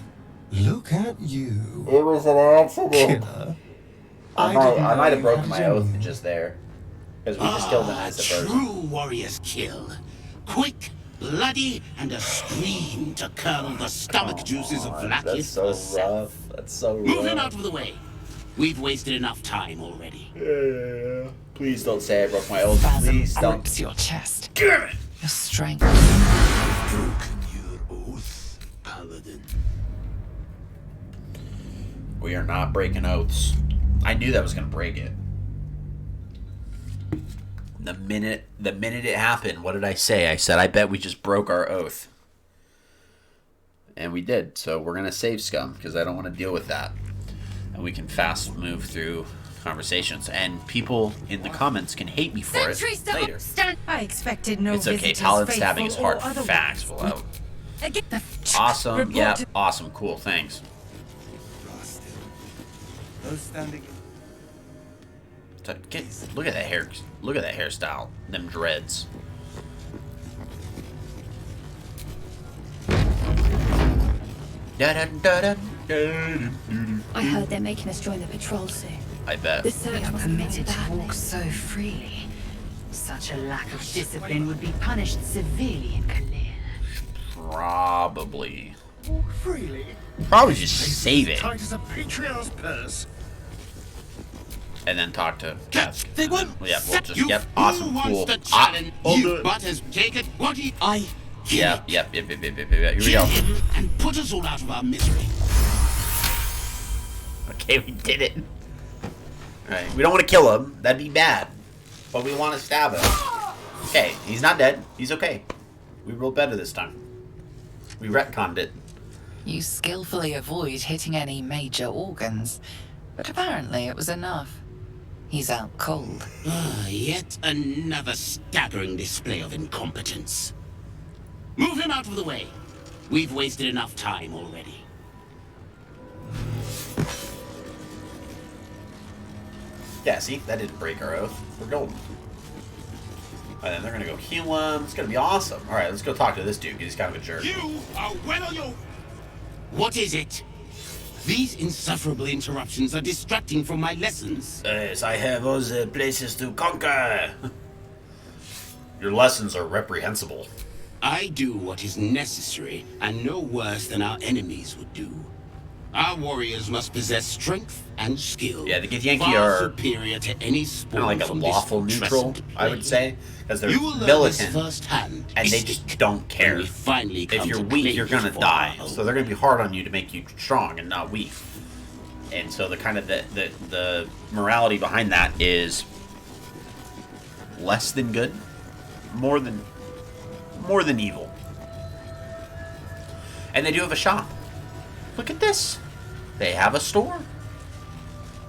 look at you. It was an accident. Killer. I didn't might know have broken you my had oath any. just there. Because we just killed an innocent person. True warrior's kill. Quick, bloody, and a scream to curdle the stomach juices of That's Vlakius so herself. rough. That's so rough. Move him out of the way. We've wasted enough time already. Yeah. Please don't say I broke my oath. Spasm Please don't. grips your chest. Damn it! Your strength. Broken your oath, Paladin. We are not breaking oaths. I knew that was gonna break it. The minute it happened, what did I say? I said I bet we just broke our oath. And we did. So we're gonna save Scum because I don't want to deal with that. And we can fast move through conversations. And people in the comments can hate me for it later. I expected no It's okay. visitors, Paladin stabbing is faithful hard. or otherwise. Facts. Well, Again, awesome. Report Yeah. to- Awesome. Cool. Thanks. Those standing. Look at that hair. Look at that hairstyle. Them dreads. I heard they're making us join the patrol soon. I bet. The search We are must be going permitted to badly. walk so freely. Such a lack of discipline would be punished severely in Kalir. Probably. Walk freely. Probably just save it Tight as a patriarch's purse. and then talk to Jeff. They won't. Yeah, we'll just You yep. who Awesome. wants Cool. to challenge I'll do you, it. but has taken what he Yep. Here we kill go. him and put us all out of our misery. Okay, we did it. Alright, we don't want to kill him. That'd be bad. But we want to stab him. Okay, he's not dead. He's okay. We rolled better this time. We retconned it. You skillfully avoid hitting any major organs, but apparently it was enough. He's out cold. Yet another staggering display of incompetence. Move him out of the way. We've wasted enough time already. Yeah, see? That didn't break our oath. We're golden. And then they're gonna go heal him. It's gonna be awesome. Alright, let's go talk to this dude, 'cause he's kind of a jerk. You are well on your... What is it? These insufferable interruptions are distracting from my lessons. Yes, I have other places to conquer. Your lessons are reprehensible. I do what is necessary, and no worse than our enemies would do. Our warriors must possess strength and skill. Yeah, the Githyanki far are superior to any spawn kind of like a from lawful this neutral, putrescent I would plane. say, because they're You will learn militant this firsthand, and they Mystic, just don't care. when we finally If come you're to weak, claim you're you gonna for die. our own. So they're gonna be hard on you to make you strong and not weak. And so the kind of the morality behind that is less than good, more than evil. And they do have a shop. Look at this. They have a store.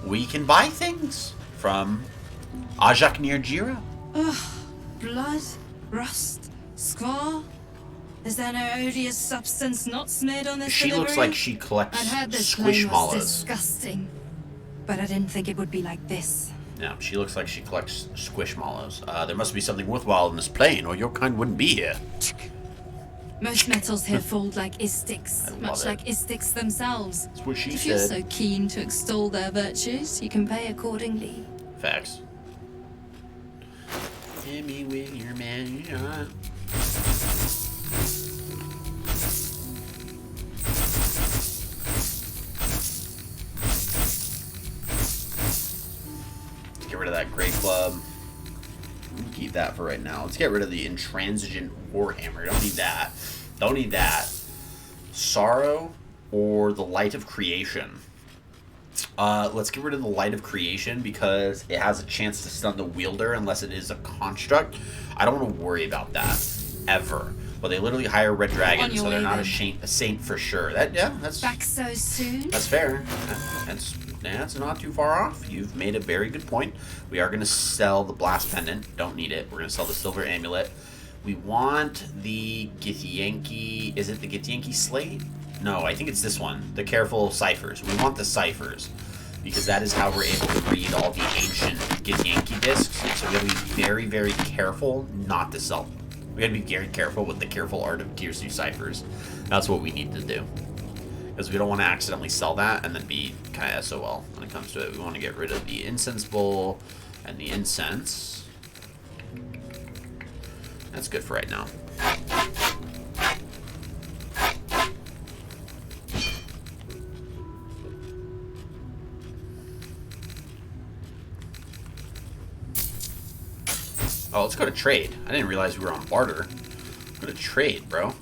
We can buy things from Ajak near Jira. Ugh, blood, rust, scar. Is there no odious substance not smeared on this She delivery? looks like she collects I'd heard this plane was squishmallows. disgusting, but I didn't think it would be like this. No, she looks like she collects squishmallows. There must be something worthwhile in this plane, or your kind wouldn't be here. Most metals here fold like istics, love much it. like istics themselves. That's what she If you're said. so keen to extol their virtues, you can pay accordingly. Facts. Hit me with your man. Get rid of that Grey Club. Keep that for right now. Let's get rid of the Intransigent Warhammer. Don't need that. Don't need that. Sorrow or the Light of Creation. Let's get rid of the Light of Creation because it has a chance to stun the wielder unless it is a construct. I don't want to worry about that ever. But they literally hire red dragons, so they're not a saint for sure. That's Back so soon? that's fair. That's not too far off. You've made a very good point. We are going to sell the blast pendant. Don't need it. We're going to sell the silver amulet. We want the Githyanki. Is it the Githyanki slate? No, I think it's this one. The careful ciphers. We want the ciphers because that is how we're able to read all the ancient Githyanki discs. So we have to be very, very careful not to sell them. We got to be very careful with the careful art of Tier 2 ciphers. That's what we need to do. Because we don't want to accidentally sell that and then be kind of SOL when it comes to it. We want to get rid of the incense bowl and the incense. That's good for right now. Oh, let's go to trade. I didn't realize we were on barter. Go to trade, bro.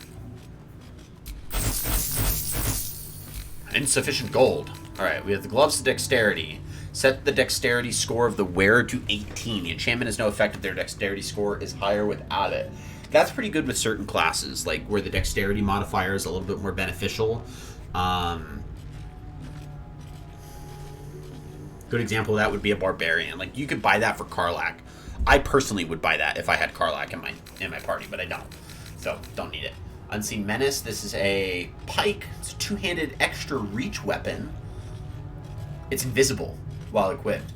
Insufficient gold. Alright, we have the gloves to dexterity. Set the dexterity score of the wearer to 18. The enchantment has no effect if their dexterity score is higher without it. That's pretty good with certain classes, like where the dexterity modifier is a little bit more beneficial. Good example of that would be a barbarian. Like, you could buy that for Karlak. I personally would buy that if I had Karlak in my party, but I don't. So, don't need it. Unseen Menace. This is a pike. It's a two-handed extra reach weapon. It's invisible while equipped.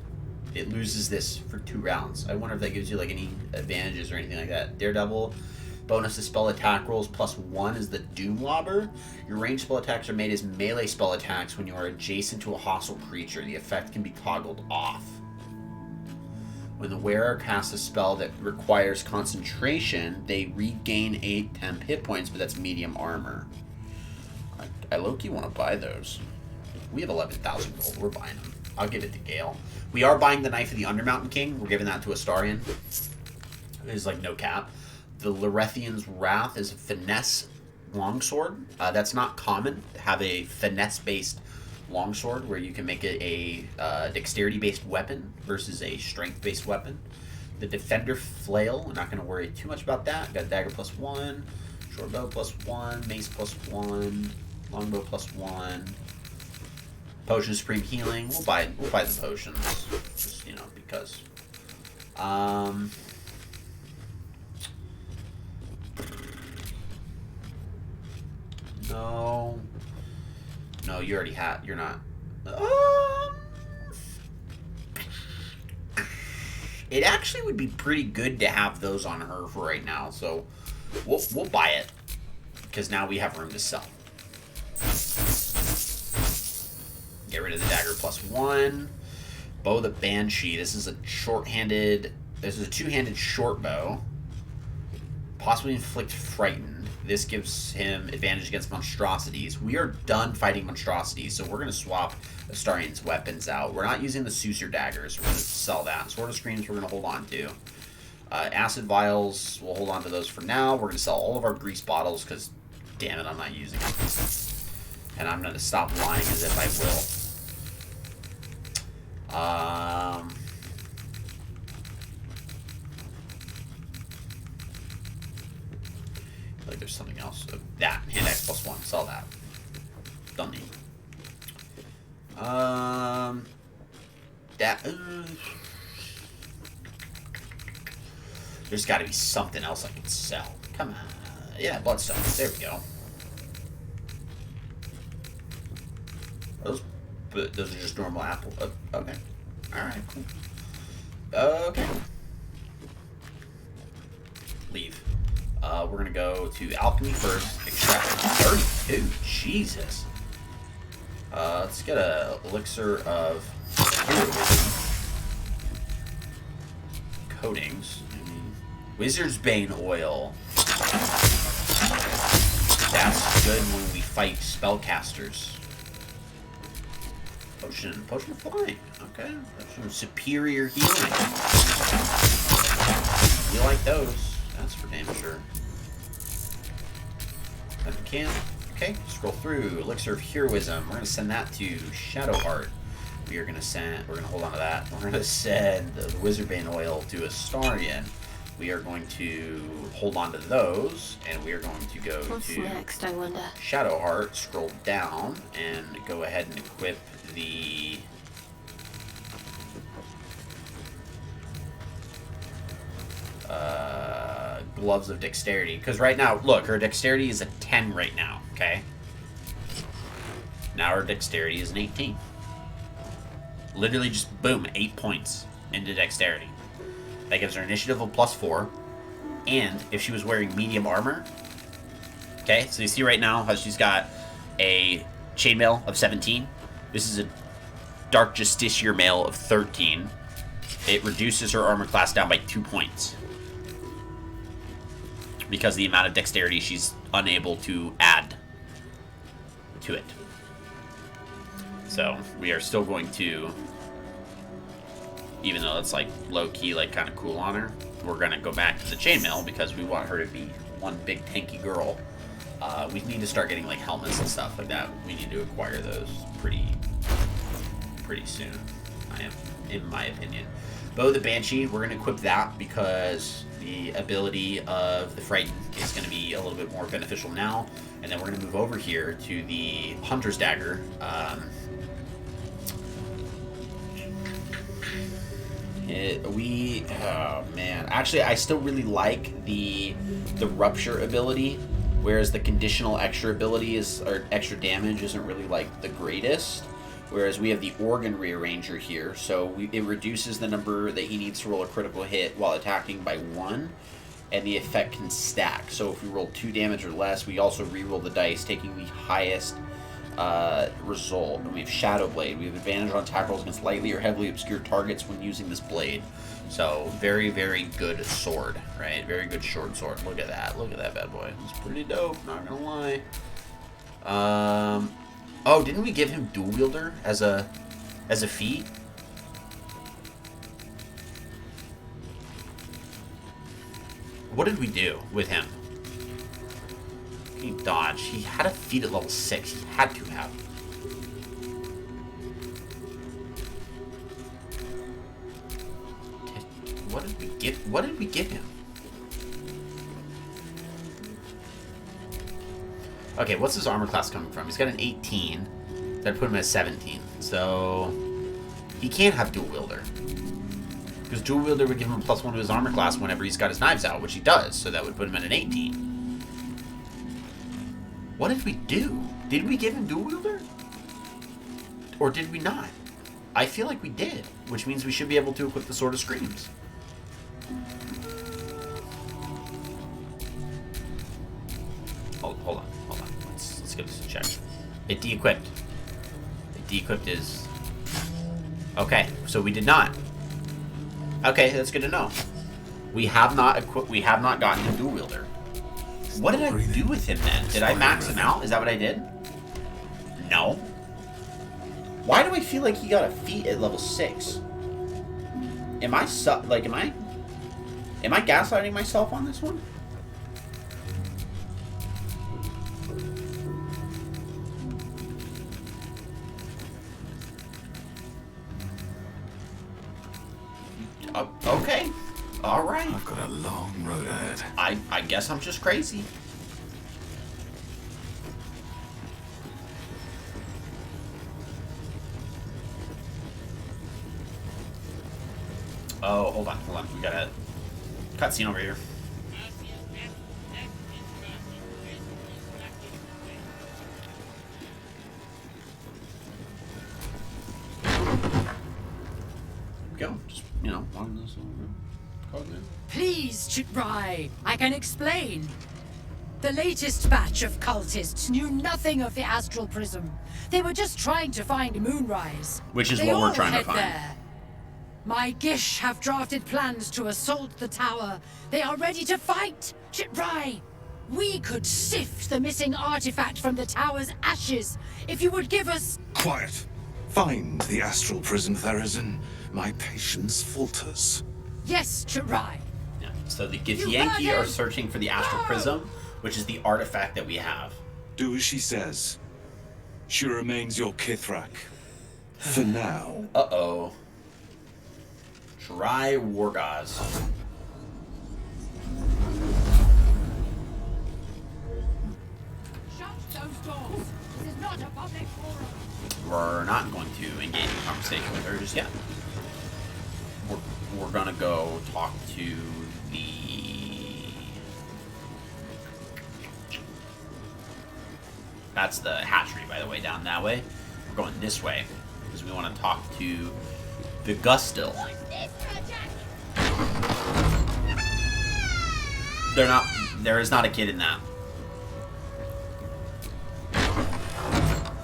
It loses this for 2 rounds. I wonder if that gives you like any advantages or anything like that. Daredevil. Bonus to spell attack rolls +1 is the Doom Lobber. Your ranged spell attacks are made as melee spell attacks when you are adjacent to a hostile creature. The effect can be toggled off. When the wearer casts a spell that requires concentration, they regain 8 temp hit points, but that's medium armor. I low-key want to buy those. We have 11,000 gold. We're buying them. I'll give it to Gale. We are buying the Knife of the Undermountain King. We're giving that to Astarion. There's like no cap. The Lorethian's Wrath is a finesse longsword. That's not common to have a finesse-based longsword where you can make it a dexterity-based weapon versus a strength-based weapon. The Defender Flail, we're not going to worry too much about that. Got dagger +1, short bow +1, mace +1, longbow +1. Potion of Supreme Healing. We'll buy the potions, just because. No, you already had. You're not. It actually would be pretty good to have those on her for right now, so we'll buy it because now we have room to sell. Get rid of the dagger +1. Bow the Banshee. This is a short-handed... This is a two-handed short bow. Possibly inflict frightened. This gives him advantage against monstrosities. We are done fighting monstrosities, so we're going to swap Astarian's weapons out. We're not using the Susur daggers. We're going to sell that. Sword of Screams we're going to hold on to. Acid vials, we'll hold on to those for now. We're going to sell all of our grease bottles because, damn it, I'm not using them. And I'm going to stop lying as if I will. Like there's something else. That, hand X +1, sell that. Don't need. There's got to be something else I can sell. Come on. Yeah, bloodstone. There we go. Those are just normal apple. Okay. Alright, cool. Okay. Leave. We're going to go to alchemy first. Extract 32. Jesus. Let's get a elixir of coatings. Wizard's Bane oil. That's good when we fight spellcasters. Potion of flying. Okay. Potion of superior healing. You like those? That's for damn sure. Then we can. Okay, scroll through. Elixir of Heroism. We're gonna send that to Shadowheart. We're gonna hold on to that. We're gonna send the Wizardbane oil to Astarian. We are going to hold on to those, and we are going to go What's to next, I wonder? Shadowheart, scroll down, and go ahead and equip the Gloves of Dexterity. Because right now, look, her Dexterity is a 10 right now, okay? Now her Dexterity is an 18. Literally just, boom, 8 points into Dexterity. That gives her initiative of +4. And if she was wearing medium armor, okay, so you see right now how she's got a chainmail of 17. This is a Dark Justiciar mail of 13. It reduces her armor class down by 2 points. Because the amount of dexterity she's unable to add to it. So we are still going to, even though it's like low-key, like kind of cool on her, we're going to go back to the chainmail because we want her to be one big tanky girl. We need to start getting like helmets and stuff like that. We need to acquire those pretty soon, in my opinion. Bow the Banshee, we're going to equip that because the ability of the Frighten is going to be a little bit more beneficial now. And then we're going to move over here to the Hunter's Dagger. Oh man, actually I still really like the Rupture ability, whereas the conditional extra ability or extra damage isn't really like the greatest. Whereas we have the Organ Rearranger here, so it reduces the number that he needs to roll a critical hit while attacking by 1, and the effect can stack. So if we roll 2 damage or less, we also re-roll the dice, taking the highest result. And we have Shadow Blade. We have advantage on attack rolls against lightly or heavily obscured targets when using this blade. So very, very good sword, right? Very good short sword. Look at that. Look at that bad boy. It's pretty dope, not gonna lie. Oh, didn't we give him Dual Wielder as a feat? What did we do with him? He dodged. He had a feat at level 6. He had to have. What did we give him? Okay, what's his armor class coming from? He's got an 18. That put him at 17. So he can't have Dual Wielder. Because Dual Wielder would give him a +1 to his armor class whenever he's got his knives out, which he does. So that would put him at an 18. What did we do? Did we give him Dual Wielder? Or did we not? I feel like we did, which means we should be able to equip the Sword of Screams. Hold on. Let's get this checked. It de-equipped. Decooked is... Okay, so we did not. Okay, that's good to know. We have not gotten a dual wielder. What did I do with him then? Did I max him out? Is that what I did? No. Why do I feel like he got a feat at level 6? Am I gaslighting myself on this one? Okay. All right. I've got a long road ahead. I guess I'm just crazy. Oh, hold on. We got a cutscene over here. Go. Just, on this code there. Please, Chitrai, I can explain. The latest batch of cultists knew nothing of the astral prism. They were just trying to find Moonrise. Which is They what we're all trying to head find. there. My Gish have drafted plans to assault the tower. They are ready to fight, Chitrai. We could sift the missing artifact from the tower's ashes if you would give us... Quiet. Find the astral prism, Therazin. My patience falters. Yes, Chitrai. Yeah. So the You Githyanki heard are him. searching for the astral prism, which is the artifact that we have. Do as she says. She remains your Kithrak. For now. Uh-oh. Try Wargaz. Shut those doors. This is not a public forum. We're not going to engage in conversation with her just yet. We're gonna go talk to the... That's the hatchery, by the way, down that way. We're going this way, because we want to talk to the Gustil. There is not a kid in that.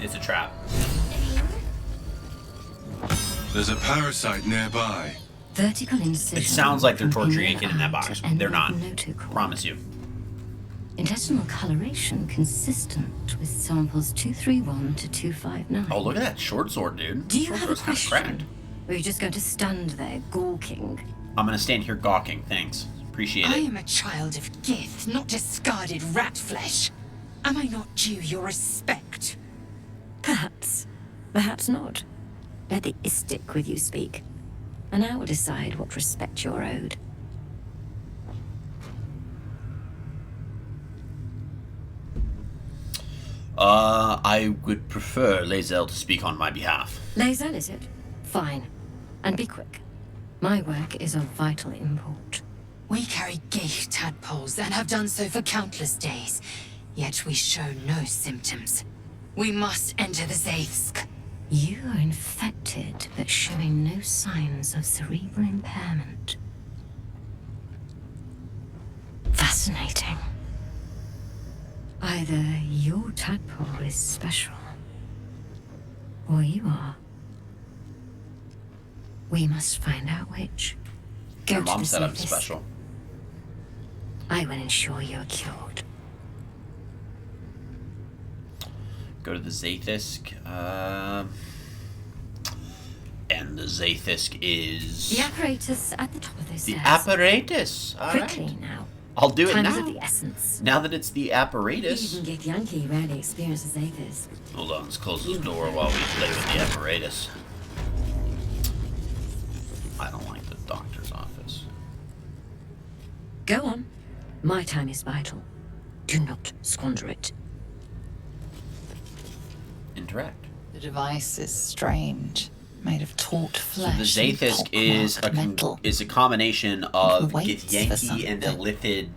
It's a trap. There's a parasite nearby. Vertical incision. It sounds like they're from torturing a inner kid in that eye box. to They're not. notochord. Promise you. Intestinal coloration consistent with samples 231 to 259. Oh, look at that short sword, dude. Do you Short have a sword's kinda question? Or are you just going to stand there gawking? I'm gonna stand here gawking. Thanks. Appreciate I it. am a child of Gith, not discarded rat flesh. Am I not due your respect? Perhaps. Perhaps not. Let the Istik with you speak, and I will decide what respect you're owed. I would prefer Lae'zel to speak on my behalf. Lae'zel, is it? Fine. And be quick. My work is of vital import. We carry Geich tadpoles and have done so for countless days, yet we show no symptoms. We must enter the Zaithsk. You are infected, but showing no signs of cerebral impairment. Fascinating. Either your tadpole is special, or you are. We must find out which. Go Your to mom the said I'm safest. special. I will ensure you're cured. Go to the Zaithisk. And the Zaithisk is... The apparatus at the top of those The stairs. apparatus. All Quickly right. now. I'll do it Time now. is of the essence. Now that it's the apparatus. Even Githyanki rarely experiences Aethys. Hold on, let's close this door while we play with the apparatus. I don't like the doctor's office. Go on. My time is vital. Do not squander it. Interact. The device is strange, made of taut So flesh. the and Zaithisk is a combination of waits for Githyanki and Illithid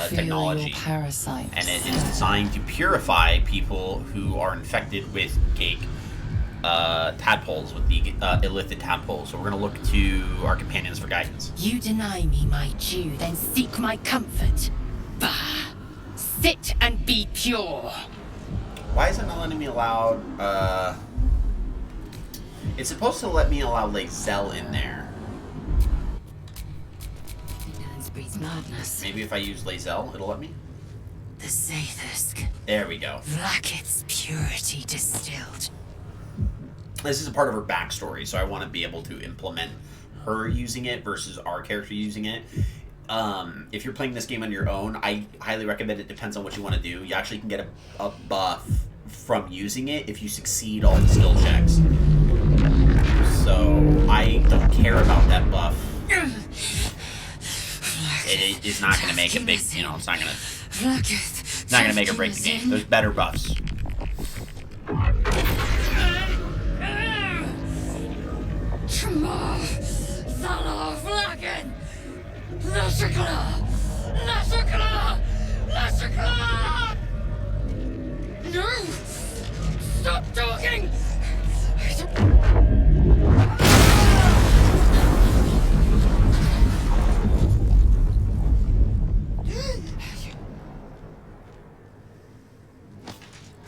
technology, parasite. and it is designed to purify people who are infected with Gake tadpoles, with the Illithid tadpoles. So we're gonna look to our companions for guidance. You deny me my due, then seek my comfort. Bah! Sit and be pure. Why is it not letting me allow It's supposed to let me allow Lae'zel in there. Breeds madness. Maybe if I use Lae'zel, it'll let me? The Zaithisk. There we go. Vlaakith's purity distilled. This is a part of her backstory, so I want to be able to implement her using it versus our character using it. If you're playing this game on your own, I highly recommend it. Depends on what you want to do. You actually can get a buff from using it if you succeed all the skill checks. So I don't care about that buff. It is not going to make a big, it's not going to make or break the game. There's better buffs. Tremor, Thalar Vlagan, Lashakala! No! Stop talking!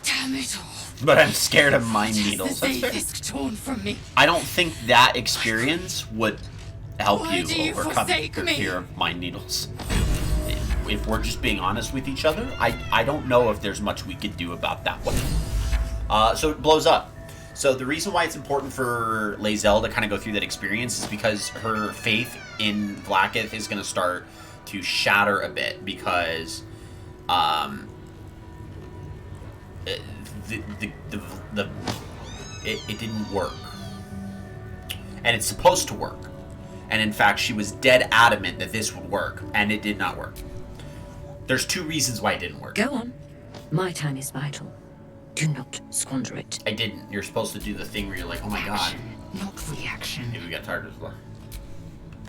Damn it all! But I'm scared of mind needles. The Zaithisk torn from me. I don't think that experience would help Why do you you overcome forsake your me? fear of mind needles. If we're just being honest with each other, I don't know if there's much we could do about that one. So it blows up. So the reason why it's important for Lae'zel to kind of go through that experience is because her faith in Vlaakith is going to start to shatter a bit because it didn't work. And it's supposed to work. And in fact, she was dead adamant that this would work, and it did not work. There's two reasons why it didn't work. Go on. My time is vital. Do not squander it. I didn't. You're supposed to do the thing where you're like, oh my god. Not reaction. Maybe we got tired as well.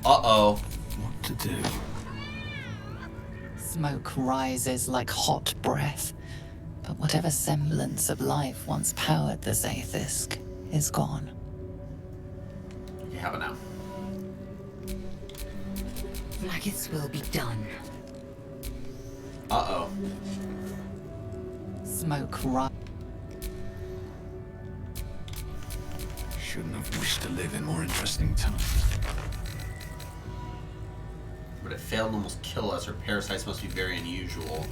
Uh-oh. What to do? Smoke rises like hot breath. But whatever semblance of life once powered the Zaithisk is gone. You have it now. Vlaakith's will be done. Uh-oh. Smoke rise. Shouldn't have wished to live in more interesting times. But it failed to almost kill us. Our parasites must be very unusual.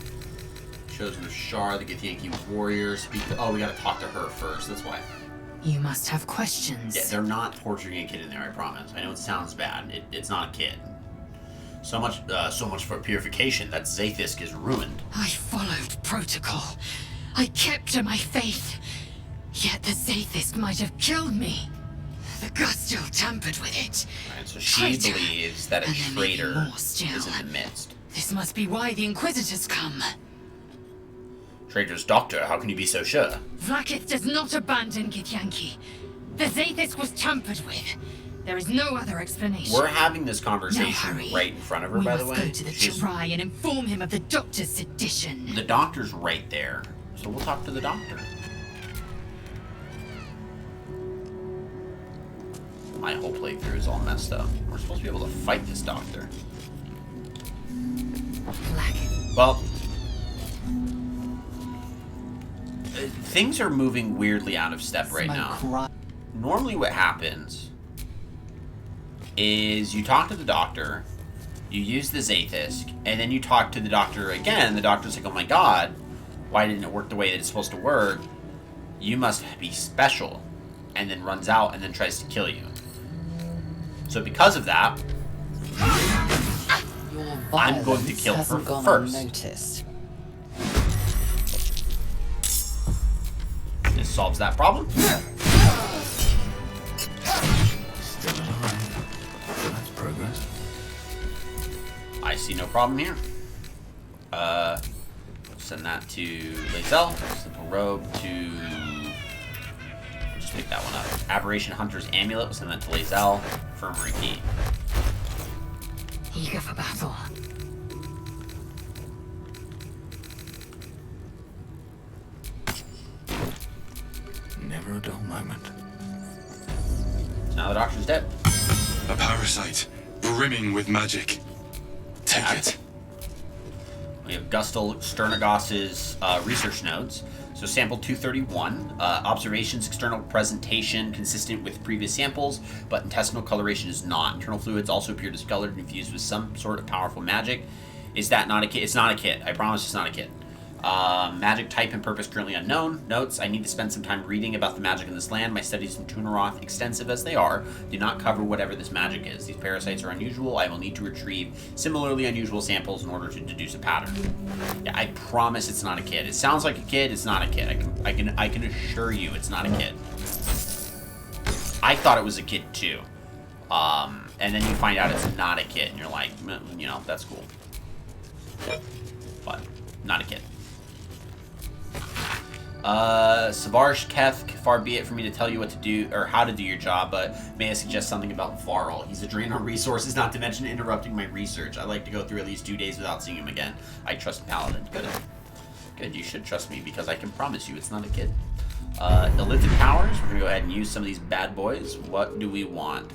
Chosen of Shar, the Githyanki warrior. Speak to... Oh, we gotta talk to her first. That's why. You must have questions. Yeah, they're not torturing a kid in there, I promise. I know it sounds bad. It's not a kid. So much for purification. That Zaithisk is ruined. I followed protocol. I kept to my faith. Yet the Zaithisk might have killed me. The gods still tampered with it. Right, so she believes that a And there may be traitor more still. is in the midst. This must be why the Inquisitors come. Traitor's doctor, how can you be so sure? Vlaakith does not abandon Githyanki. The Zaithisk was tampered with. There is no other explanation. We're having this conversation Now hurry. right in front of her, We by the must way. go to the She's- Chirai and inform him of the Doctor's sedition. The doctor's right there. So we'll talk to the doctor. My whole playthrough is all messed up. We're supposed to be able to fight this doctor. Well, things are moving weirdly out of step right now. Normally what happens is you talk to the doctor, you use the Zaithisk, and then you talk to the doctor again. The doctor's like, oh my god, why didn't it work the way that it's supposed to work? You must be special. And then runs out and then tries to kill you. So because of that, I'm going to kill her hasn't gone first. unnoticed. This solves that problem. Still alive. That's progress. I see no problem here. Send that to Lae'zel. Simple robe to... Just pick that one up. Aberration Hunter's Amulet. We'll send that to Lae'zel. Infirmary Key. Eager for battle. Never a dull moment. So now the doctor's dead. A parasite, brimming with magic. Take it. We have Gustal Sternagos's research notes. So sample 231, observations, external presentation consistent with previous samples, but intestinal coloration is not. Internal fluids also appear discolored and infused with some sort of powerful magic. Is that not a kit? It's not a kit. I promise it's not a kit. Magic type and purpose currently unknown. Notes, I need to spend some time reading about the magic in this land. My studies in Tunaroth, extensive as they are, do not cover whatever this magic is. These parasites are unusual. I will need to retrieve similarly unusual samples in order to deduce a pattern. Yeah, I promise it's not a kid. It sounds like a kid. It's not a kid. I can assure you it's not a kid. I thought it was a kid too. And then you find out it's not a kid, and you're like, you know, that's cool. But not a kid. Savarsh Keth, far be it for me to tell you what to do or how to do your job, but may I suggest something about Varl? He's a drain on resources, not to mention interrupting my research. I'd like to go through at least 2 days without seeing him again. I trust Paladin. Good, you should trust me because I can promise you it's not a kid. Elliptic powers, we're gonna go ahead and use some of these bad boys. What do we want?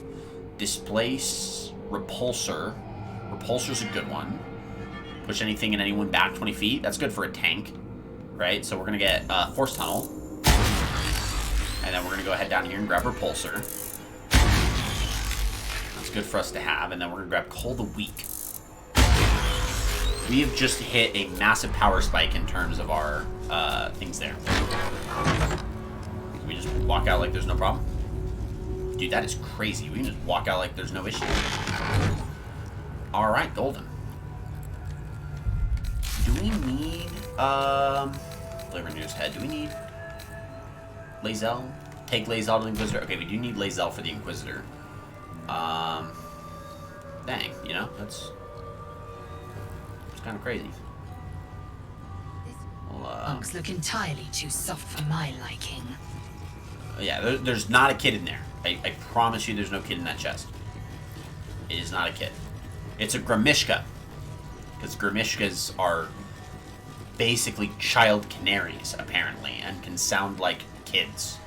Displace Repulsor. Repulsor's a good one. Push anything and anyone back 20 feet. That's good for a tank. Right, so we're gonna get Force Tunnel, and then we're gonna go ahead down here and grab Repulsor. That's good for us to have, and then we're gonna grab Cull the Weak. We have just hit a massive power spike in terms of our things there. Can we just walk out like there's no problem? Dude, that is crazy. We can just walk out like there's no issue. All right, golden. Do we need Flavor News Head? Do we need Lae'zel? Take Lae'zel to the Inquisitor. Okay, we do need Lae'zel for the Inquisitor. Dang, you know, it's kind of crazy. Monks look entirely too soft for my liking. Yeah, there's not a kid in there. I promise you there's no kid in that chest. It is not a kid. It's a Grimishka. Because Grimishkas are basically child canaries, apparently, and can sound like kids.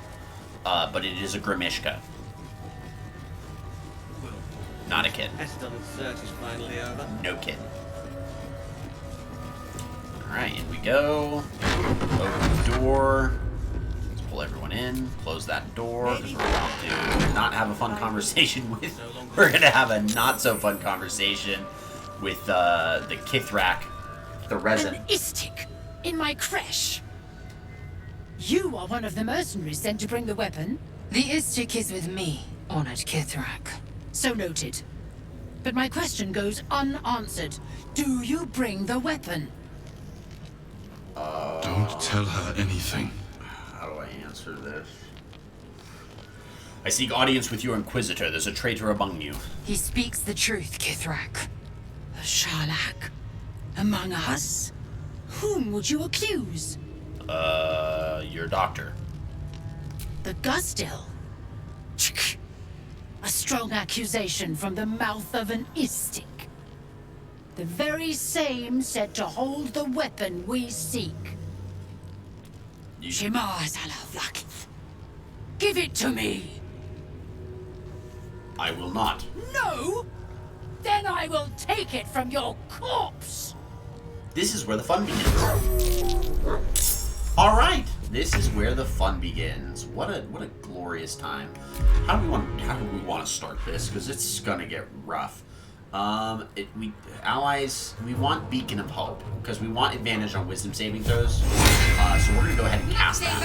But it is a Grimishka. Not a kid. Estel's search is finally over. No kid. Alright, in we go. Open the door. Let's pull everyone in. Close that door, because we're about to not have a fun conversation with... We're going to have a not-so-fun conversation with the Kithrak, the resin. An Istik in my creche. You are one of the mercenaries sent to bring the weapon. The Istik is with me, honored Kithrak. So noted. But my question goes unanswered. Do you bring the weapon? Don't tell her anything. How do I answer this? I seek audience with your Inquisitor. There's a traitor among you. He speaks the truth, Kithrak. A Sharlak? Among us? Whom would you accuse? Your doctor. The Gustil? A strong accusation from the mouth of an Istik. The very same said to hold the weapon we seek. Give it to me! I will not. No! Then I will take it from your corpse! This is where the fun begins. Alright, this is where the fun begins. What a glorious time. How do we want to start this? Because it's gonna get rough. Allies, we want Beacon of Hope, because we want advantage on wisdom saving throws. So we're gonna go ahead and cast that.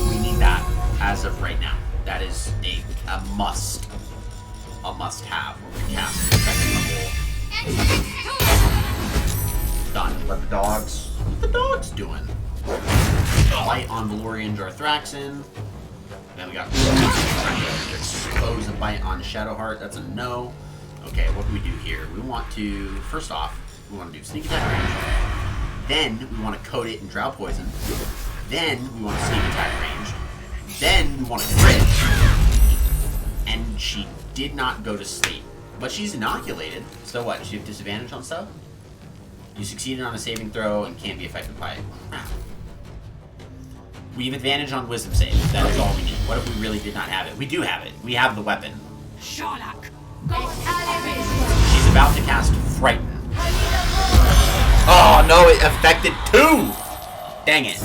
We need that as of right now. That is a must. A must-have. We're gonna cast second level. Done. What the dogs doing? Bite on Valorian Jarthraxin. Then we got expose the bite on Shadowheart. That's a no. Okay, what do we do here? We want to, first off, we want to do sneak attack range. Then we want to coat it in Drow Poison. Then we want to sneak attack range. Then we want to crit. And she did not go to sleep. But she's inoculated. So what? Does she have disadvantage on stuff? You succeeded on a saving throw and can't be affected by it. Crap. We have advantage on wisdom save. That is all we need. What if we really did not have it? We do have it. We have the weapon. Sharlak! She's about to cast Frighten. Oh Oh no, it affected 2! Dang it.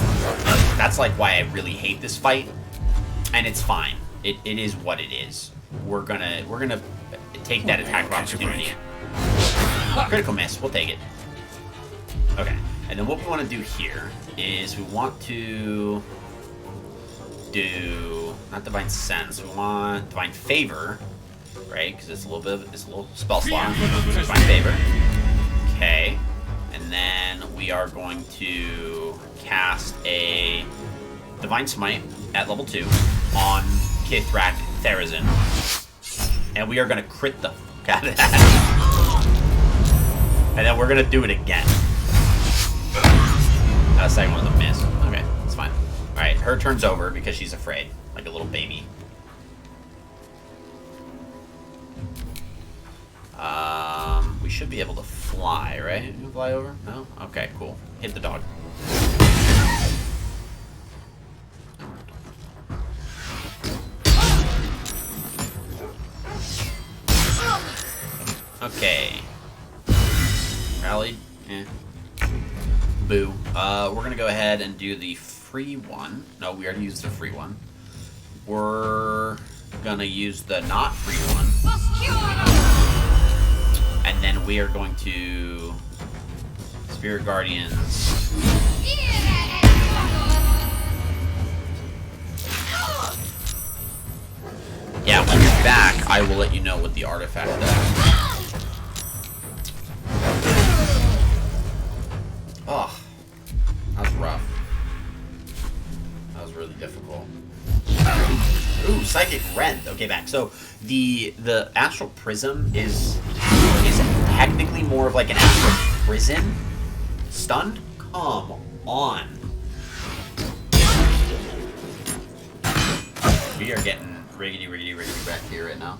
That's like why I really hate this fight. And it's fine. It is what it is. We're gonna take that attack of opportunity. Critical miss, we'll take it. Okay. And then what we want to do here is we want to do not divine sense. We want divine favor, right? Because it's a little spell slot. Divine favor. Okay. And then we are going to cast a divine smite at level 2 on Kithrak Therazin. And we are going to crit the fuck out of that. And then we're going to do it again. The second one's a miss. Okay, it's fine. Alright, her turn's over because she's afraid. Like a little baby. We should be able to fly, right? You can fly over? No? Okay, cool. Hit the dog. Okay. Rallied? Eh. Boo. We're gonna go ahead and do the free one. No, we already used the free one. We're gonna use the not free one. And then we are going to Spirit Guardians. Yeah, when you're back, I will let you know what the artifact does. Oh, that was rough. That was really difficult. Ooh, Psychic Rend. Okay, back. So the Astral Prism is technically more of like an Astral Prison. Stunned? Come on. We are getting riggedy back here right now.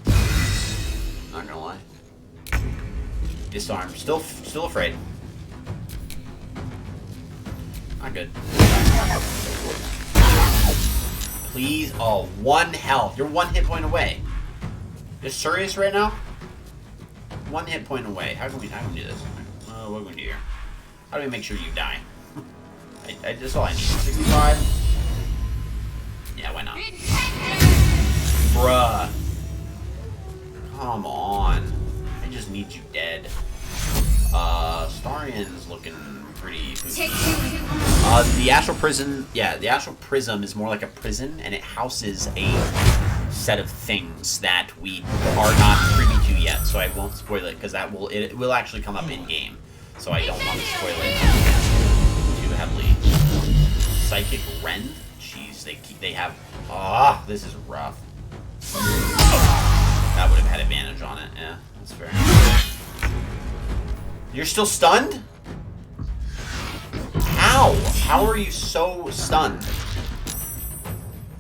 Not gonna lie. Disarmed. Still afraid. Not good. Please. Oh, 1 health. You're 1 hit point away. You're serious right now? 1 hit point away. How can we do this? What are we gonna do here? How do we make sure you die? That's all I need. 65? Yeah, why not? Bruh. Come on. I just need you dead. Starian's looking pretty poopy. The Astral Prison, yeah, the Astral Prism is more like a prison, and it houses a set of things that we are not privy to yet, so I won't spoil it, because it will actually come up in-game, so I don't want to spoil it too heavily. Psychic Rend? Jeez, they have, this is rough. That would have had advantage on it, yeah, that's fair. You're still stunned? How? How are you so stunned?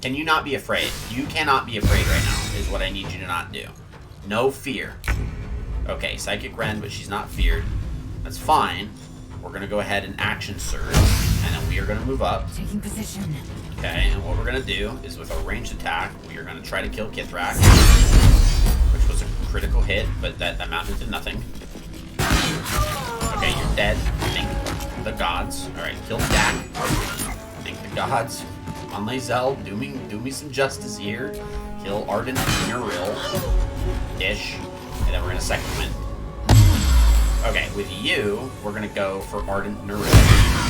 Can you not be afraid? You cannot be afraid right now, is what I need you to not do. No fear. Okay, Psychic Rend, but she's not feared. That's fine. We're going to go ahead and action surge, and then we are going to move up. Taking position. Okay, and what we're going to do is with a ranged attack, we are going to try to kill Kithrak, which was a critical hit, but that amounted to nothing. Okay, you're dead. Thank the gods. Alright, kill Dak. Thank the gods. On Lae'zel, do me some justice here. Kill Ardent Nuril. Ish. And then we're gonna second wind. Okay, with you, we're gonna go for Ardent Nuril.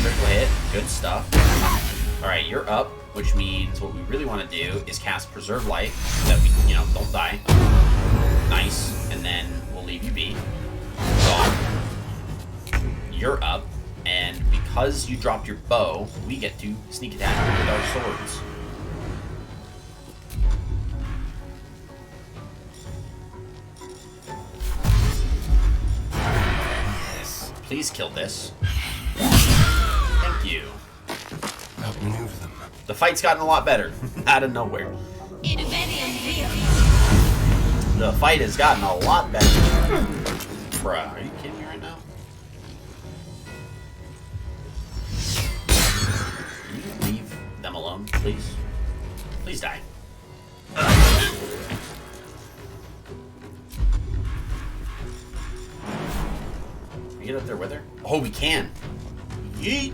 Critical hit. Good stuff. Alright, you're up, which means what we really want to do is cast Preserve Life so that we, don't die. Nice. And then we'll leave you be. Gone. You're up, and because you dropped your bow, we get to sneak attack with our swords. Yes. Please kill this. Thank you. Outmaneuver them. The fight's gotten a lot better, out of nowhere. The fight has gotten a lot better. Bruh, are you kidding me right now? Can you leave them alone, please? Please die. Can we get up there with her? Oh, we can. Yeet.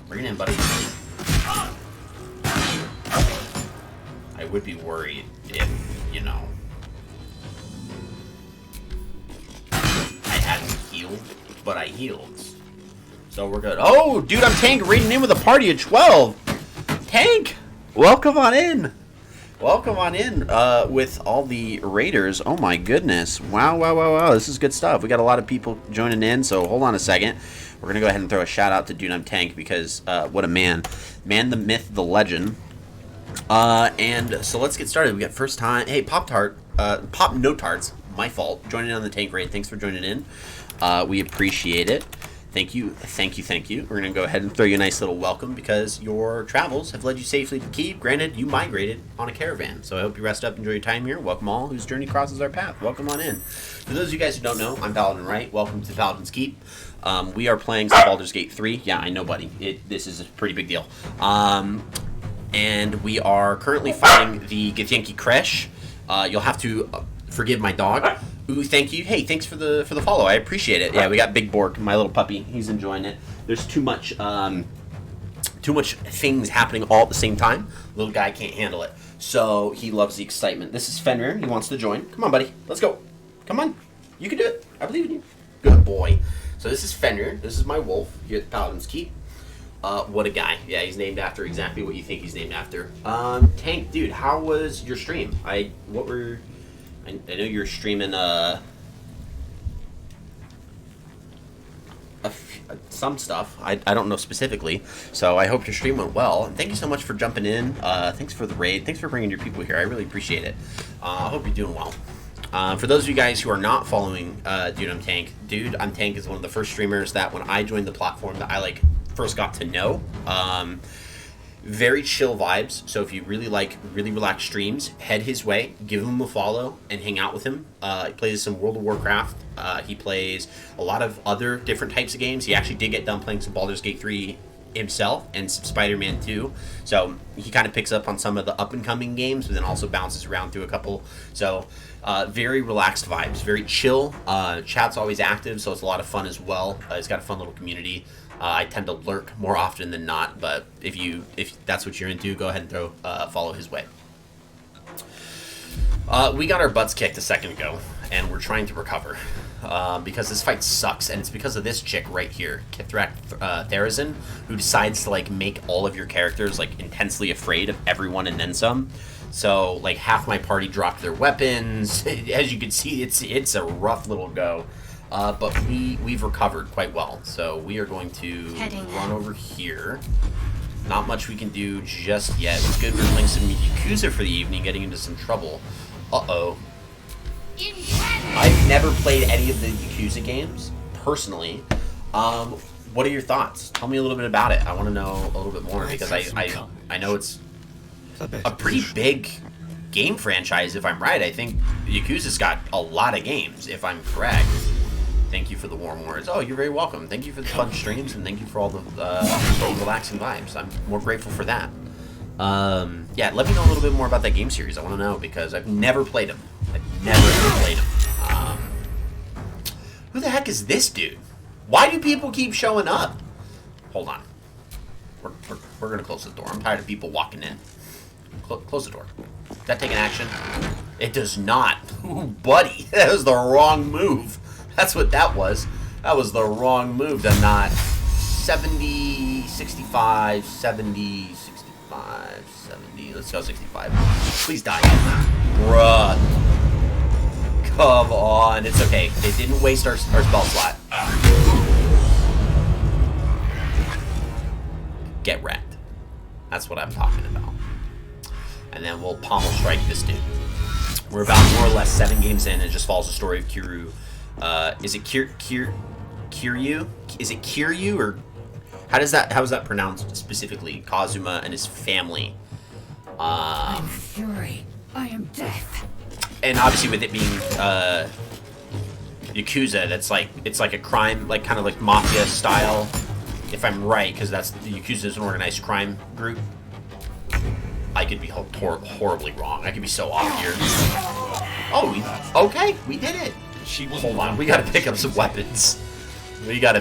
Bring it in, buddy. I would be worried if, you know, I hadn't healed, but I healed. So we're good. Oh, dude, I'm Tank raiding in with a party of 12. Tank, welcome on in. Welcome on in with all the raiders. Oh my goodness. Wow, wow, wow, wow. This is good stuff. We got a lot of people joining in, so hold on a second. We're going to go ahead and throw a shout out to Dude I'm Tank because what a man. Man, the myth, the legend. And so let's get started. We got first time. Hey, Pop No Tarts, my fault. Joining in on the Tank raid. Thanks for joining in. We appreciate it. Thank you, thank you, thank you. We're going to go ahead and throw you a nice little welcome because your travels have led you safely to Kyiv. Granted, you migrated on a caravan, so I hope you rest up, enjoy your time here. Welcome all whose journey crosses our path. Welcome on in. For those of you guys who don't know, I'm Paladin Wright. Welcome to Paladin's Keep. We are playing some Baldur's Gate 3. Yeah, I know, buddy. This is a pretty big deal. And we are currently fighting the Githyanki Kresh. You'll have to forgive my dog. Ooh, thank you. Hey, thanks for the follow. I appreciate it. Yeah, we got Big Bork, my little puppy. He's enjoying it. There's too much things happening all at the same time. Little guy can't handle it. So he loves the excitement. This is Fenrir. He wants to join. Come on, buddy. Let's go. Come on. You can do it. I believe in you. Good boy. So this is Fenrir. This is my wolf here at the Paladin's Keep. What a guy. Yeah, he's named after exactly what you think he's named after. Tank, dude, how was your stream? I know you're streaming some stuff. I don't know specifically, so I hope your stream went well. And thank you so much for jumping in. Thanks for the raid. Thanks for bringing your people here. I really appreciate it. I hope you're doing well. For those of you guys who are not following Dude I'm Tank, Dude I'm Tank is one of the first streamers that when I joined the platform that I first got to know. Very chill vibes, so if you really like really relaxed streams, head his way, give him a follow, and hang out with him. He plays some World of Warcraft. He plays a lot of other different types of games. He actually did get done playing some Baldur's Gate 3 himself and some Spider-Man 2. So he kind of picks up on some of the up-and-coming games, but then also bounces around through a couple. So very relaxed vibes, very chill. Chat's always active, so it's a lot of fun as well. He's got a fun little community. I tend to lurk more often than not, but if that's what you're into, go ahead and follow his way. We got our butts kicked a second ago, and we're trying to recover because this fight sucks, and it's because of this chick right here, Kithrak Therazin, who decides to make all of your characters intensely afraid of everyone and then some. So half my party dropped their weapons. As you can see, it's a rough little go. But we've recovered quite well, so we are going to run over here. Not much we can do just yet. It's good we're playing some Yakuza for the evening, getting into some trouble. Uh-oh. I've never played any of the Yakuza games, personally. What are your thoughts? Tell me a little bit about it. I want to know a little bit more, because I know it's a pretty big game franchise, if I'm right. I think Yakuza's got a lot of games, if I'm correct. Thank you for the warm words. Oh, you're very welcome. Thank you for the fun streams, and thank you for all the relaxing vibes. I'm more grateful for that. Yeah, let me know a little bit more about that game series. I want to know, because I've never played them. I've never played them. Who the heck is this dude? Why do people keep showing up? Hold on. We're going to close the door. I'm tired of people walking in. Close the door. Does that take an action? It does not. Ooh, buddy. That was the wrong move. That's what that was. That was the wrong move to not. 70, 65, 70, 65, 70. Let's go 65. Please die. Bruh. Come on. It's okay. It didn't waste our spell slot. Get wrecked. That's what I'm talking about. And then we'll pommel strike this dude. We're about more or less 7 games in, and it just follows the story of Kiryu. Is it Kiryu? Is it Kiryu, or how is that pronounced specifically? Kazuma and his family. I'm fury. I am death. And obviously, with it being Yakuza, it's like a crime, kind of like mafia style, if I'm right, because Yakuza is an organized crime group. I could be horribly wrong. I could be so off here. Oh, Okay, we did it. Hold on, we gotta pick up some weapons. We got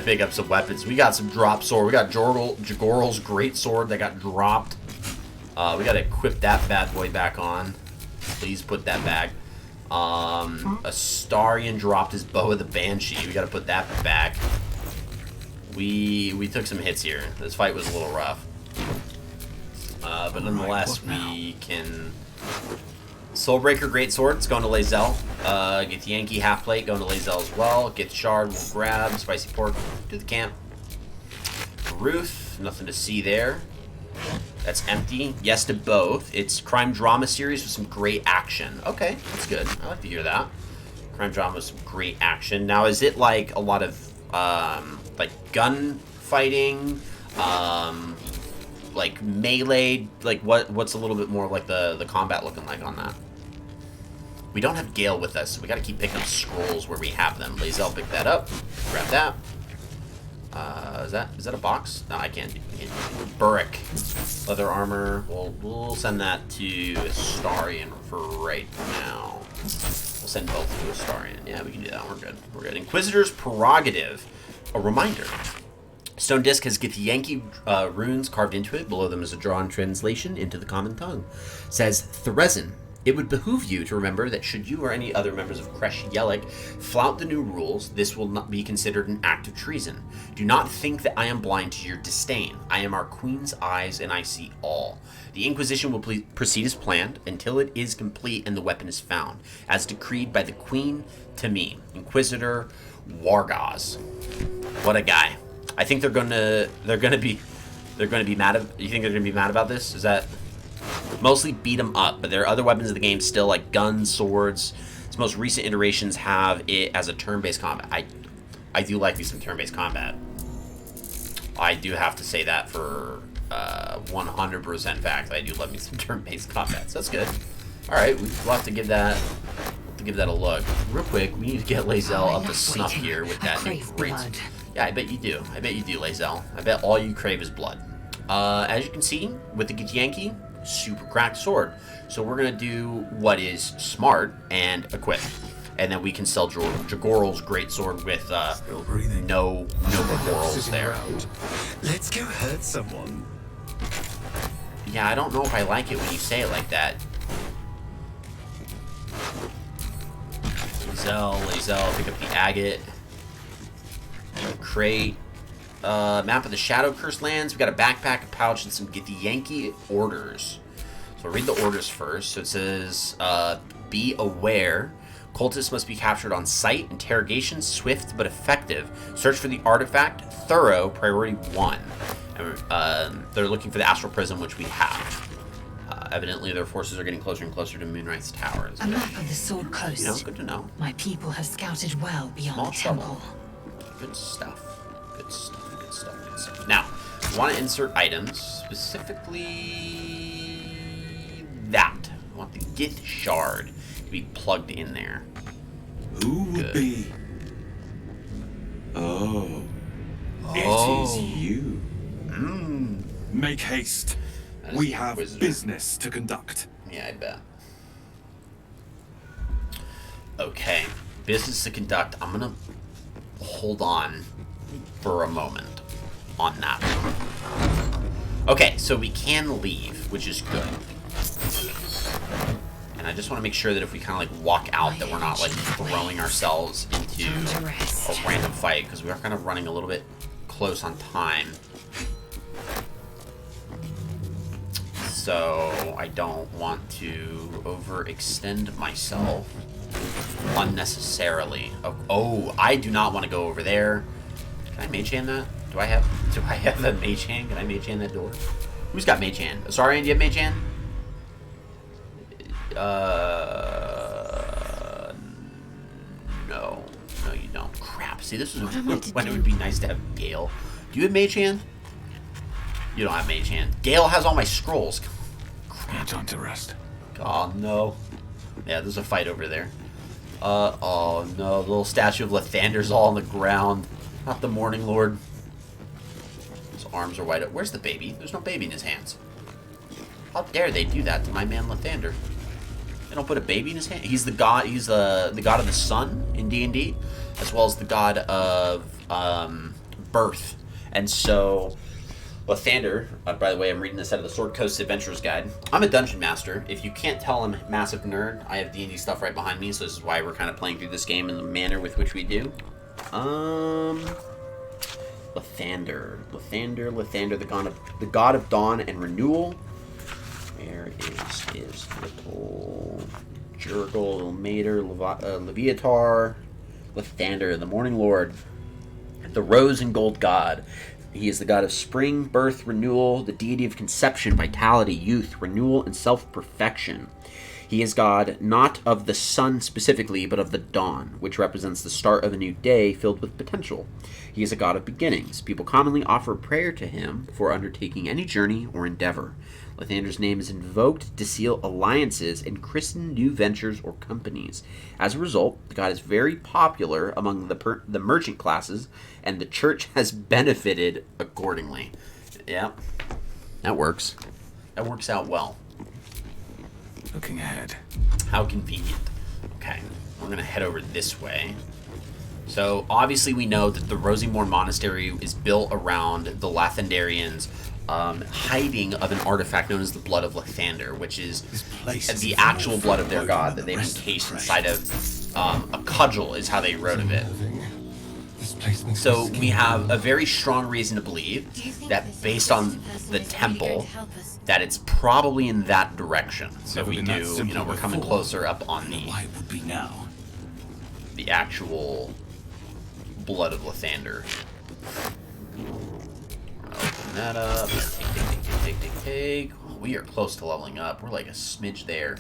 some drop sword. We got Jagorl's great sword that got dropped. We gotta equip that bad boy back on. Please put that back. Astarion dropped his bow of the Banshee. We gotta put that back. We took some hits here. This fight was a little rough. But nonetheless, we can... Soulbreaker Greatsword, it's going to Lae'zel. Get the Yankee half plate, going to Lae'zel as well. Get the Shard, we'll grab. Spicy Pork, to the camp. Ruth, nothing to see there. That's empty. Yes to both. It's crime drama series with some great action. Okay, that's good. I like to hear that. Crime drama with some great action. Now, is it like a lot of like gun fighting, like melee? Like what's a little bit more like the combat looking like on that? We don't have Gale with us, so we got to keep picking up scrolls where we have them. Lae'zel, pick that up. Grab that. Is that a box? No, I can't. Burrick, leather armor. We'll send that to Astarion for right now. We'll send both to Astarion. Yeah, we can do that. We're good. We're good. Inquisitor's Prerogative. A reminder. Stone Disc has Githyanki runes carved into it. Below them is a drawn translation into the common tongue. It says, Therezin, it would behoove you to remember that should you or any other members of Kresh Yellick flout the new rules, this will not be considered an act of treason. Do not think that I am blind to your disdain. I am our Queen's eyes, and I see all. The Inquisition will proceed as planned until it is complete and the weapon is found, as decreed by the Queen to me, Inquisitor Wargaz. What a guy! I think they're gonna be mad. You think they're gonna be mad about this? Is that? Mostly beat them up, but there are other weapons in the game still, like guns, swords. Its most recent iterations have it as a turn-based combat. I do like me some turn-based combat. I do have to say that for 100% fact. I do love me some turn-based combat, so that's good. All right, we'll have to give that a look. Real quick, we need to get Lae'zel up to snuff here with that new great. Yeah, I bet you do. I bet you do, Lae'zel. I bet all you crave is blood. As you can see, with the Githyanki, super cracked sword. So we're gonna do what is smart and equip, and then we can sell Jagorl's great sword with no morals there. Let's go hurt someone. Yeah, I don't know if I like it when you say it like that. Lae'zel, pick up the agate. Crate. Map of the Shadow Cursed Lands. We got a backpack, a pouch, and some Githyanki orders. So read the orders first. So it says, be aware. Cultists must be captured on sight. Interrogation, swift but effective. Search for the artifact. Thorough, priority 1. And, they're looking for the Astral Prism, which we have. Evidently, their forces are getting closer and closer to Moonrise Towers. A map of the Sword Coast. You know, good to know. My people have scouted well beyond the temple. Good stuff. Good stuff. Now, we want to insert items, specifically that. I want the Gith Shard to be plugged in there. Who would be? Oh. It is you. Make haste. We have business to conduct. Yeah, I bet. Okay. Business to conduct. I'm going to hold on for a moment on that one. Okay, so we can leave, which is good. And I just want to make sure that if we kind of like walk out that we're not like throwing ourselves into a random fight, because we are kind of running a little bit close on time. So I don't want to overextend myself unnecessarily. Oh, I do not want to go over there. Can I mage hand that? Do I have a mage hand? Can I mage hand that door? Who's got mage hand? Astarion, do you have mage hand? No. No, you don't. Crap. See, this is when it would be nice to have Gale. Do you have mage hand? You don't have mage hand. Gale has all my scrolls. Crap. Time to rest. Oh, no. Yeah, there's a fight over there. Oh, no. The little statue of Lathander's all on the ground. Not the Morning Lord. His arms are wide up. Where's the baby? There's no baby in his hands. How dare they do that to my man Lathander? They don't put a baby in his hand. He's the god. He's the god of the sun in D&D, as well as the god of birth. And so, Lathander. By the way, I'm reading this out of the Sword Coast Adventurer's Guide. I'm a dungeon master. If you can't tell, I'm a massive nerd. I have D&D stuff right behind me, so this is why we're kind of playing through this game in the manner with which we do. Lathander, the god of dawn and renewal. Where is his little Jurgle, little Mater, Leviatar, Lathander, the Morning Lord, the rose and gold god. He is the god of spring, birth, renewal, the deity of conception, vitality, youth, renewal, and self-perfection. He is god not of the sun specifically, but of the dawn, which represents the start of a new day filled with potential. He is a god of beginnings. People commonly offer prayer to him for undertaking any journey or endeavor. Lathander's name is invoked to seal alliances and christen new ventures or companies. As a result, the god is very popular among the merchant classes, and the church has benefited accordingly. Yeah, that works. That works out well. Looking ahead. How convenient. Okay, we're going to head over this way. So, obviously we know that the Rosymore Monastery is built around the Lathandarians hiding of an artifact known as the Blood of Lathander, which is the actual blood of their god that they've encased inside of a cudgel, is how they wrote of it. So we have a very strong reason to believe that based on the temple, that it's probably in that direction. So we do, you know, we're coming closer up on the actual Blood of Lathander. Open that up. Take. We are close to leveling up. We're like a smidge there.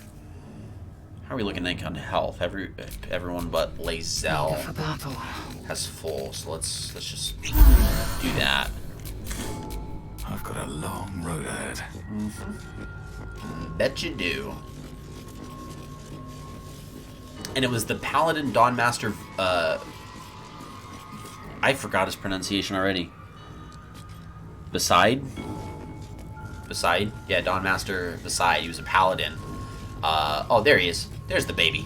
How are we looking on health? Everyone but Lae'zel has full. So let's just do that. I've got a long road ahead. Bet you do. And it was the Paladin Dawnmaster. I forgot his pronunciation already. Beside? Yeah, Dawnmaster Beside. He was a paladin. Oh, there he is. There's the baby.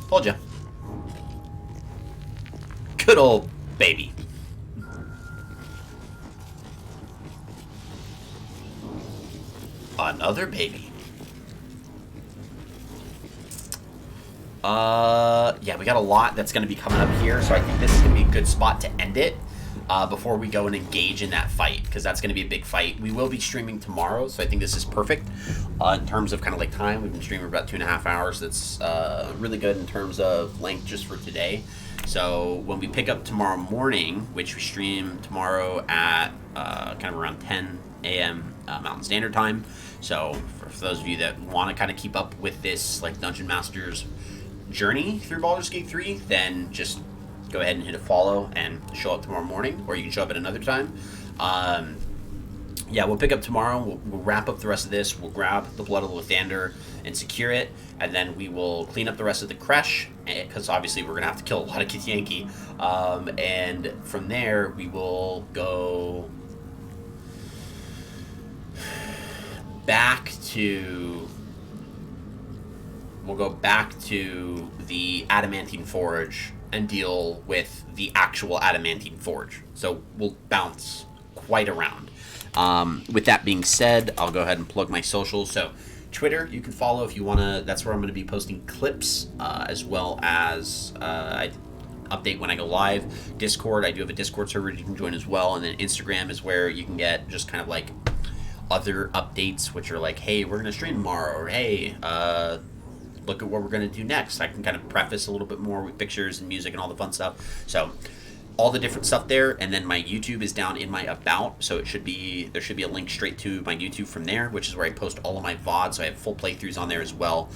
Told ya. Good old baby. Another baby. Yeah, we got a lot that's going to be coming up here, so I think this is going to be a good spot to end it before we go and engage in that fight, because that's going to be a big fight. We will be streaming tomorrow, so I think this is perfect in terms of kind of like time. We've been streaming for about 2.5 hours. That's really good in terms of length just for today. So when we pick up tomorrow morning, which we stream tomorrow at kind of around 10 a.m. Mountain Standard Time. So for those of you that want to kind of keep up with this like Dungeon Master's journey through Baldur's Gate 3, then just go ahead and hit a follow and show up tomorrow morning, or you can show up at another time. Yeah, we'll pick up tomorrow. We'll wrap up the rest of this. We'll grab the Blood of Lathander and secure it, and then we will clean up the rest of the Kresh, because obviously we're going to have to kill a lot of Githyanki. And from there, we will go back to... We'll go back to the Adamantine Forge and deal with the actual Adamantine Forge. So we'll bounce quite around. With that being said, I'll go ahead and plug my socials. So Twitter, you can follow if you want to. That's where I'm going to be posting clips, as well as I update when I go live. Discord, I do have a Discord server you can join as well. And then Instagram is where you can get just kind of like other updates, which are like, hey, we're going to stream tomorrow, or hey, look at what we're going to do next. I can kind of preface a little bit more with pictures and music and all the fun stuff. So all the different stuff there, and then my YouTube is down in my about, so there should be a link straight to my YouTube from there, which is where I post all of my VODs. So I have full playthroughs on there as well,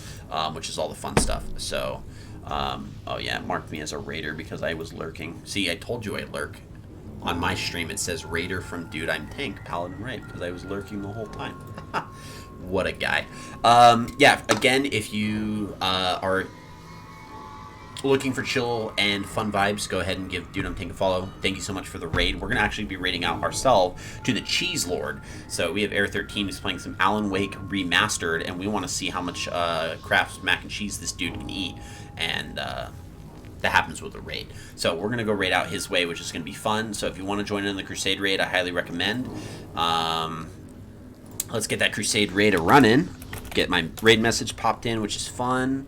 which is all the fun stuff. So oh yeah, it marked me as a raider because I was lurking. See, I told you I lurk. On my stream it says Raider from Dude I'm Tank Paladin Right, because I was lurking the whole time. What a guy. Yeah, again, if you are looking for chill and fun vibes, go ahead and give Dude I'm Tank a follow. Thank you so much for the raid. We're going to actually be raiding out ourselves to the Cheese Lord. So we have Air 13 who's playing some Alan Wake Remastered, and we want to see how much Kraft mac and cheese this dude can eat. And that happens with the raid. So we're going to go raid out his way, which is going to be fun. So if you want to join in the Crusade raid, I highly recommend. Let's get that Crusade raid a running. Get my raid message popped in, which is fun.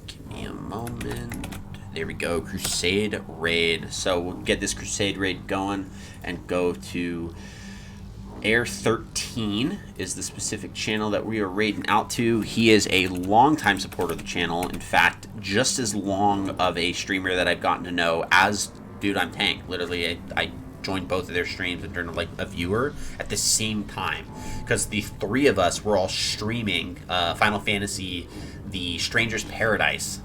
Give me a moment. There we go, Crusade raid. So we'll get this Crusade raid going and go to Air 13 is the specific channel that we are raiding out to. He is a longtime supporter of the channel. In fact, just as long of a streamer that I've gotten to know as Dude I'm Tank. Literally, I joined both of their streams and turned like a viewer at the same time, because the three of us were all streaming Final Fantasy, the Stranger's Paradise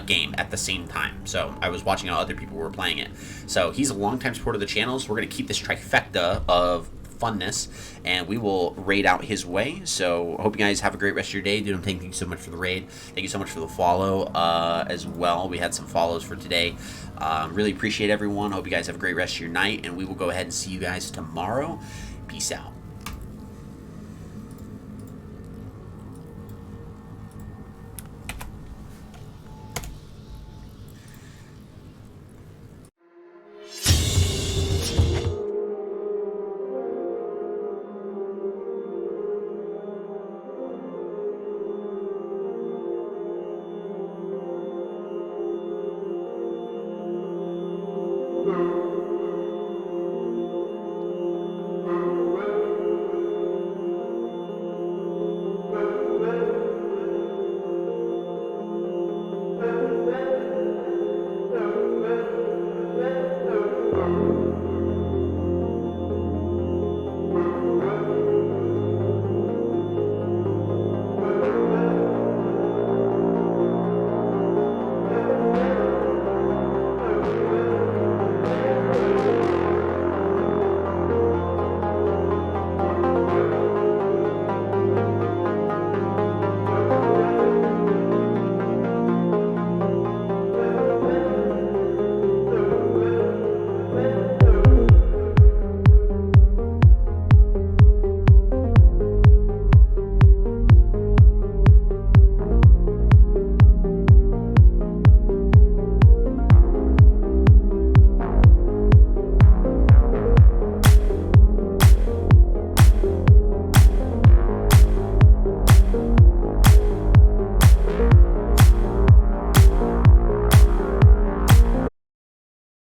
game at the same time. So I was watching how other people were playing it. So he's a longtime supporter of the channel, so we're going to keep this trifecta of funness, and we will raid out his way. So I hope you guys have a great rest of your day. Dude, thank you so much for the raid. Thank you so much for the follow as well. We had some follows for today. Really appreciate everyone. Hope you guys have a great rest of your night, and we will go ahead and see you guys tomorrow. Peace out. Mm-hmm.